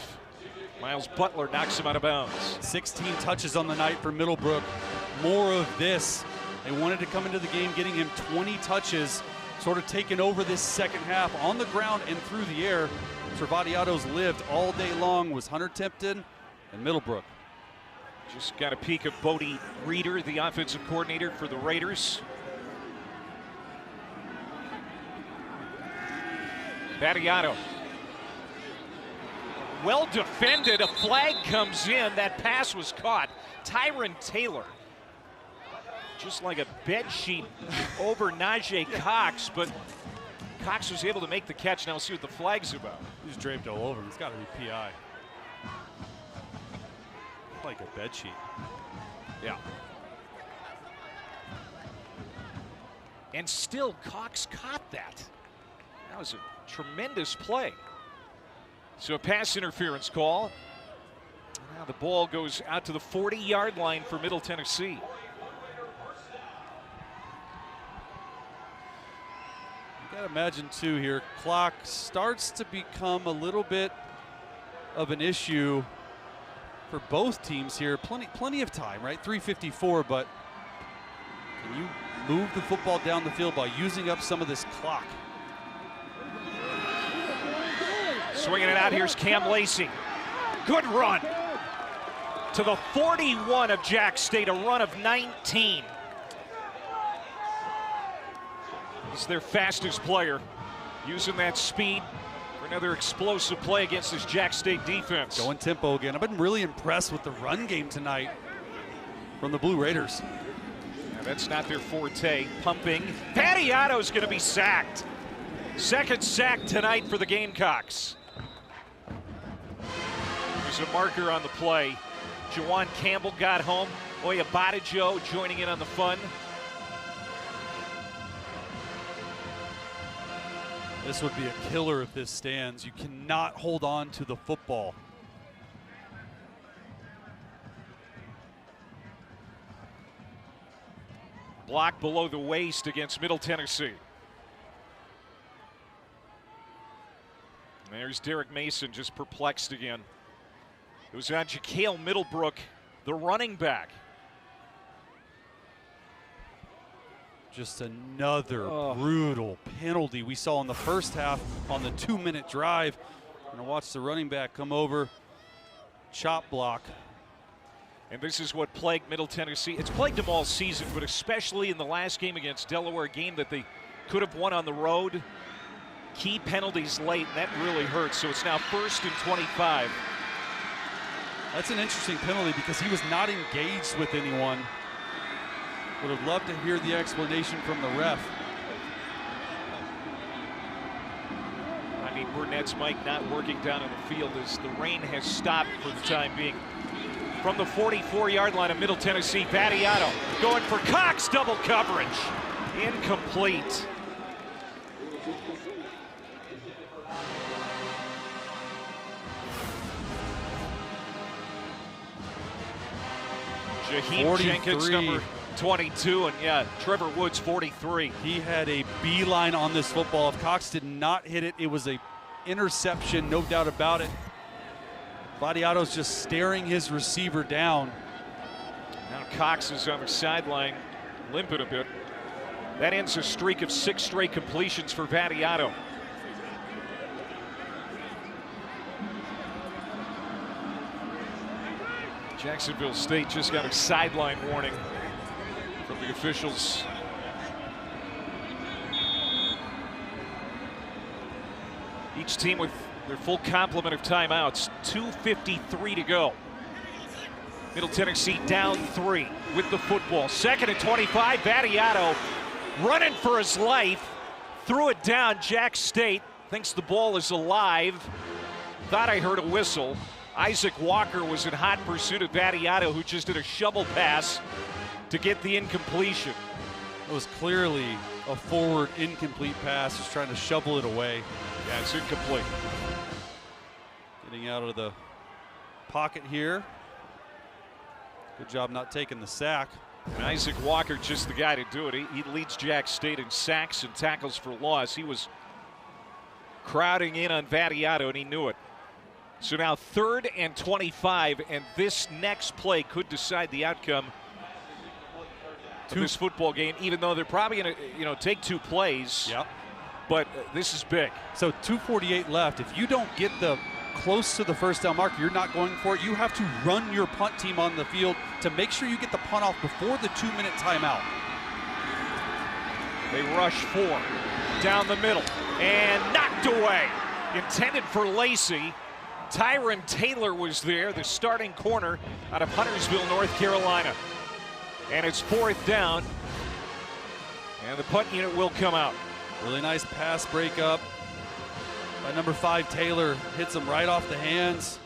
Miles Butler knocks him out of bounds. 16 touches on the night for Middlebrook. More of this. They wanted to come into the game getting him 20 touches, sort of taking over this second half on the ground and through the air. Vattiato's lived all day long, was Hunter Tipton and Middlebrook. Just got a peek of Bodie Reeder, the offensive coordinator for the Raiders. Vattiato. Well defended, a flag comes in, that pass was caught. Tyron Taylor, just like a bed sheet over Najee Cox, but Cox was able to make the catch. Now we'll see what the flag's about. He's draped all over him, it's gotta be PI. Like a bed sheet. Yeah. And still Cox caught that. That was a tremendous play. So a pass interference call. Now the ball goes out to the 40-yard line for Middle Tennessee. You gotta imagine too here, clock starts to become a little bit of an issue for both teams here. Plenty of time, right? 3:54, but can you move the football down the field by using up some of this clock? Swinging it out, here's Cam Lacey. Good run to the 41 of Jack State, a run of 19. He's their fastest player, using that speed for another explosive play against this Jack State defense. Going tempo again. I've been really impressed with the run game tonight from the Blue Raiders. Now that's not their forte. Pumping. Vattiato's going to be sacked. Second sack tonight for the Gamecocks. There's a marker on the play. Jawan Campbell got home. Oya Badajo joining in on the fun. This would be a killer if this stands. You cannot hold on to the football. Block below the waist against Middle Tennessee. There's Derek Mason just perplexed again. It was on Jaquale Middlebrook, the running back. Just another brutal penalty we saw in the first half on the 2-minute drive. We're gonna watch the running back come over, chop block. And this is what plagued Middle Tennessee. It's plagued them all season, but especially in the last game against Delaware, a game that they could have won on the road. Key penalties late, and that really hurts. So it's now 1st and 25. That's an interesting penalty because he was not engaged with anyone. Would have loved to hear the explanation from the ref. I mean, Burnett's mic not working down in the field as the rain has stopped for the time being. From the 44-yard line of Middle Tennessee, Battiato going for Cox, double coverage. Incomplete. Jaheim Jenkins, number 22, and yeah, Trevor Woods, 43. He had a beeline on this football. If Cox did not hit it, it was a interception, no doubt about it. Battiato's just staring his receiver down. Now Cox is on the sideline, limping a bit. That ends a streak of 6 straight completions for Battiato. Jacksonville State just got a sideline warning from the officials. Each team with their full complement of timeouts. 2:53 to go. Middle Tennessee down 3 with the football. 2nd and 25. Battiato running for his life. Threw it down. Jack State thinks the ball is alive. Thought I heard a whistle. Isaac Walker was in hot pursuit of Battiato, who just did a shovel pass to get the incompletion. It was clearly a forward incomplete pass, just trying to shovel it away. Yeah, it's incomplete. Getting out of the pocket here. Good job not taking the sack. And Isaac Walker, just the guy to do it. He leads Jack State in sacks and tackles for loss. He was crowding in on Battiato, and he knew it. So now 3rd and 25, and this next play could decide the outcome of this football game, even though they're probably going to, take 2 plays. Yep. But this is big. So 2:48 left. If you don't get the close to the first down mark, you're not going for it. You have to run your punt team on the field to make sure you get the punt off before the 2-minute timeout. They rush 4 down the middle and knocked away. Intended for Lacey. Tyron Taylor was there, the starting corner out of Huntersville, North Carolina. And it's 4th down. And the punt unit will come out. Really nice pass breakup by number 5, Taylor. Hits him right off the hands.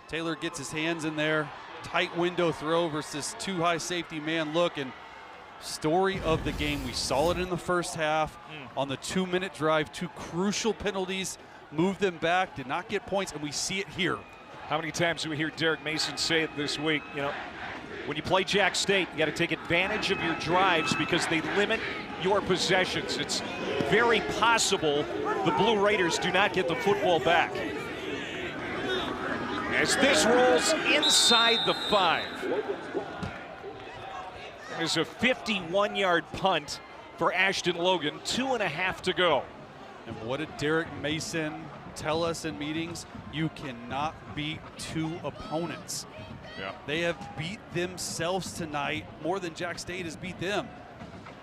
Taylor gets his hands in there. Tight window throw versus too high safety man look. And story of the game. We saw it in the first half on the 2-minute drive. 2 crucial penalties. Moved them back, did not get points, and we see it here. How many times do we hear Derek Mason say it this week? When you play Jack State, you got to take advantage of your drives because they limit your possessions. It's very possible the Blue Raiders do not get the football back. As this rolls inside the 5. There's a 51-yard punt for Ashton Logan, 2.5 to go. And what did Derek Mason tell us in meetings? You cannot beat 2 opponents. Yeah. They have beat themselves tonight more than Jack State has beat them.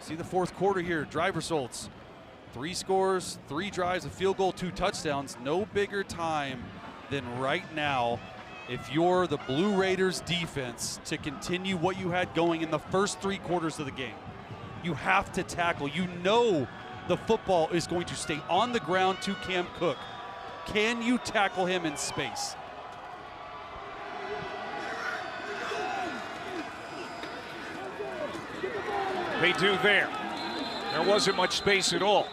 See the 4th quarter here, drive results. 3 scores, 3 drives, a field goal, 2 touchdowns. No bigger time than right now if you're the Blue Raiders defense to continue what you had going in the first 3 quarters of the game. You have to tackle. You know the football is going to stay on the ground to Cam Cook. Can you tackle him in space? They do there. There wasn't much space at all.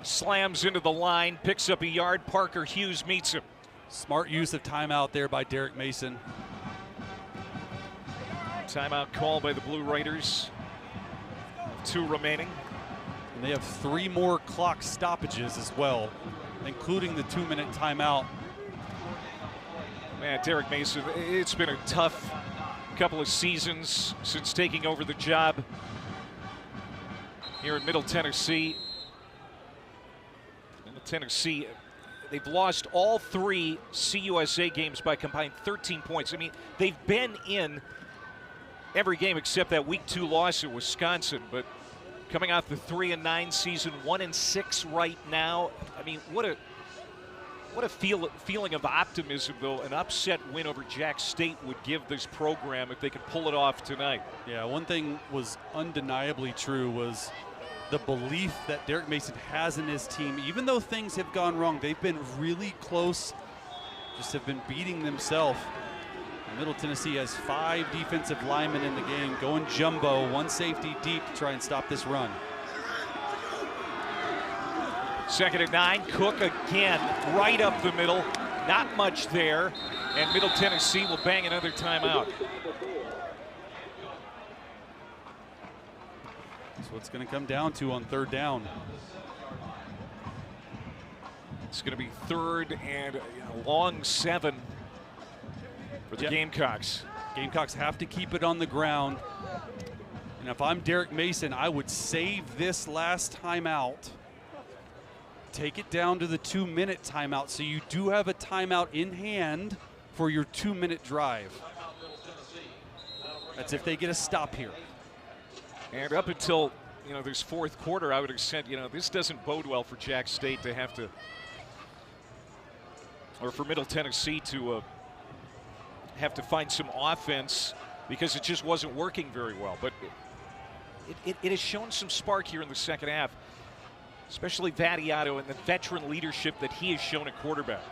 slams into the line, picks up a yard. Parker Hughes meets him. Smart use of timeout there by Derek Mason. Timeout call by the Blue Raiders. 2 remaining. And they have 3 more clock stoppages as well, including the 2-minute timeout. Man, Derek Mason, it's been a tough couple of seasons since taking over the job here in Middle Tennessee. Middle Tennessee, they've lost all 3 CUSA games by combined 13 points. I mean, they've been in every game except that Week 2 loss at Wisconsin, but coming off the 3-9 season, 1-6 right now. I mean, what a feeling of optimism, though, an upset win over Jack State would give this program if they could pull it off tonight. Yeah, one thing was undeniably true was the belief that Derek Mason has in his team. Even though things have gone wrong, they've been really close, just have been beating themselves. Middle Tennessee has 5 defensive linemen in the game, going jumbo, 1 safety deep to try and stop this run. 2nd and 9, Cook again, right up the middle. Not much there, and Middle Tennessee will bang another timeout. That's what it's going to come down to on 3rd down. It's going to be 3rd and a long 7 for the Gamecocks. Gamecocks have to keep it on the ground. And if I'm Derek Mason, I would save this last timeout. Take it down to the 2-minute timeout so you do have a timeout in hand for your 2-minute drive. That's if they get a stop here. And up until, this 4th quarter, I would have said, this doesn't bode well for Jack State to have to, or for Middle Tennessee to have to find some offense because it just wasn't working very well. But it has shown some spark here in the 2nd half, especially Vattiato and the veteran leadership that he has shown at quarterback.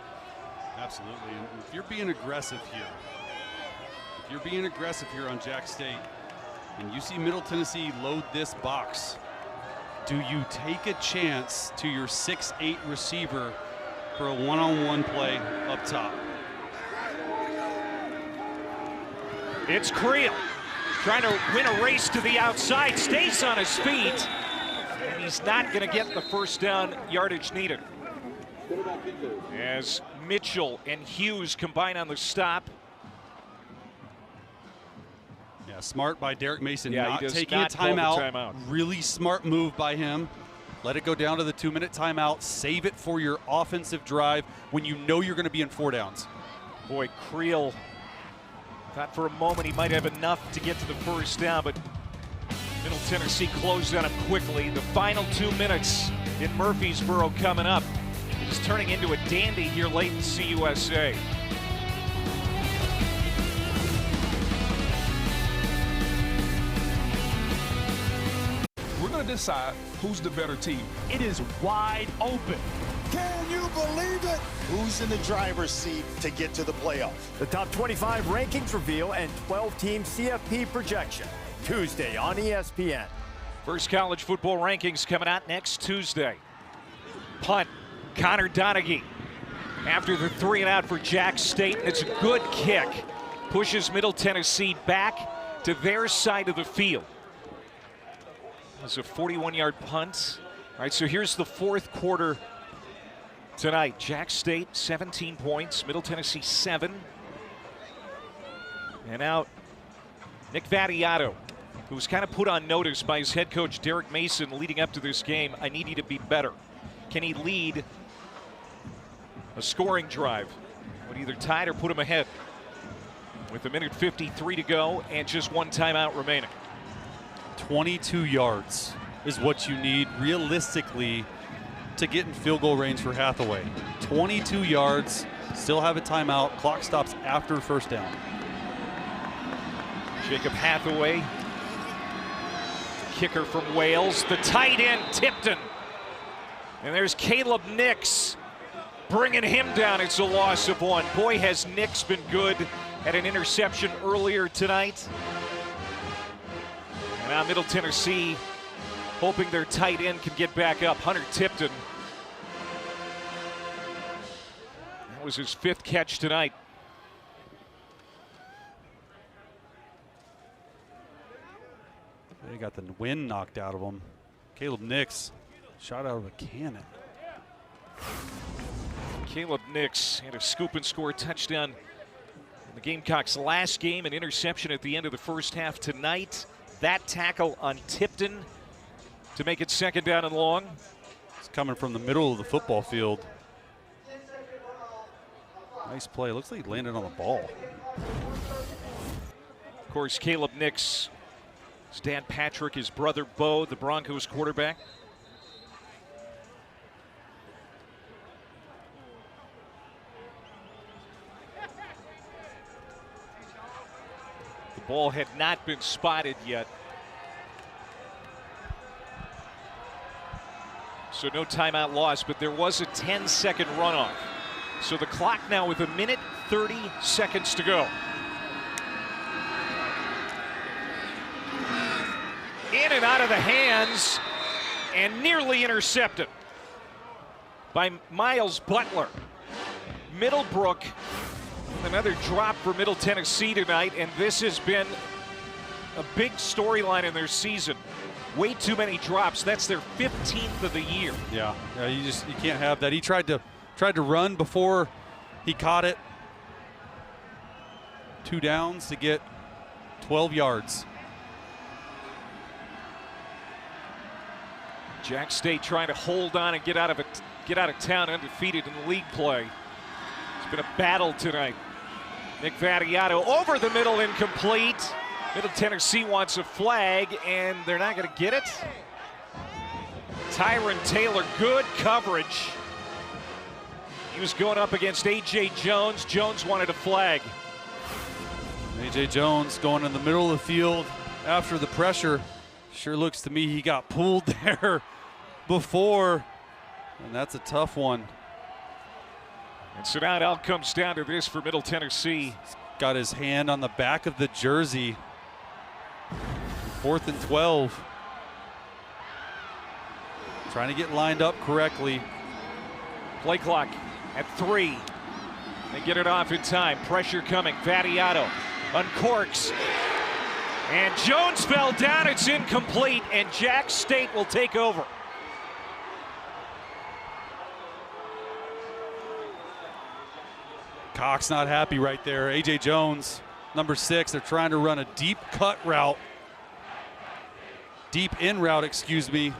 Absolutely. And if you're being aggressive here, on Jack State, and you see Middle Tennessee load this box, do you take a chance to your 6'8" receiver for a one-on-one play up top? It's Creel trying to win a race to the outside, stays on his feet, and he's not going to get the 1st down yardage needed. As Mitchell and Hughes combine on the stop. Yeah, smart by Derek Mason, Yeah, not he does taking not a call the timeout. timeout. Really smart move by him. Let it go down to the 2-minute timeout. Save it for your offensive drive when you know you're going to be in 4 downs. Boy, Creel thought for a moment he might have enough to get to the 1st down, but Middle Tennessee closed on him quickly. The final 2 minutes in Murfreesboro coming up. It's turning into a dandy here late in CUSA. We're going to decide who's the better team. It is wide open. Can you believe it? Who's in the driver's seat to get to the playoffs? The top 25 rankings reveal and 12-team CFP projection. Tuesday on ESPN. First college football rankings coming out next Tuesday. Punt, Connor Donaghy. After the 3-and-out for Jack State, it's a good kick. Pushes Middle Tennessee back to their side of the field. It's a 41-yard punt. All right, so here's the 4th quarter tonight. Jack State, 17 points. Middle Tennessee, 7. And now Nick Vattiato, who was kind of put on notice by his head coach Derek Mason leading up to this game. I need you to be better. Can he lead a scoring drive? Would either tie it or put him ahead with 1:53 to go and just 1 timeout remaining. 22 yards is what you need realistically to get in field goal range for Hathaway. 22 yards, still have a timeout. Clock stops after 1st down. Jacob Hathaway, kicker from Wales. The tight end, Tipton. And there's Caleb Nix bringing him down. It's a loss of 1. Boy, has Nix been good. Had an interception earlier tonight. And now Middle Tennessee hoping their tight end can get back up. Hunter Tipton That was his 5th catch tonight. They got the wind knocked out of him. Caleb Nix shot out of a cannon. Caleb Nix had a scoop and score touchdown in the Gamecocks' last game, an interception at the end of the first half tonight. That tackle on Tipton to make it 2nd down and long. It's coming from the middle of the football field. Nice play. Looks like he landed on the ball. Of course, Caleb Nix, his dad Patrick, his brother Bo, the Broncos quarterback. The ball had not been spotted yet. So no timeout lost, but there was a 10-second runoff. So the clock now with 1:30 to go. In and out of the hands and nearly intercepted by Miles Butler. Middlebrook, another drop for Middle Tennessee tonight, and this has been a big storyline in their season. Way too many drops. That's their 15th of the year. Yeah, you can't have that. He tried to run before he caught it. 2 downs to get 12 yards. Jack State trying to hold on and get out of town undefeated in the league play. It's been a battle tonight. Nick Vattiato over the middle, incomplete. Middle Tennessee wants a flag, and they're not going to get it. Tyron Taylor, good coverage. He was going up against A.J. Jones. Jones wanted a flag. A.J. Jones going in the middle of the field after the pressure. Sure looks to me he got pulled there before, and that's a tough one. And so now it all comes down to this for Middle Tennessee. He's got his hand on the back of the jersey. 4th and 12. Trying to get lined up correctly. Play clock at 3. They get it off in time. Pressure coming. Vattiato uncorks. And Jones fell down. It's incomplete, and Jack State will take over. Cox not happy right there. A.J. Jones, number 6. They're trying to run a deep cut route. Deep in route, excuse me.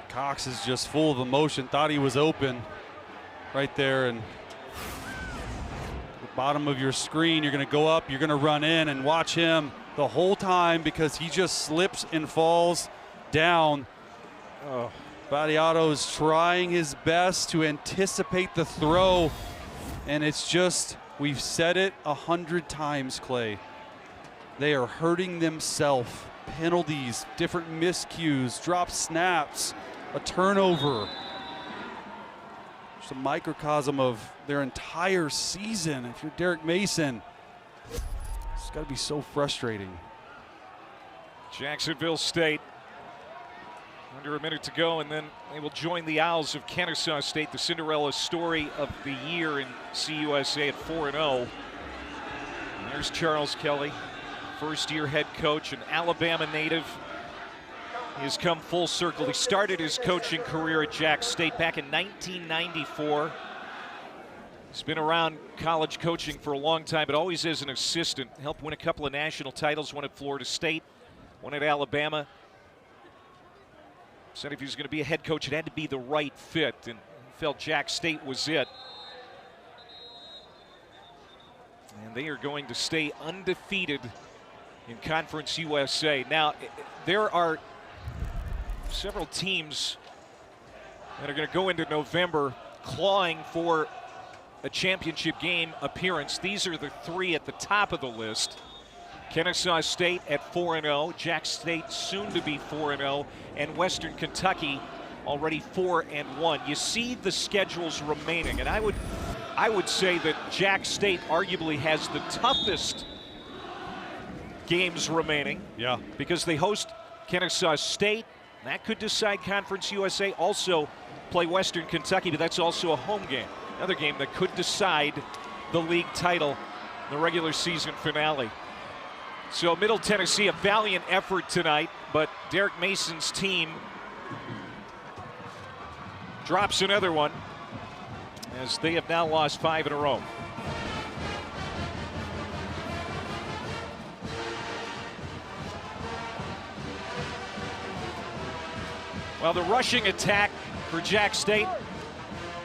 Cox is just full of emotion. Thought he was open right there. And the bottom of your screen, you're going to go up, you're going to run in and watch him the whole time because he just slips and falls down. Oh, Vattiato is trying his best to anticipate the throw, and it's just, we've said it 100 times, Clay. They are hurting themselves. Penalties, different miscues, drop snaps, a turnover. Just a microcosm of their entire season. If you're Derek Mason, it's got to be so frustrating. Jacksonville State, under a minute to go, and then they will join the Owls of Kennesaw State, the Cinderella story of the year in CUSA at 4-0. And there's Charles Kelly, first-year head coach, an Alabama native. He has come full circle. He started his coaching career at Jack State back in 1994. He's been around college coaching for a long time, but always as an assistant. Helped win a couple of national titles, one at Florida State, one at Alabama. Said if he was going to be a head coach, it had to be the right fit, and he felt Jack State was it. And they are going to stay undefeated in Conference USA. Now, there are several teams that are going to go into November clawing for a championship game appearance. These are the 3 at the top of the list. Kennesaw State at 4-0, Jack State soon to be 4-0, and Western Kentucky already 4-1. You see the schedules remaining, and I would say that Jack State arguably has the toughest games remaining. Yeah. Because they host Kennesaw State. That could decide Conference USA. Also play Western Kentucky, but that's also a home game. Another game that could decide the league title, the regular season finale. So Middle Tennessee, a valiant effort tonight, but Derek Mason's team drops another one as they have now lost 5 in a row. Well, the rushing attack for Jack State,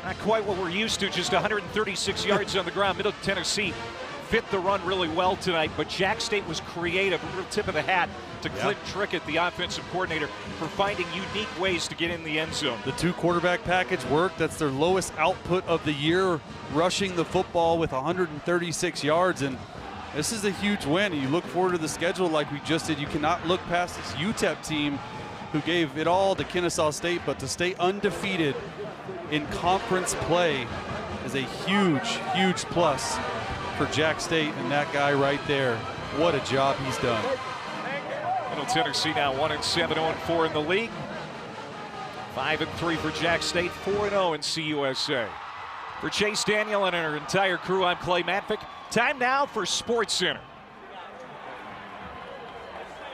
not quite what we're used to, just 136 yards on the ground. Middle Tennessee fit the run really well tonight, but Jack State was creative. A real tip of the hat to Clint Trickett, the offensive coordinator, for finding unique ways to get in the end zone. The 2 quarterback package worked. That's their lowest output of the year, rushing the football with 136 yards, and this is a huge win. You look forward to the schedule like we just did. You cannot look past this UTEP team who gave it all to Kennesaw State, but to stay undefeated in conference play is a huge, huge plus for Jack State, and that guy right there, what a job he's done. Middle Tennessee now 1-7, 0-4 in the league. 5-3 for Jack State, 4-0 in CUSA. For Chase Daniel and our entire crew, I'm Clay Matvick. Time now for Sports Center.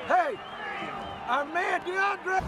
Hey, our man DeAndre.